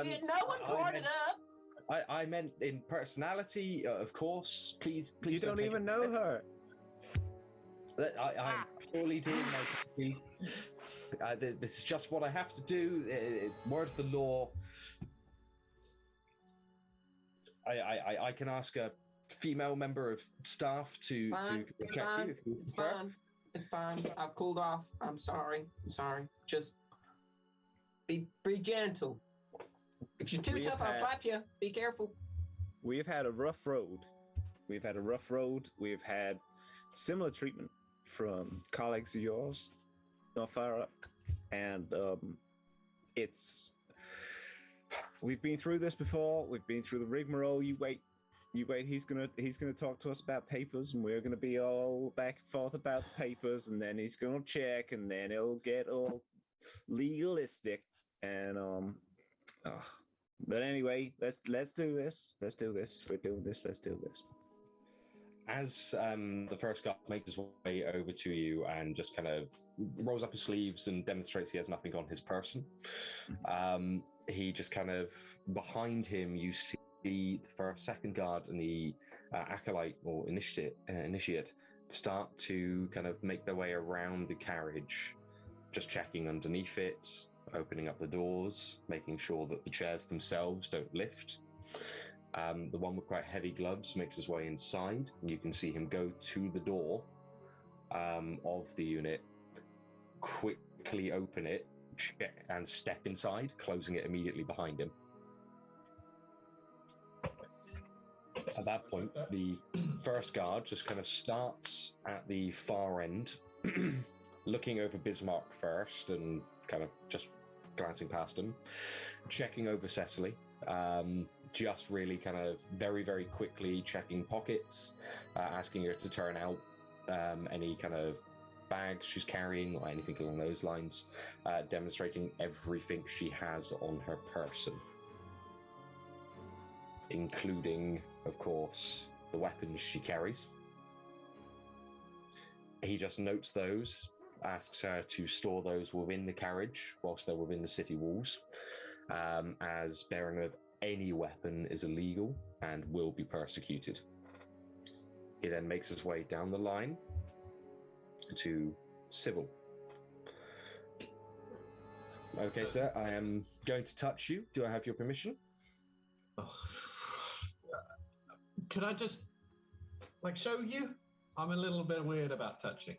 one brought it up. I meant in personality, of course. Please. You don't even know her. I'm purely doing my duty. This is just what I have to do. Word of the law. I can ask a female member of staff to protect you if you prefer. It's fine. I've cooled off. I'm sorry. Just be gentle. If you're too tough, I'll slap you. Be careful. We've had a rough road. We've had similar treatment from colleagues of yours not far up, and we've been through this before. We've been through the rigmarole. You wait You wait. He's gonna talk to us about papers, and we're gonna be all back and forth about papers, and then he's gonna check, and then it'll get all legalistic. And but anyway, let's do this. Let's do this. If we're doing this, let's do this. As the first guard makes his way over to you and just kind of rolls up his sleeves and demonstrates he has nothing on his person, he just kind of, behind him, you see the second guard and the acolyte or initiate start to kind of make their way around the carriage, just checking underneath it, opening up the doors, making sure that the chairs themselves don't lift. The one with quite heavy gloves makes his way inside. You can see him go to the door of the unit, quickly open it, and step inside, closing it immediately behind him. At that point, the first guard just kind of starts at the far end, looking over Bismarck first and kind of just glancing past him, checking over Cecily, just really kind of very, very quickly checking pockets, asking her to turn out any kind of bags she's carrying or anything along those lines, demonstrating everything she has on her person, including, of course, the weapons she carries. He just notes those, asks her to store those within the carriage whilst they're within the city walls, as bearing of any weapon is illegal and will be persecuted. He then makes his way down the line to Subil. Okay, sir, I am going to touch you. Do I have your permission? Could I just, show you? I'm a little bit weird about touching.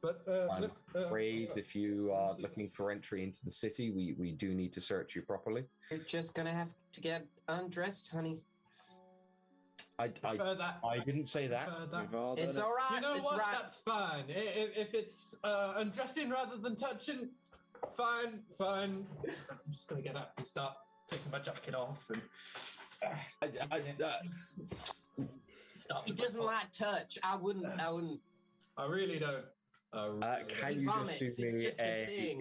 But I'm afraid if you are looking for entry into the city, we do need to search you properly. You're just going to have to get undressed, honey. I didn't say that. It's all right. You know it's what? right. That's fine. If it's undressing rather than touching, fine. I'm just going to get up and start taking my jacket off. And start. He doesn't like touch. I wouldn't. I really don't. Can you just do me a?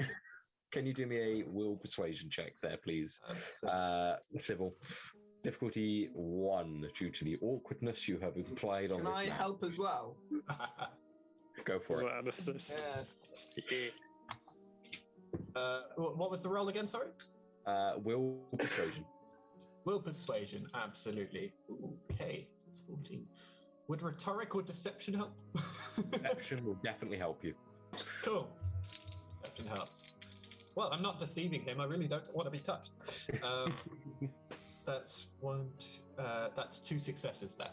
Can you do me a will persuasion check there, please? Civil. Difficulty 1 due to the awkwardness you have implied on this map. Can I help as well? Go for it. An assist. What was the roll again? Sorry. Will persuasion. Will persuasion, absolutely. Okay, it's 14. Would rhetoric or deception help? Deception will definitely help you. Cool. Deception helps. Well, I'm not deceiving him. I really don't want to be touched. That's that's 2 successes there.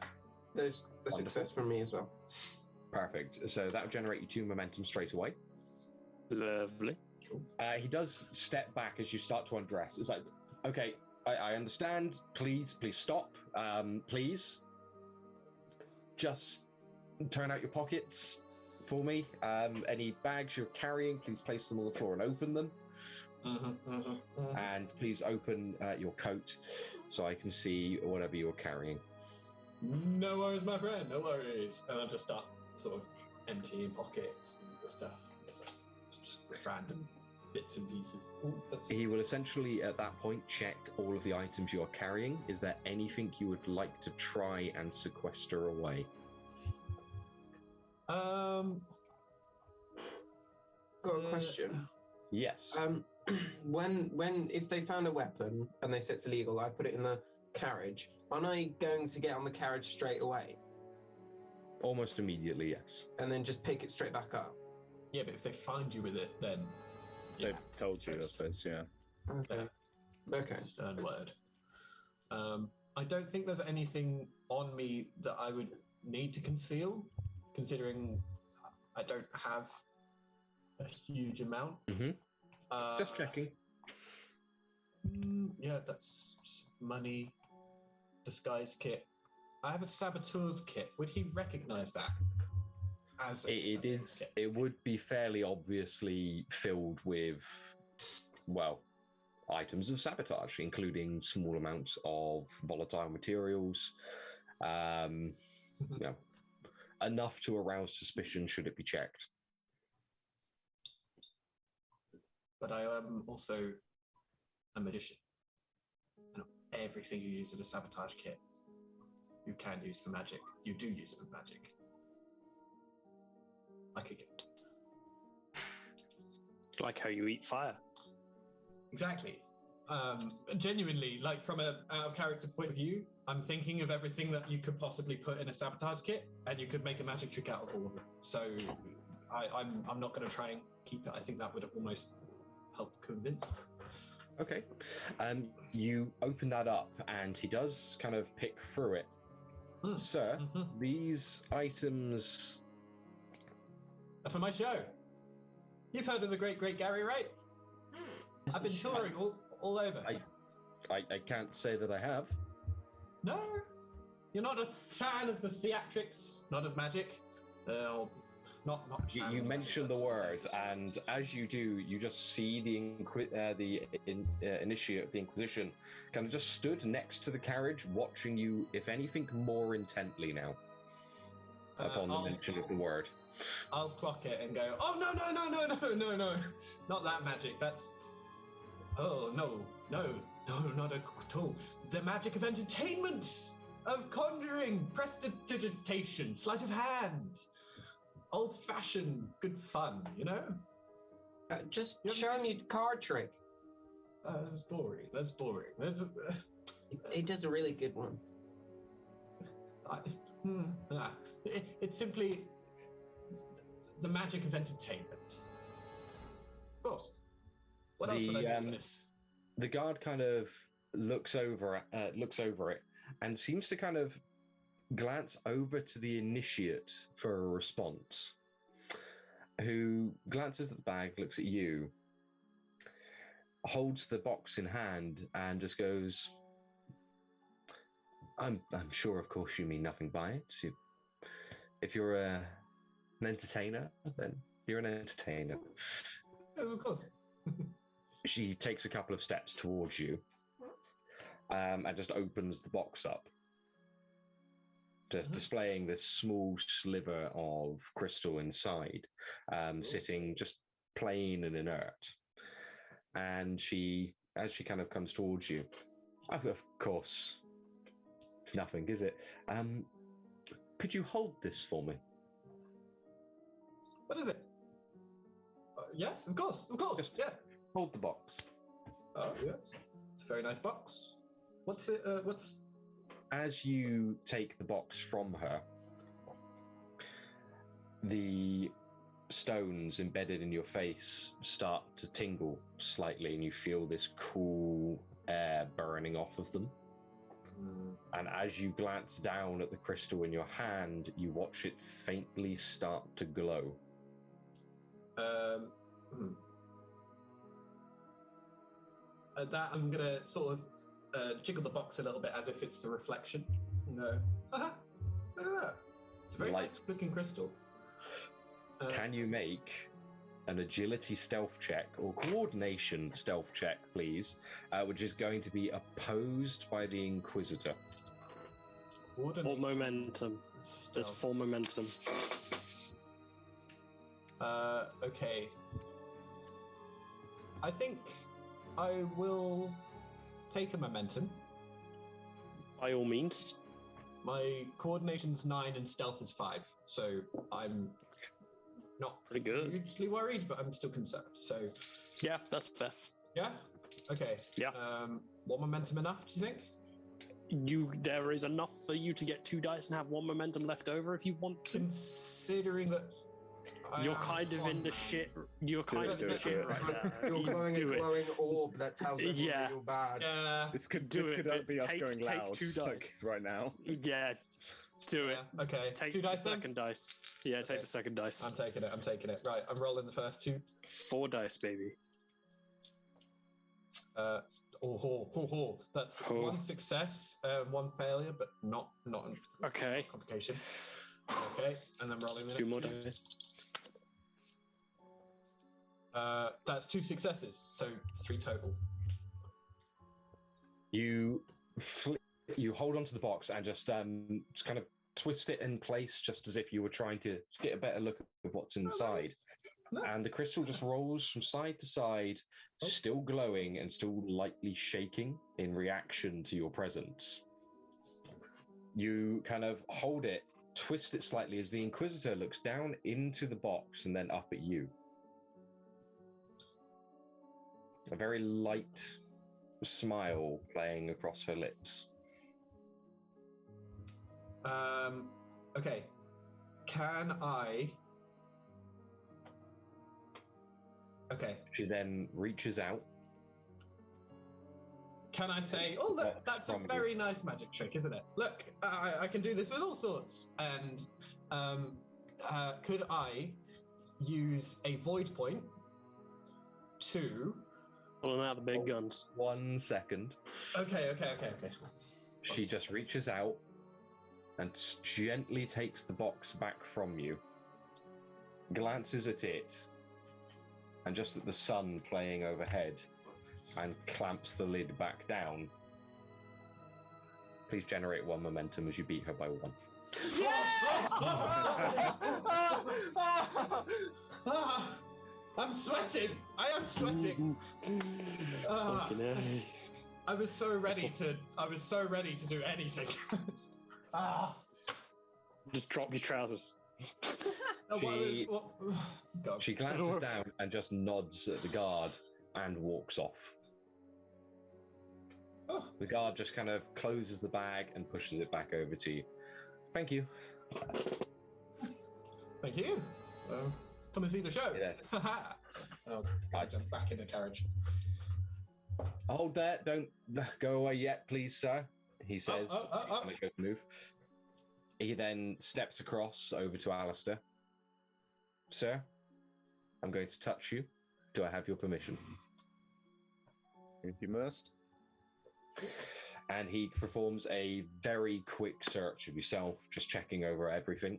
There's a success from me as well. Perfect. So that will generate you 2 momentum straight away. Lovely. He does step back as you start to undress. It's like, okay, I understand. Please stop. Please. Just turn out your pockets for me. Any bags you're carrying, please place them on the floor and open them. And please open your coat so I can see whatever you're carrying. No worries, my friend. No worries. And I'll just start sort of emptying pockets and the stuff. It's just random bits and pieces. He will essentially, at that point, check all of the items you are carrying. Is there anything you would like to try and sequester away? Got a question. Yes. If they found a weapon and they said it's illegal, I put it in the carriage. Aren't I going to get on the carriage straight away? Almost immediately, yes. And then just pick it straight back up? Yeah, but if they find you with it, then... They've told you, I suppose, yeah. Okay. Stern word. I don't think there's anything on me that I would need to conceal, considering I don't have a huge amount. Just checking. Yeah, that's money, disguise kit. I have a saboteur's kit. Would he recognize that? It would be fairly obviously filled with, well, items of sabotage, including small amounts of volatile materials Yeah, enough to arouse suspicion should it be checked. But I am also a magician. And everything you use in a sabotage kit, you can use for magic. You do use for magic. Like a gift. Like how you eat fire. Exactly. Genuinely, like from a out of character point of view, I'm thinking of everything that you could possibly put in a sabotage kit, and you could make a magic trick out of all of them. So I'm not going to try and keep it. I think that would have almost helped convince. Okay. You open that up, and he does kind of pick through it. Sir, these items are for my show. You've heard of the great Gary, right? I've been touring all over. I can't say that I have. No, you're not a fan of the theatrics, not of magic. Not. You mentioned the word, and as you do, you just see the initiate of the Inquisition kind of just stood next to the carriage, watching you, if anything, more intently now. Upon the mention of the word, I'll clock it and go, oh no, not that magic. That's no, not at all. The magic of entertainment, of conjuring, prestidigitation, sleight of hand. Old-fashioned, good fun, you know? Just show me the card trick. That's boring. He does a really good one. It's simply the magic of entertainment. Of course. What else would I do with this? The guard kind of looks over it and seems to kind of glance over to the initiate for a response, who glances at the bag, looks at you, holds the box in hand, and just goes, I'm sure, of course, you mean nothing by it. If you're an entertainer, then you're an entertainer. Yes, of course. She takes a couple of steps towards you and just opens the box up, just displaying this small sliver of crystal inside, sitting just plain and inert. And as she kind of comes towards you, of course, it's nothing, is it? Could you hold this for me? What is it? Yes, of course, Just yes. Hold the box. Oh, yes. It's a very nice box. What's it, As you take the box from her, the stones embedded in your face start to tingle slightly, and you feel this cool air burning off of them. And as you glance down at the crystal in your hand, you watch it faintly start to glow. At that, I'm gonna sort of jiggle the box a little bit as if it's the reflection. No. It's a very nice looking crystal. Can you make an agility stealth check or coordination stealth check, please, which is going to be opposed by the Inquisitor? Or momentum. There's 4 momentum. Okay. I think I will take a momentum. By all means. My coordination's 9 and stealth is 5, so I'm not pretty good. Hugely worried, but I'm still concerned. So yeah, that's fair. Yeah. Okay. Yeah. One momentum enough? Do you think? There is enough for you to get 2 dice and have 1 momentum left over if you want to. Considering that you're kind of in the shit. You're kind of in the shit right now. You're glowing a glowing orb that tells everyone that you're bad. Yeah. This could Do be us take going loud 2 dice. like, right now. Yeah. Do it. Okay. Take 2 dice the then? second dice. Yeah, take the second dice. I'm taking it. Right, I'm rolling the first 2. 4 dice, baby. That's 1 success, 1 failure, but not okay. Complication. Okay, and then rolling the next 2 more 2. dice. That's 2 successes, so 3 total. You flick you hold onto the box and just kind of twist it in place, just as if you were trying to get a better look of what's inside. And the crystal just rolls from side to side, still glowing and still lightly shaking in reaction to your presence. You kind of hold it, twist it slightly as the Inquisitor looks down into the box and then up at you. A very light smile playing across her lips. Okay. Can I... Okay. She then reaches out. Can I say, oh, look, that's a very nice magic trick, isn't it? Look, I can do this with all sorts. And could I use a void point to... Pulling out the big guns. 1 second. Okay. She just reaches out and gently takes the box back from you, glances at it, and just at the sun playing overhead, and clamps the lid back down. Please generate 1 momentum as you beat her by 1. I'm sweating. I am sweating. I was so ready to do anything. Just drop your trousers. She glances down and just nods at the guard and walks off. The guard just kind of closes the bag and pushes it back over to you. Thank you. Thank you. Come and see the show. Yeah. I jump back in the carriage. Hold there. Don't go away yet, please, sir. He says. Move. He then steps across over to Alister. Sir, I'm going to touch you. Do I have your permission? If you must. And he performs a very quick search of yourself, just checking over everything.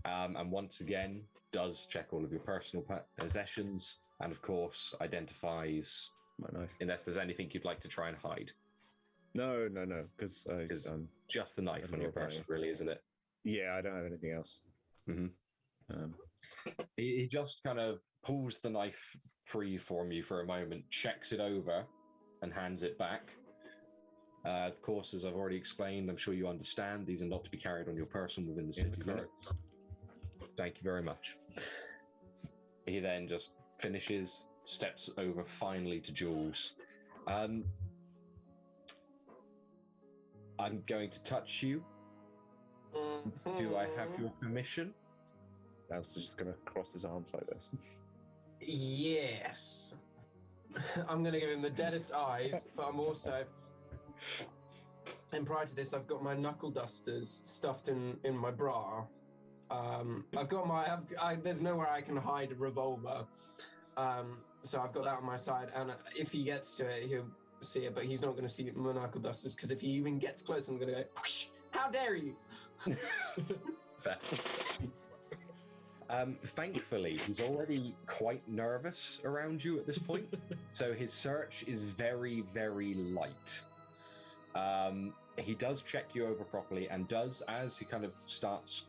And once again, does check all of your personal possessions, and of course, identifies my knife. Unless there's anything you'd like to try and hide. No, because just the knife on your person, really, isn't it? Yeah, I don't have anything else. Mm-hmm. He just kind of pulls the knife free from you for a moment, checks it over, and hands it back. Of course, as I've already explained, I'm sure you understand, these are not to be carried on your person within the city limits. Thank you very much. He then just finishes, steps over finally to Jules. I'm going to touch you. Do I have your permission? Alister's just going to cross his arms like this. Yes. I'm going to give him the deadest eyes, but I'm also... And prior to this, I've got my knuckle dusters stuffed in my bra. I've got my... there's nowhere I can hide a revolver. So I've got that on my side, and if he gets to it, he'll see it, but he's not going to see my knuckle dusters, because if he even gets close, I'm going to go, how dare you? Fair. Thankfully, he's already quite nervous around you at this point, so his search is very, very light. He does check you over properly, and does, as he kind of starts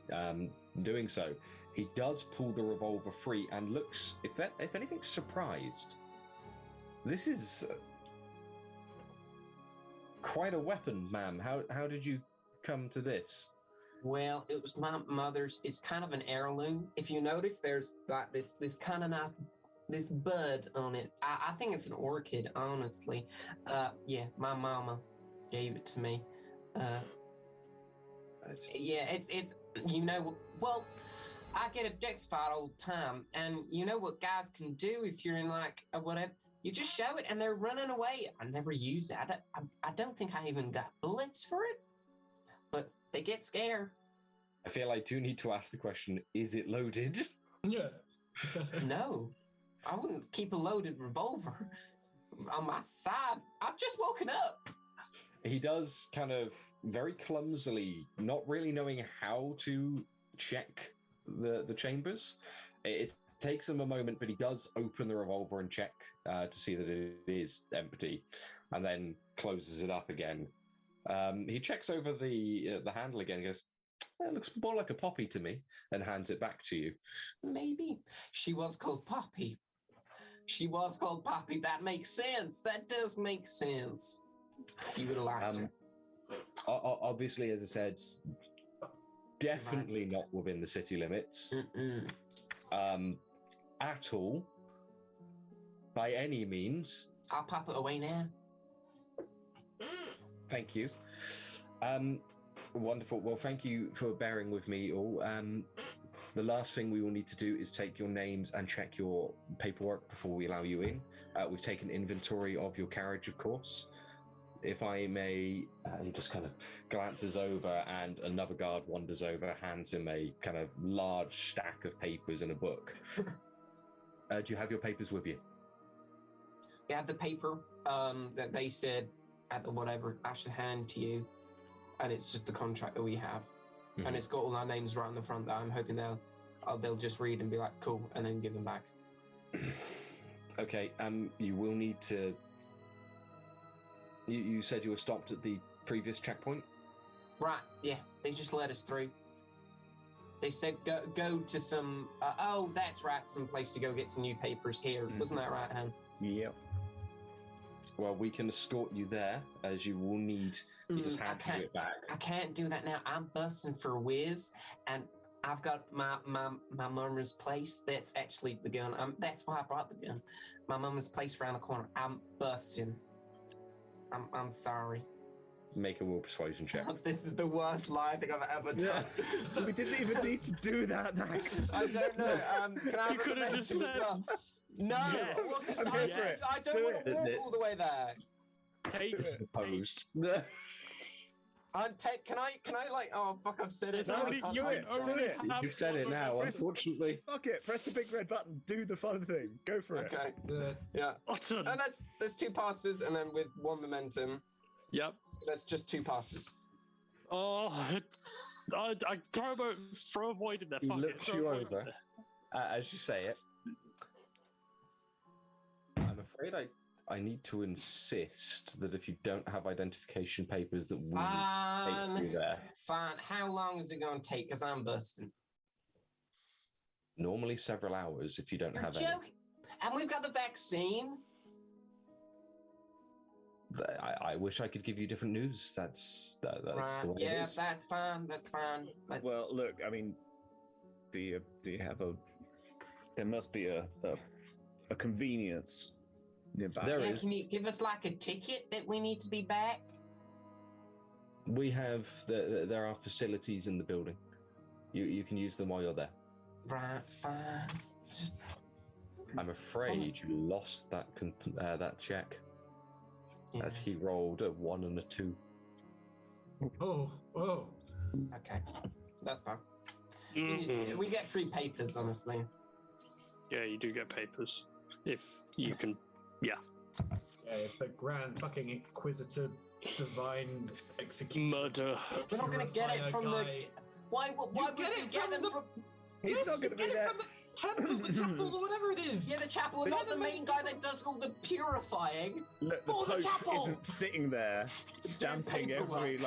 doing so, he does pull the revolver free and looks, if anything, surprised. This is quite a weapon, ma'am. How did you come to this? Well, it was my mother's. It's kind of an heirloom. If you notice, there's like this kind of nice, this bud on it. I think it's an orchid, honestly. Yeah, my mama gave it to me. Yeah, it's you know, well, I get objectified all the time, and you know what guys can do if you're in like whatever. You just show it, and they're running away. I never use it. I don't think I even got bullets for it, but they get scared. I feel I do need to ask the question: is it loaded? Yeah. No, I wouldn't keep a loaded revolver on my side. I've just woken up. He does kind of very clumsily, not really knowing how to check the chambers. It takes him a moment, but he does open the revolver and check to see that it is empty, and then closes it up again. He checks over the handle again and goes, "It looks more like a poppy to me," and hands it back to you. Maybe. She was called Poppy. She was called Poppy. That makes sense. That does make sense. You would have liked her. Obviously, as I said, definitely not within the city limits. At all. By any means. I'll pop it away now. Thank you. Wonderful. Well, thank you for bearing with me all. The last thing we will need to do is take your names and check your paperwork before we allow you in. We've taken inventory of your carriage, of course. If I may, he just kind of glances over and another guard wanders over, hands him a kind of large stack of papers and a book. Do you have your papers with you? You have the paper that they said at the whatever I should hand to you, and it's just the contract that we have, and it's got all our names right on the front. That I'm hoping they'll just read and be like, cool, and then give them back. Okay. You will need to. You said you were stopped at the previous checkpoint? Right. Yeah. They just let us through. They said go to some. Oh, that's right. Some place to go get some new papers here. Wasn't that right, Han? Yep. Well, we can escort you there, as you will need. You just have to do it back. I can't do that now. I'm busting for whiz, and I've got my mama's place. That's actually the gun. That's why I brought the gun. My mama's place around the corner. I'm busting. I'm sorry. Make a will persuasion check. This is the worst lie thing I've ever done. We didn't even need to do that, Max. I don't know. Can I have could have just said, well? No. Yes. Well, I don't want to walk all the way there. Opposed. Can I like? Oh fuck! I've said it. Do it. You've said it now. Unfortunately. Fuck it. Press the big red button. Do the fun thing. Go for it. Okay. Yeah. Awesome. And there's 2 passes, and then with 1 momentum. Yep. That's just 2 passes. Oh, I throw a void in there. He Fuck looks it. you over as you say it. I'm afraid I need to insist that if you don't have identification papers that we take you there. Fine. How long is it going to take? Because I'm busting. Normally several hours if you don't have joking. any. And we've got the vaccine. I wish I could give you different news. That's right. the way it is. That's fine. That's fine. Well, look. I mean, do you have a? There must be a convenience nearby. There is. Can you give us like a ticket that we need to be back? We have there are facilities in the building. You can use them while you're there. Right. Fine. I'm afraid you lost that check. Yeah. As he rolled a 1 and a 2. Oh, whoa. Okay, that's fine. Mhm. We get 3 papers, honestly. Yeah, you do get papers. If you can, yeah. Yeah, if the Grand fucking Inquisitor Divine Execution. Murder. We're not going to get it from guy. Why would we get them from... He's Yes, not you going to get be it there. from the temple, the chapel, or whatever it is. Yeah, the chapel, and not the main guy that does all the purifying. Look, the For the Pope chapel! isn't sitting there stamping paperwork. every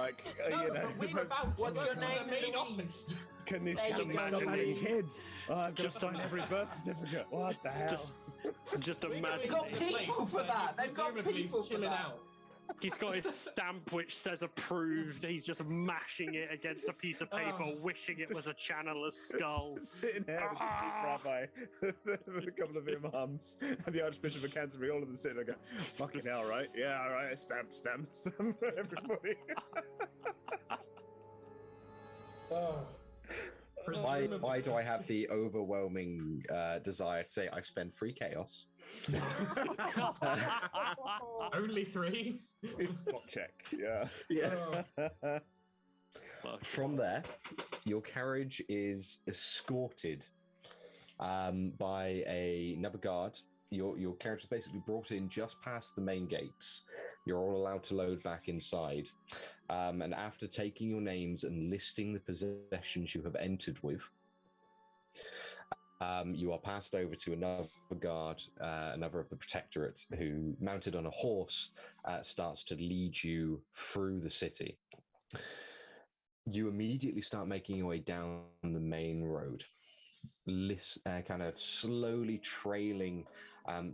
No, you know. but we're about to What's work your on name, the main Louise? office. Can this There you stop go, stop having Louise. kids? Oh, I've got to Just sign a- every birth certificate. What the hell? Just We're imagine. They've got going to the people place for where that. he They've got presumably is people for chilling that. out. He's got his stamp which says approved. He's just mashing it against a piece of paper, wishing it was a channeler's skull. Sitting there with the chief rabbi, with a couple of imams, and the Archbishop of Canterbury, all of them sitting there going, fucking hell, right? Yeah, all right, stamp for everybody. Why do I have the overwhelming desire to say I spend 3 chaos? Only 3? Spot check, yeah. From there, your carriage is escorted by another guard. Your carriage is basically brought in just past the main gates. You're all allowed to load back inside. And after taking your names and listing the possessions you have entered with, You are passed over to another guard, another of the protectorate, who, mounted on a horse, starts to lead you through the city. You immediately start making your way down the main road, kind of slowly trailing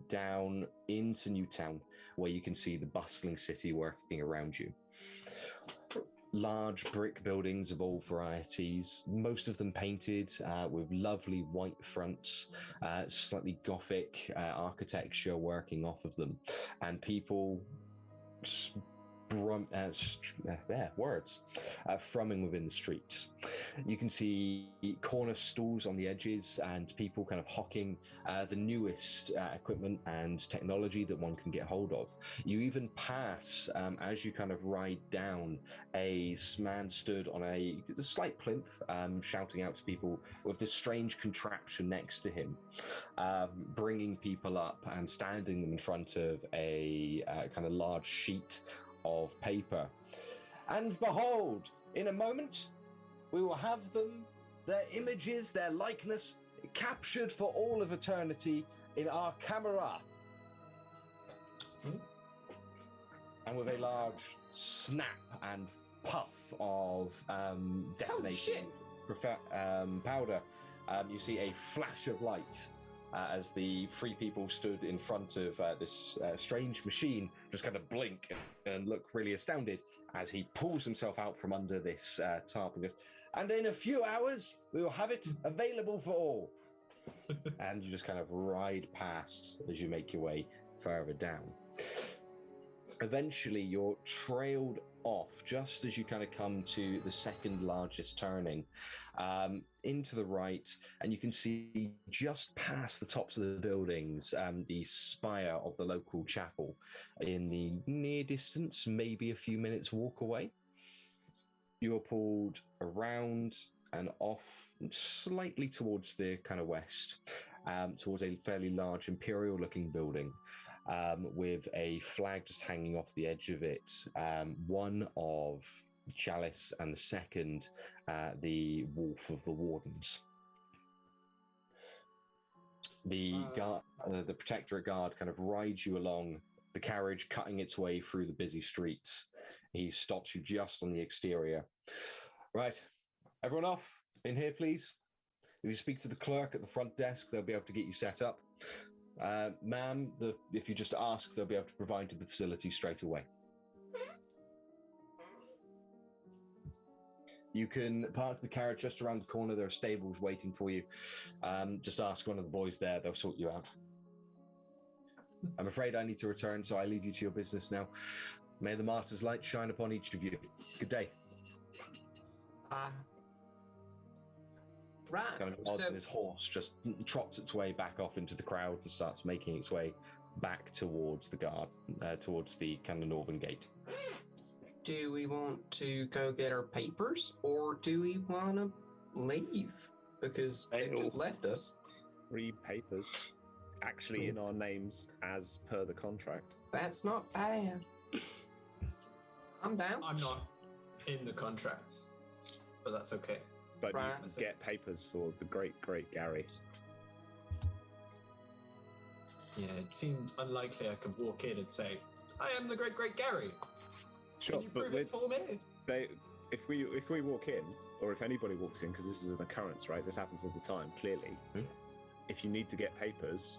down into Newtown, where you can see the bustling city working around you. Large brick buildings of all varieties, most of them painted with lovely white fronts, slightly Gothic architecture working off of them, and people thrumming within the streets. You can see corner stalls on the edges and people kind of hawking the newest equipment and technology that one can get hold of. You even pass, as you kind of ride down, a man stood on a slight plinth, shouting out to people with this strange contraption next to him, bringing people up and standing them in front of a kind of large sheet of paper. And behold, in a moment, we will have them, their images, their likeness, captured for all of eternity in our camera. And with a large snap and puff of detonation powder, you see a flash of light as the three people stood in front of this strange machine, just kind of blink and look really astounded as he pulls himself out from under this tarp and goes, and in a few hours, we will have it available for all. And you just kind of ride past as you make your way further down. Eventually, you're trailed off just as you kind of come to the second largest turning into the right, and you can see just past the tops of the buildings the spire of the local chapel in the near distance, maybe a few minutes walk away. You are pulled around and off slightly towards the kind of west, towards a fairly large imperial looking building with a flag just hanging off the edge of it, one of Chalice and the second the Wolf of the Wardens. The guard, the protectorate guard kind of rides you along the carriage, cutting its way through the busy streets. He stops you just on the exterior. Right, everyone off in here, please. If you speak to the clerk at the front desk, they'll be able to get you set up. Ma'am, if you just ask, they'll be able to provide you the facility straight away. You can park the carriage just around the corner. There are stables waiting for you. Just ask one of the boys there. They'll sort you out. I'm afraid I need to return, so I leave you to your business now. May the martyr's light shine upon each of you. Good day. Right. Kind of nods, and his horse just trots its way back off into the crowd and starts making its way back towards the guard, towards the kind of northern gate. Do we want to go get our papers, or do we want to leave? Because they've just left us. 3 papers, actually in our names as per the contract. That's not bad. I'm down. I'm not in the contract, but that's okay. But Right. you can get papers for the great Gary. Yeah, it seemed unlikely I could walk in and say, I am the great Gary. Sure, Can you but prove it for me? if we walk in, or if anybody walks in, because this is an occurrence, right? This happens all the time, clearly. If you need to get papers,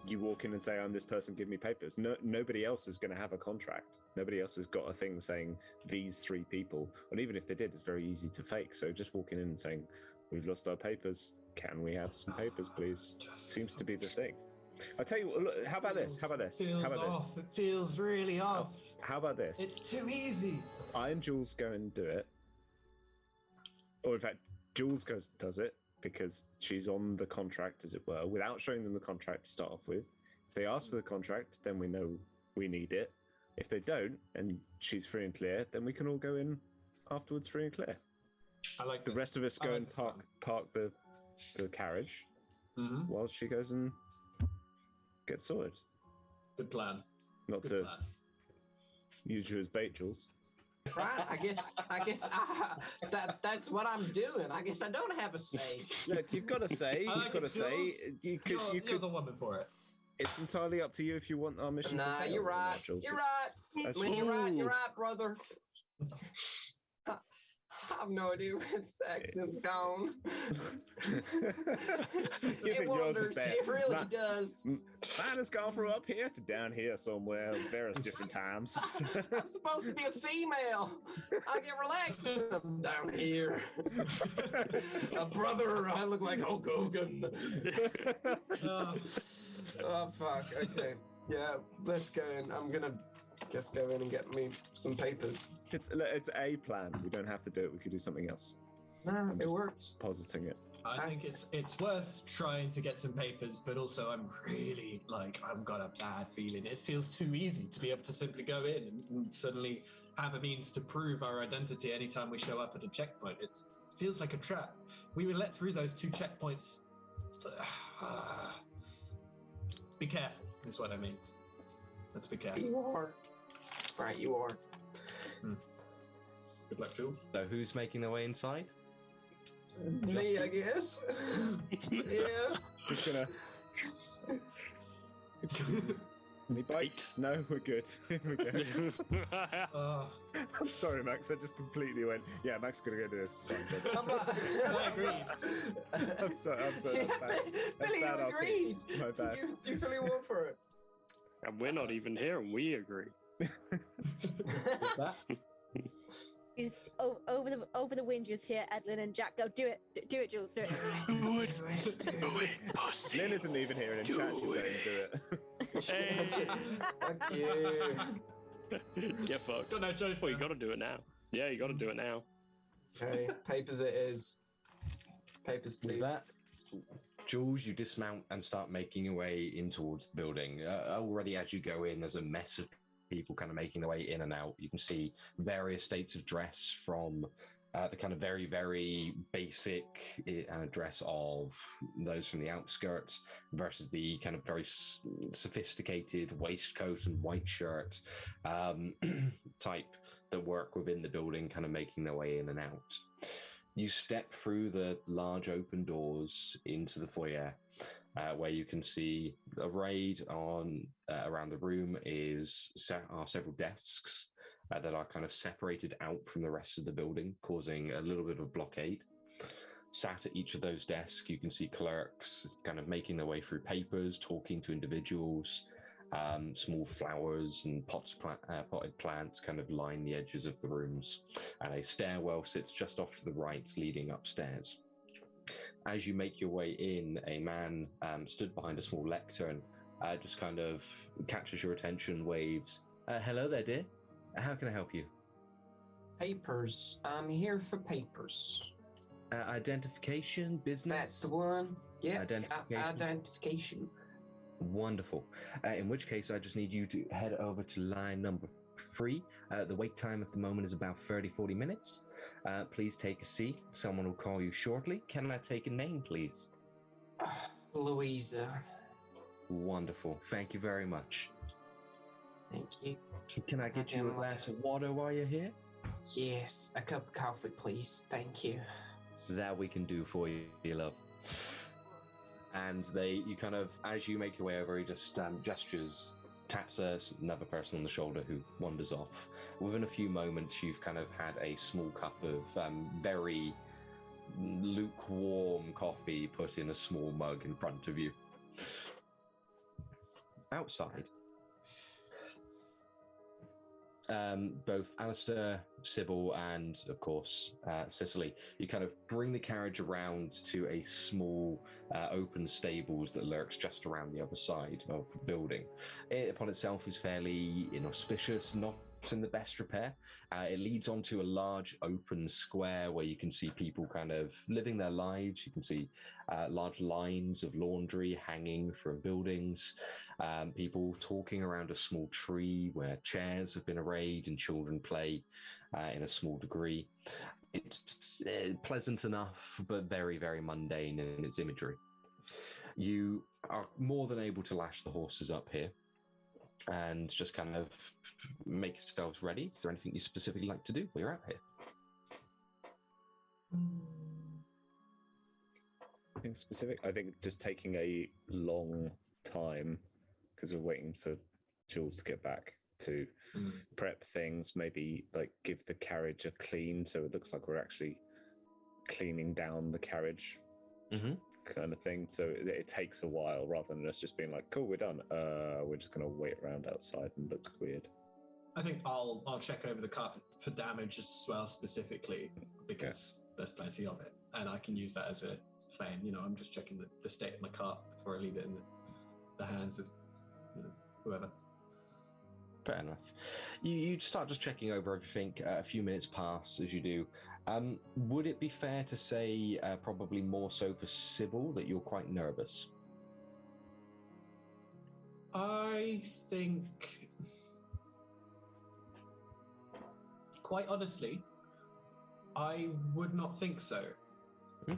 you walk in and say, I'm this person, give me papers. Nobody else is going to have a contract. Nobody else has got a thing saying these 3 people. And even if they did, it's very easy to fake. So just walking in and saying, we've lost our papers. Can we have some papers, please? Seems to be the thing. I'll tell you, look, how about this? Feels off. It feels really off. How about this? It's too easy. I and Jules go and do it. Or in fact, Jules does it because she's on the contract, as it were, without showing them the contract to start off with. If they ask for the contract, then we know we need it. If they don't, and she's free and clear, then we can all go in afterwards free and clear. I like The this. rest of us I go like and this park the carriage Mm-hmm. while she goes and gets sorted. Good plan. Not Good to plan. use you as bait, Jules. Right? That's what I'm doing. I guess I don't have a say. Look, you've got to say. You've got to say. You You're could. the woman for it. It's entirely up to you if you want our mission to Nah, fail. you're right. Jules. You're It's- right. You're right, brother. I have no idea where this accent's gone. You It think yours is wanders. bad. It really Right. does. Mine has gone from up here to down here somewhere at various different times. I'm supposed to be a female. I get relaxed when I'm down here. A brother, I look like Hulk Hogan. Oh, fuck. Okay. Yeah, let's go in. I'm gonna just go in and get me some papers. It's a plan. We don't have to do it. We could do something else. No, it just works. Positing it. I think it's worth trying to get some papers, but also I'm really I've got a bad feeling. It feels too easy to be able to simply go in and suddenly have a means to prove our identity anytime we show up at a checkpoint. It feels like a trap. We were let through those 2 checkpoints. Be careful, is what I mean. Let's be careful. You are. Right, you are. Good luck, Jules. So who's making their way inside? Me, I guess. Yeah. Just gonna. Any bites? No, we're good. We're good. I'm sorry, Max. I just completely went. Yeah, Max is gonna go do this. It's fine, I'm not. I agreed. I'm sorry. That's bad. Billy, bad, you I'll agreed. My bad. You really went for it. And we're not even here, and we agree. You just over the wind, you just hear Edlynnne and Jack go, "Do it, do it, Jules, do it." Do it, pussy. Lynn isn't even here in chat. She's saying do it. Hey. Fuck you. Get fucked. Got no choice. Well, you now. got to do it now. Yeah, you got to do it now. Okay, papers it is. Papers, please. That, Jules, you dismount and start making your way in towards the building. Already, as you go in, there's a mess of people kind of making their way in and out. You can see various states of dress from the kind of very, very basic dress of those from the outskirts versus the kind of very sophisticated waistcoat and white shirt type that work within the building, kind of making their way in and out. You step through the large open doors into the foyer, where you can see arrayed on around the room are several desks that are kind of separated out from the rest of the building, causing a little bit of blockade. Sat at each of those desks, you can see clerks kind of making their way through papers, talking to individuals. Small flowers and potted plants kind of line the edges of the rooms, and a stairwell sits just off to the right, leading upstairs. As you make your way in, a man stood behind a small lectern, just kind of catches your attention, waves. Hello there, dear. How can I help you? Papers. I'm here for papers. Identification, business? That's the one. Yeah, Identification. identification. Wonderful. In which case, I just need you to head over to line number 3. The wait time at the moment is about 30-40 minutes. Please take a seat. Someone will call you shortly. Can I take a name, please? Louisa. Wonderful. Thank you very much. Thank you. Can I get you a glass of water while you're here? Yes, a cup of coffee, please. Thank you. That we can do for you, love. And you kind of, as you make your way over, he just gestures, taps another person on the shoulder who wanders off. Within a few moments, you've kind of had a small cup of very lukewarm coffee put in a small mug in front of you. Outside, both Alister, Subil, and of course Cecily, you kind of bring the carriage around to a small open stables that lurks just around the other side of the building. It upon itself is fairly inauspicious, not in the best repair. It leads onto a large open square where you can see people kind of living their lives. You can see large lines of laundry hanging from buildings, people talking around a small tree where chairs have been arrayed and children play in a small degree. It's pleasant enough, but very, very mundane in its imagery. You are more than able to lash the horses up here. and just kind of make yourselves ready. Is there anything you specifically like to do while you're out here? Anything specific? I think just taking a long time because we're waiting for Jules to get back to prep things, maybe like give the carriage a clean so it looks like we're actually cleaning down the carriage kind of thing. So it takes a while rather than us just being like, cool, we're done. We're just going to wait around outside and look weird. I think I'll check over the carpet for damage as well specifically because there's plenty of it. And I can use that as a plan. You know, I'm just checking the state of my cart before I leave it in the hands of whoever. Fair enough. You start just checking over everything. A few minutes pass as you do. Would it be fair to say, probably more so for Subil, that you're quite nervous? I think, quite honestly, I would not think so.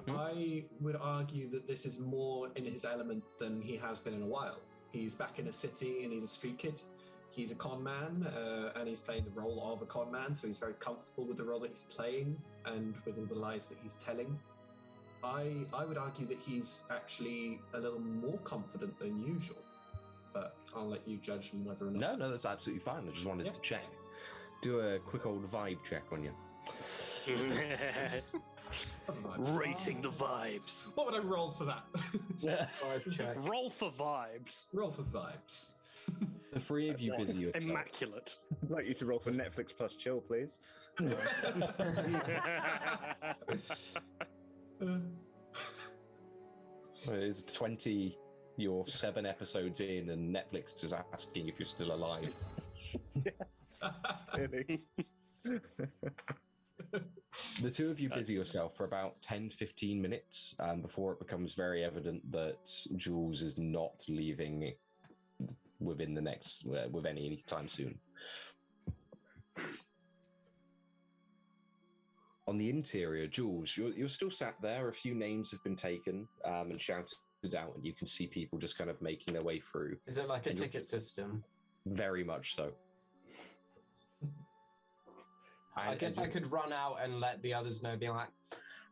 I would argue that this is more in his element than he has been in a while. He's back in a city and he's a street kid. He's a con man and he's playing the role of a con man, so he's very comfortable with the role that he's playing and with all the lies that he's telling. I would argue that he's actually a little more confident than usual, but I'll let you judge on whether or not. No, that's absolutely fine. I just wanted to check. Do a quick old vibe check on you. Rating the vibes. What would I roll for that? Vibe check. Roll for vibes. Roll for vibes. The three of you busy yourself. Immaculate. I'd like you to roll for Netflix plus chill, please. It's 20, you're 7 episodes in, and Netflix is asking if you're still alive. Yes. Really. The two of you busy yourself for about 10-15 minutes before it becomes very evident that Jules is not leaving within the next, with any time soon. On the interior, Jules, you're still sat there. A few names have been taken and shouted out, and you can see people just kind of making their way through. Is it like a ticket system? Very much so. I guess I could run out and let the others know, being like,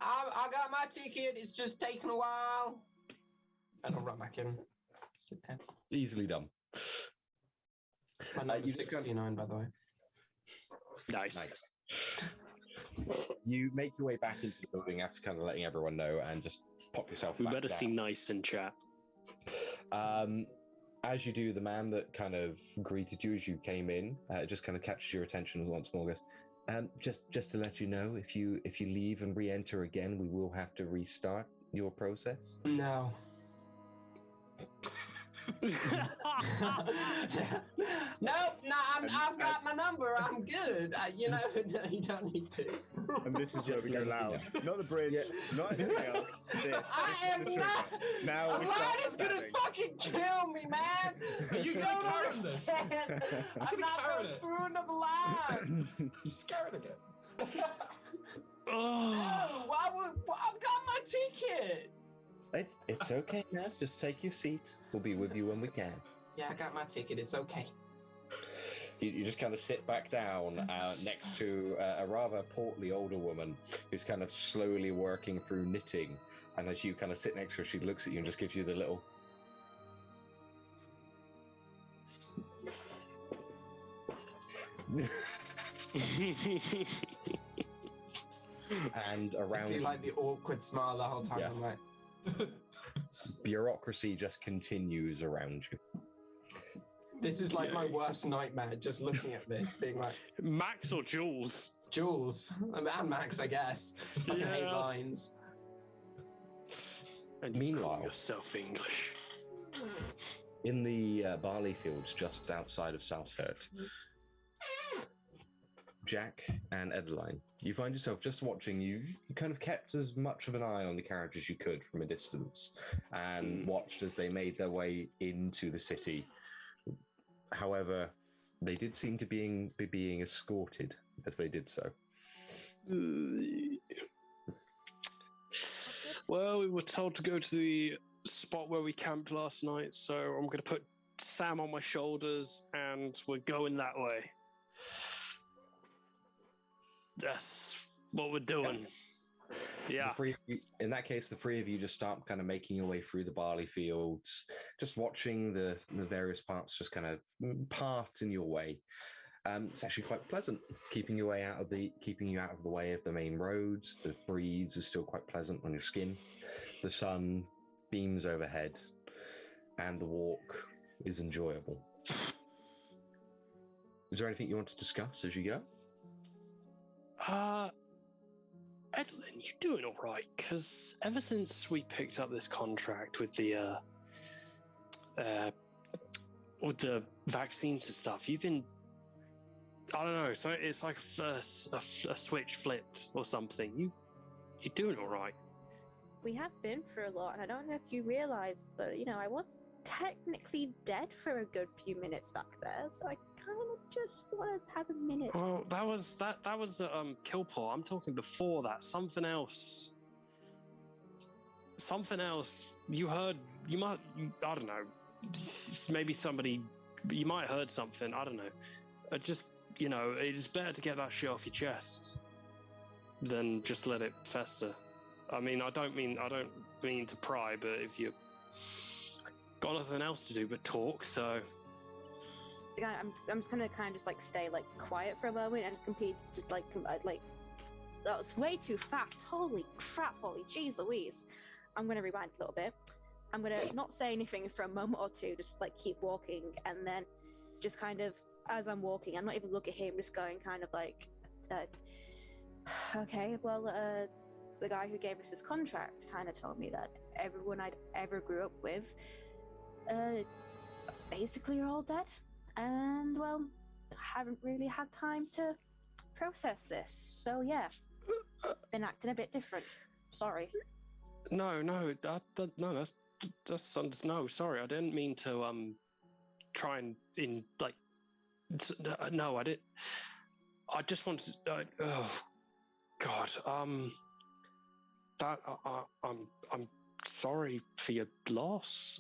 I got my ticket, it's just taking a while. And I'll run back in. Sit there. Easily done. My number's 69, by the way. Nice. You make your way back into the building after kind of letting everyone know and just pop yourself We back better down. see nice in chat. As you do, the man that kind of greeted you as you came in just kind of catches your attention once more. Goes, just to let you know, if you leave and re-enter again, we will have to restart your process. No. I've got my number. I'm good. No, you don't need to. And this is where we go loud. Not the bridge, not anything else. I am not. Now a line is gonna fucking kill me, man. You don't understand. I'm not going through another line. She's scared again. Oh, I've got my ticket. It's okay now. Just take your seat. We'll be with you when we can. Yeah, I got my ticket. It's okay. You just kind of sit back down next to a rather portly older woman who's kind of slowly working through knitting. And as you kind of sit next to her, she looks at you and just gives you the little... and around... I do like the awkward smile the whole time. Yeah. I'm like... Bureaucracy just continues around you. This is like my worst nightmare, just looking at this, being like... Max or Jules? Jules. And Max, I guess. Fucking hate lines. And you Meanwhile- call yourself English. In the barley fields just outside of Saushert, Jack and Edlynnne, you find yourself just watching. You kind of kept as much of an eye on the carriage as you could from a distance and watched as they made their way into the city. However, they did seem to be being escorted as they did so. Well, we were told to go to the spot where we camped last night, so I'm going to put Sam on my shoulders and we're going that way. That's what we're doing. Yeah. In that case, the three of you just start kind of making your way through the barley fields, just watching the various parts just kind of part in your way. It's actually quite pleasant, keeping you out of the way of the main roads. The breeze is still quite pleasant on your skin. The sun beams overhead, and the walk is enjoyable. Is there anything you want to discuss as you go? Edlynnne, you doing all right? Because ever since we picked up this contract with the vaccines and stuff, you've been, I don't know. So it's like a switch flipped or something. You doing all right? We have been through a lot, and I don't know if you realize, but I was technically dead for a good few minutes back there, so I kind of just want to have a minute. Well, that was Killpaw. I'm talking before that. Something else. You heard? I don't know. Maybe somebody. You might have heard something. I don't know. Just it's better to get that shit off your chest than just let it fester. I mean, I don't mean to pry, but if you got nothing else to do but talk, so I'm just gonna kind of just stay quiet for a moment and just compete. Just that was way too fast. Holy crap! Holy jeez Louise! I'm gonna rewind a little bit. I'm gonna not say anything for a moment or two. Just keep walking, and then just kind of as I'm walking, I'm not even looking at him. Just going kind of okay. Well, the guy who gave us this contract kind of told me that everyone I'd ever grew up with, basically are all dead. And, well, haven't really had time to process this. So, yeah, been acting a bit different. Sorry. No, sorry, I didn't mean to, try and, no, I didn't. I just wanted to, oh, God, I'm sorry for your loss.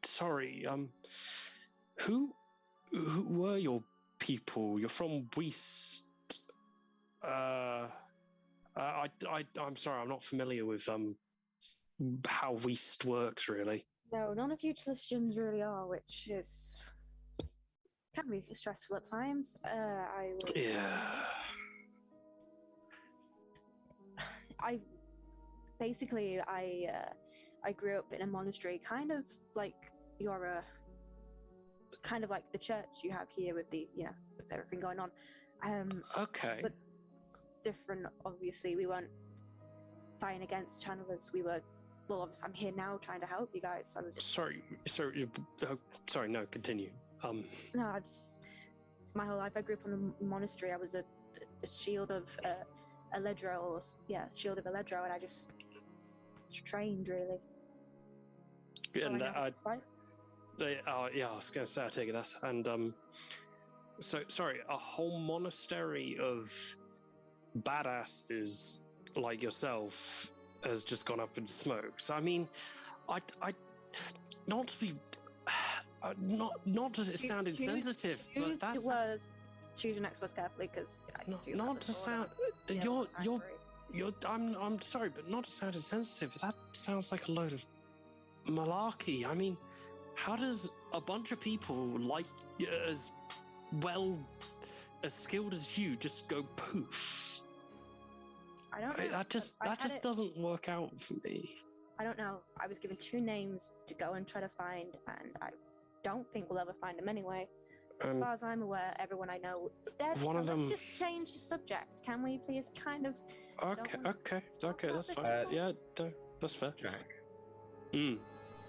Sorry, who were your people? You're from West. I'm sorry, I'm not familiar with how West works really. No, none of you Christians really are, which is can be stressful at times. Yeah. I grew up in a monastery, kind of like kind of like the church you have here with the with everything going on. Okay. But different, obviously. We weren't fighting against channelers. We were. Well, obviously, I'm here now trying to help you guys. I was sorry. No, continue. No, my whole life I grew up in a monastery. I was a shield of Eledro, shield of Eledro, and I just trained really. And I was going to say, I take it that. And so sorry, a whole monastery of badasses like yourself has just gone up in smoke. So I mean, I not to be, not to sound insensitive, but that's choose your next words carefully, because not to sound I'm sorry, but not to sound insensitive. That sounds like a load of malarkey. I mean, how does a bunch of people as skilled as you just go poof? I don't know. That just doesn't work out for me. I don't know. I was given 2 names to go and try to find, and I don't think we'll ever find them anyway. As far as I'm aware, everyone I know is dead. One of them. Let's just change the subject. Can we please kind of... Okay, that's fine. That's fair. Jack.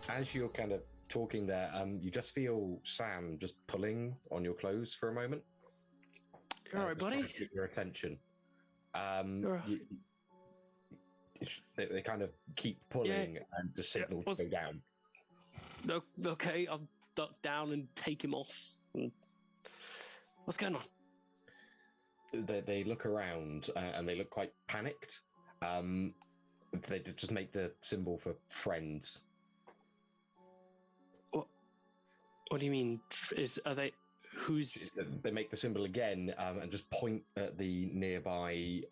As you're kind of talking there, you just feel Sam just pulling on your clothes for a moment. All right, buddy. To get your attention. They kind of keep pulling and just signal to go down. No, okay, I'll duck down and take him off. What's going on? They look around and they look quite panicked. They just make the symbol for friends. What? What do you mean? Are they? Who's? They make the symbol again and just point at the nearby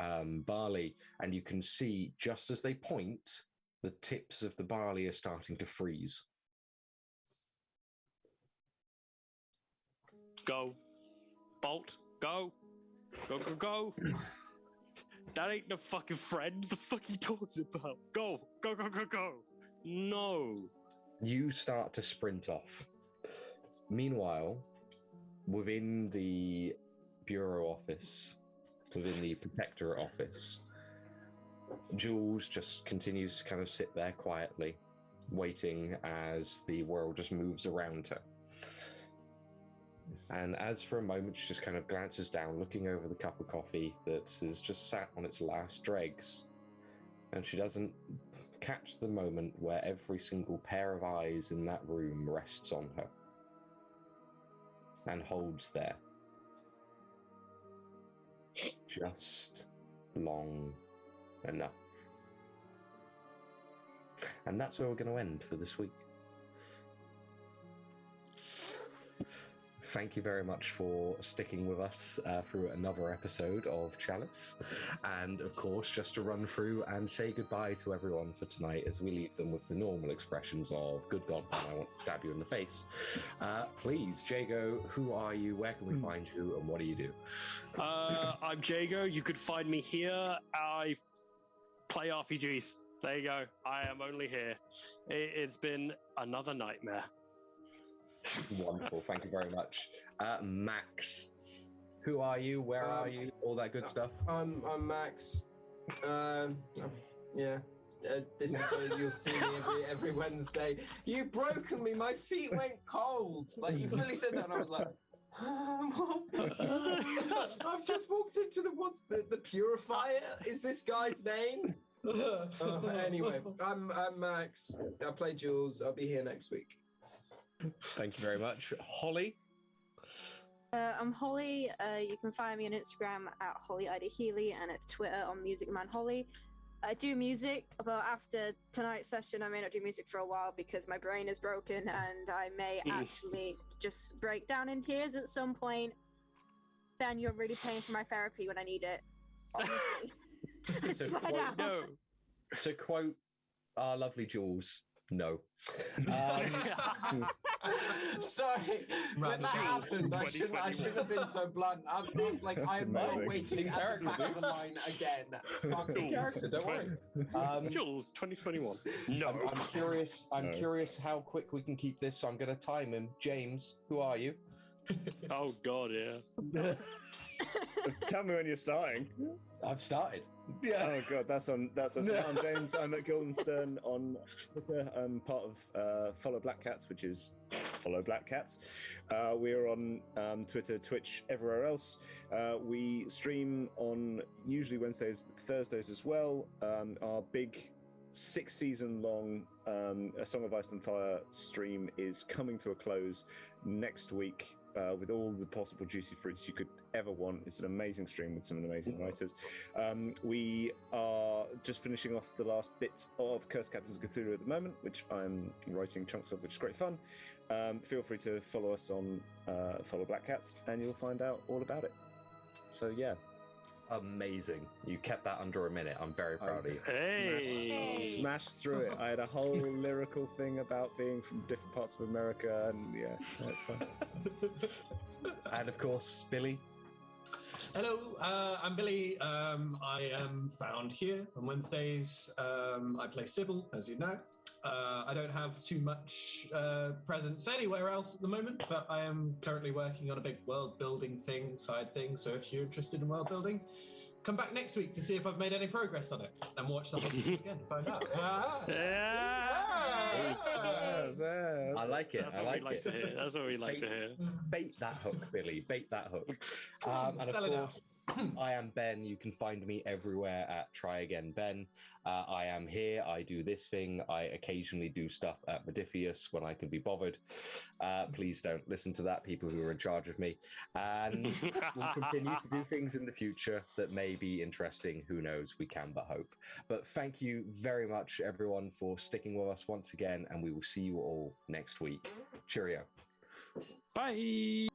barley, and you can see just as they point, the tips of the barley are starting to freeze. Go, Bolt. Go. Go. That ain't no fucking friend. The fuck are you talking about? Go. No. You start to sprint off. Meanwhile, within the bureau office, within the protectorate office, Jules just continues to kind of sit there quietly, waiting as the world just moves around her. And as for a moment, she just kind of glances down, looking over the cup of coffee that is just sat on its last dregs. And she doesn't catch the moment where every single pair of eyes in that room rests on her and holds there. Just long enough. And that's where we're going to end for this week. Thank you very much for sticking with us through another episode of Chalice. And of course, just to run through and say goodbye to everyone for tonight as we leave them with the normal expressions of, good God, I want to stab you in the face. Please, Jago, who are you? Where can we find you? And what do you do? I'm Jago. You could find me here. I play RPGs. There you go. I am only here. It's been another nightmare. Wonderful. Thank you very much. Max, who are you? Where are you? All that good stuff. I'm Max. Yeah. This is where you'll see me every Wednesday. You've broken me. My feet went cold. Like, you really said that, and I was like, I've just walked into the purifier. Is this guy's name? Anyway, I'm Max. I play Jules. I'll be here next week. Thank you very much. Holly? I'm Holly. You can find me on Instagram at Healey and at Twitter on musicmanholly. I do music, but after tonight's session, I may not do music for a while because my brain is broken and I may actually just break down in tears at some point. Then you're really paying for my therapy when I need it. Honestly. I swear down. No. To quote our lovely Jules, no. Sorry, when that happened, I shouldn't have been so blunt. I was like, I'm not waiting at the back of the line again. Fucking character, don't worry. Jules, 2021. No. I'm curious. I'm curious how quick we can keep this, so I'm going to time him. James, who are you? Oh God, yeah. Tell me when you're starting. I've started. Yeah. Oh God, that's on. I'm James. I'm at Guildenstern on Twitter. I'm part of Follow Black Cats, which is Follow Black Cats. We're on Twitter, Twitch, everywhere else. We stream on usually Wednesdays, Thursdays as well. Our big 6-season-long A Song of Ice and Fire stream is coming to a close next week. With all the possible juicy fruits you could ever want. It's an amazing stream with some amazing writers. We are just finishing off the last bits of Curse Captains of Cthulhu at the moment, which I'm writing chunks of, which is great fun. Feel free to follow us on Follow Black Cats, and you'll find out all about it. So yeah. Amazing. You kept that under a minute. I'm very proud of you. Hey! Smashed through it. I had a whole lyrical thing about being from different parts of America, and yeah, that's fun. And of course, Billy. Hello, I'm Billy. I am found here on Wednesdays. I play Subil, as you know. I don't have too much presence anywhere else at the moment, but I am currently working on a big world building side thing. So if you're interested in world building, come back next week to see if I've made any progress on it, and watch the whole thing again to find out. I like it. That's I what we like like it. to hear. That's what we like to hear. Bait that hook, Billy. Bait that hook. And of Sell it course, I am Ben. You can find me everywhere at Try Again Ben. I am here. I do this thing. I occasionally do stuff at Modifius when I can be bothered. Please don't listen to that, people who are in charge of me. And we'll continue to do things in the future that may be interesting. Who knows? We can but hope. But thank you very much, everyone, for sticking with us once again, and we will see you all next week. Cheerio. Bye.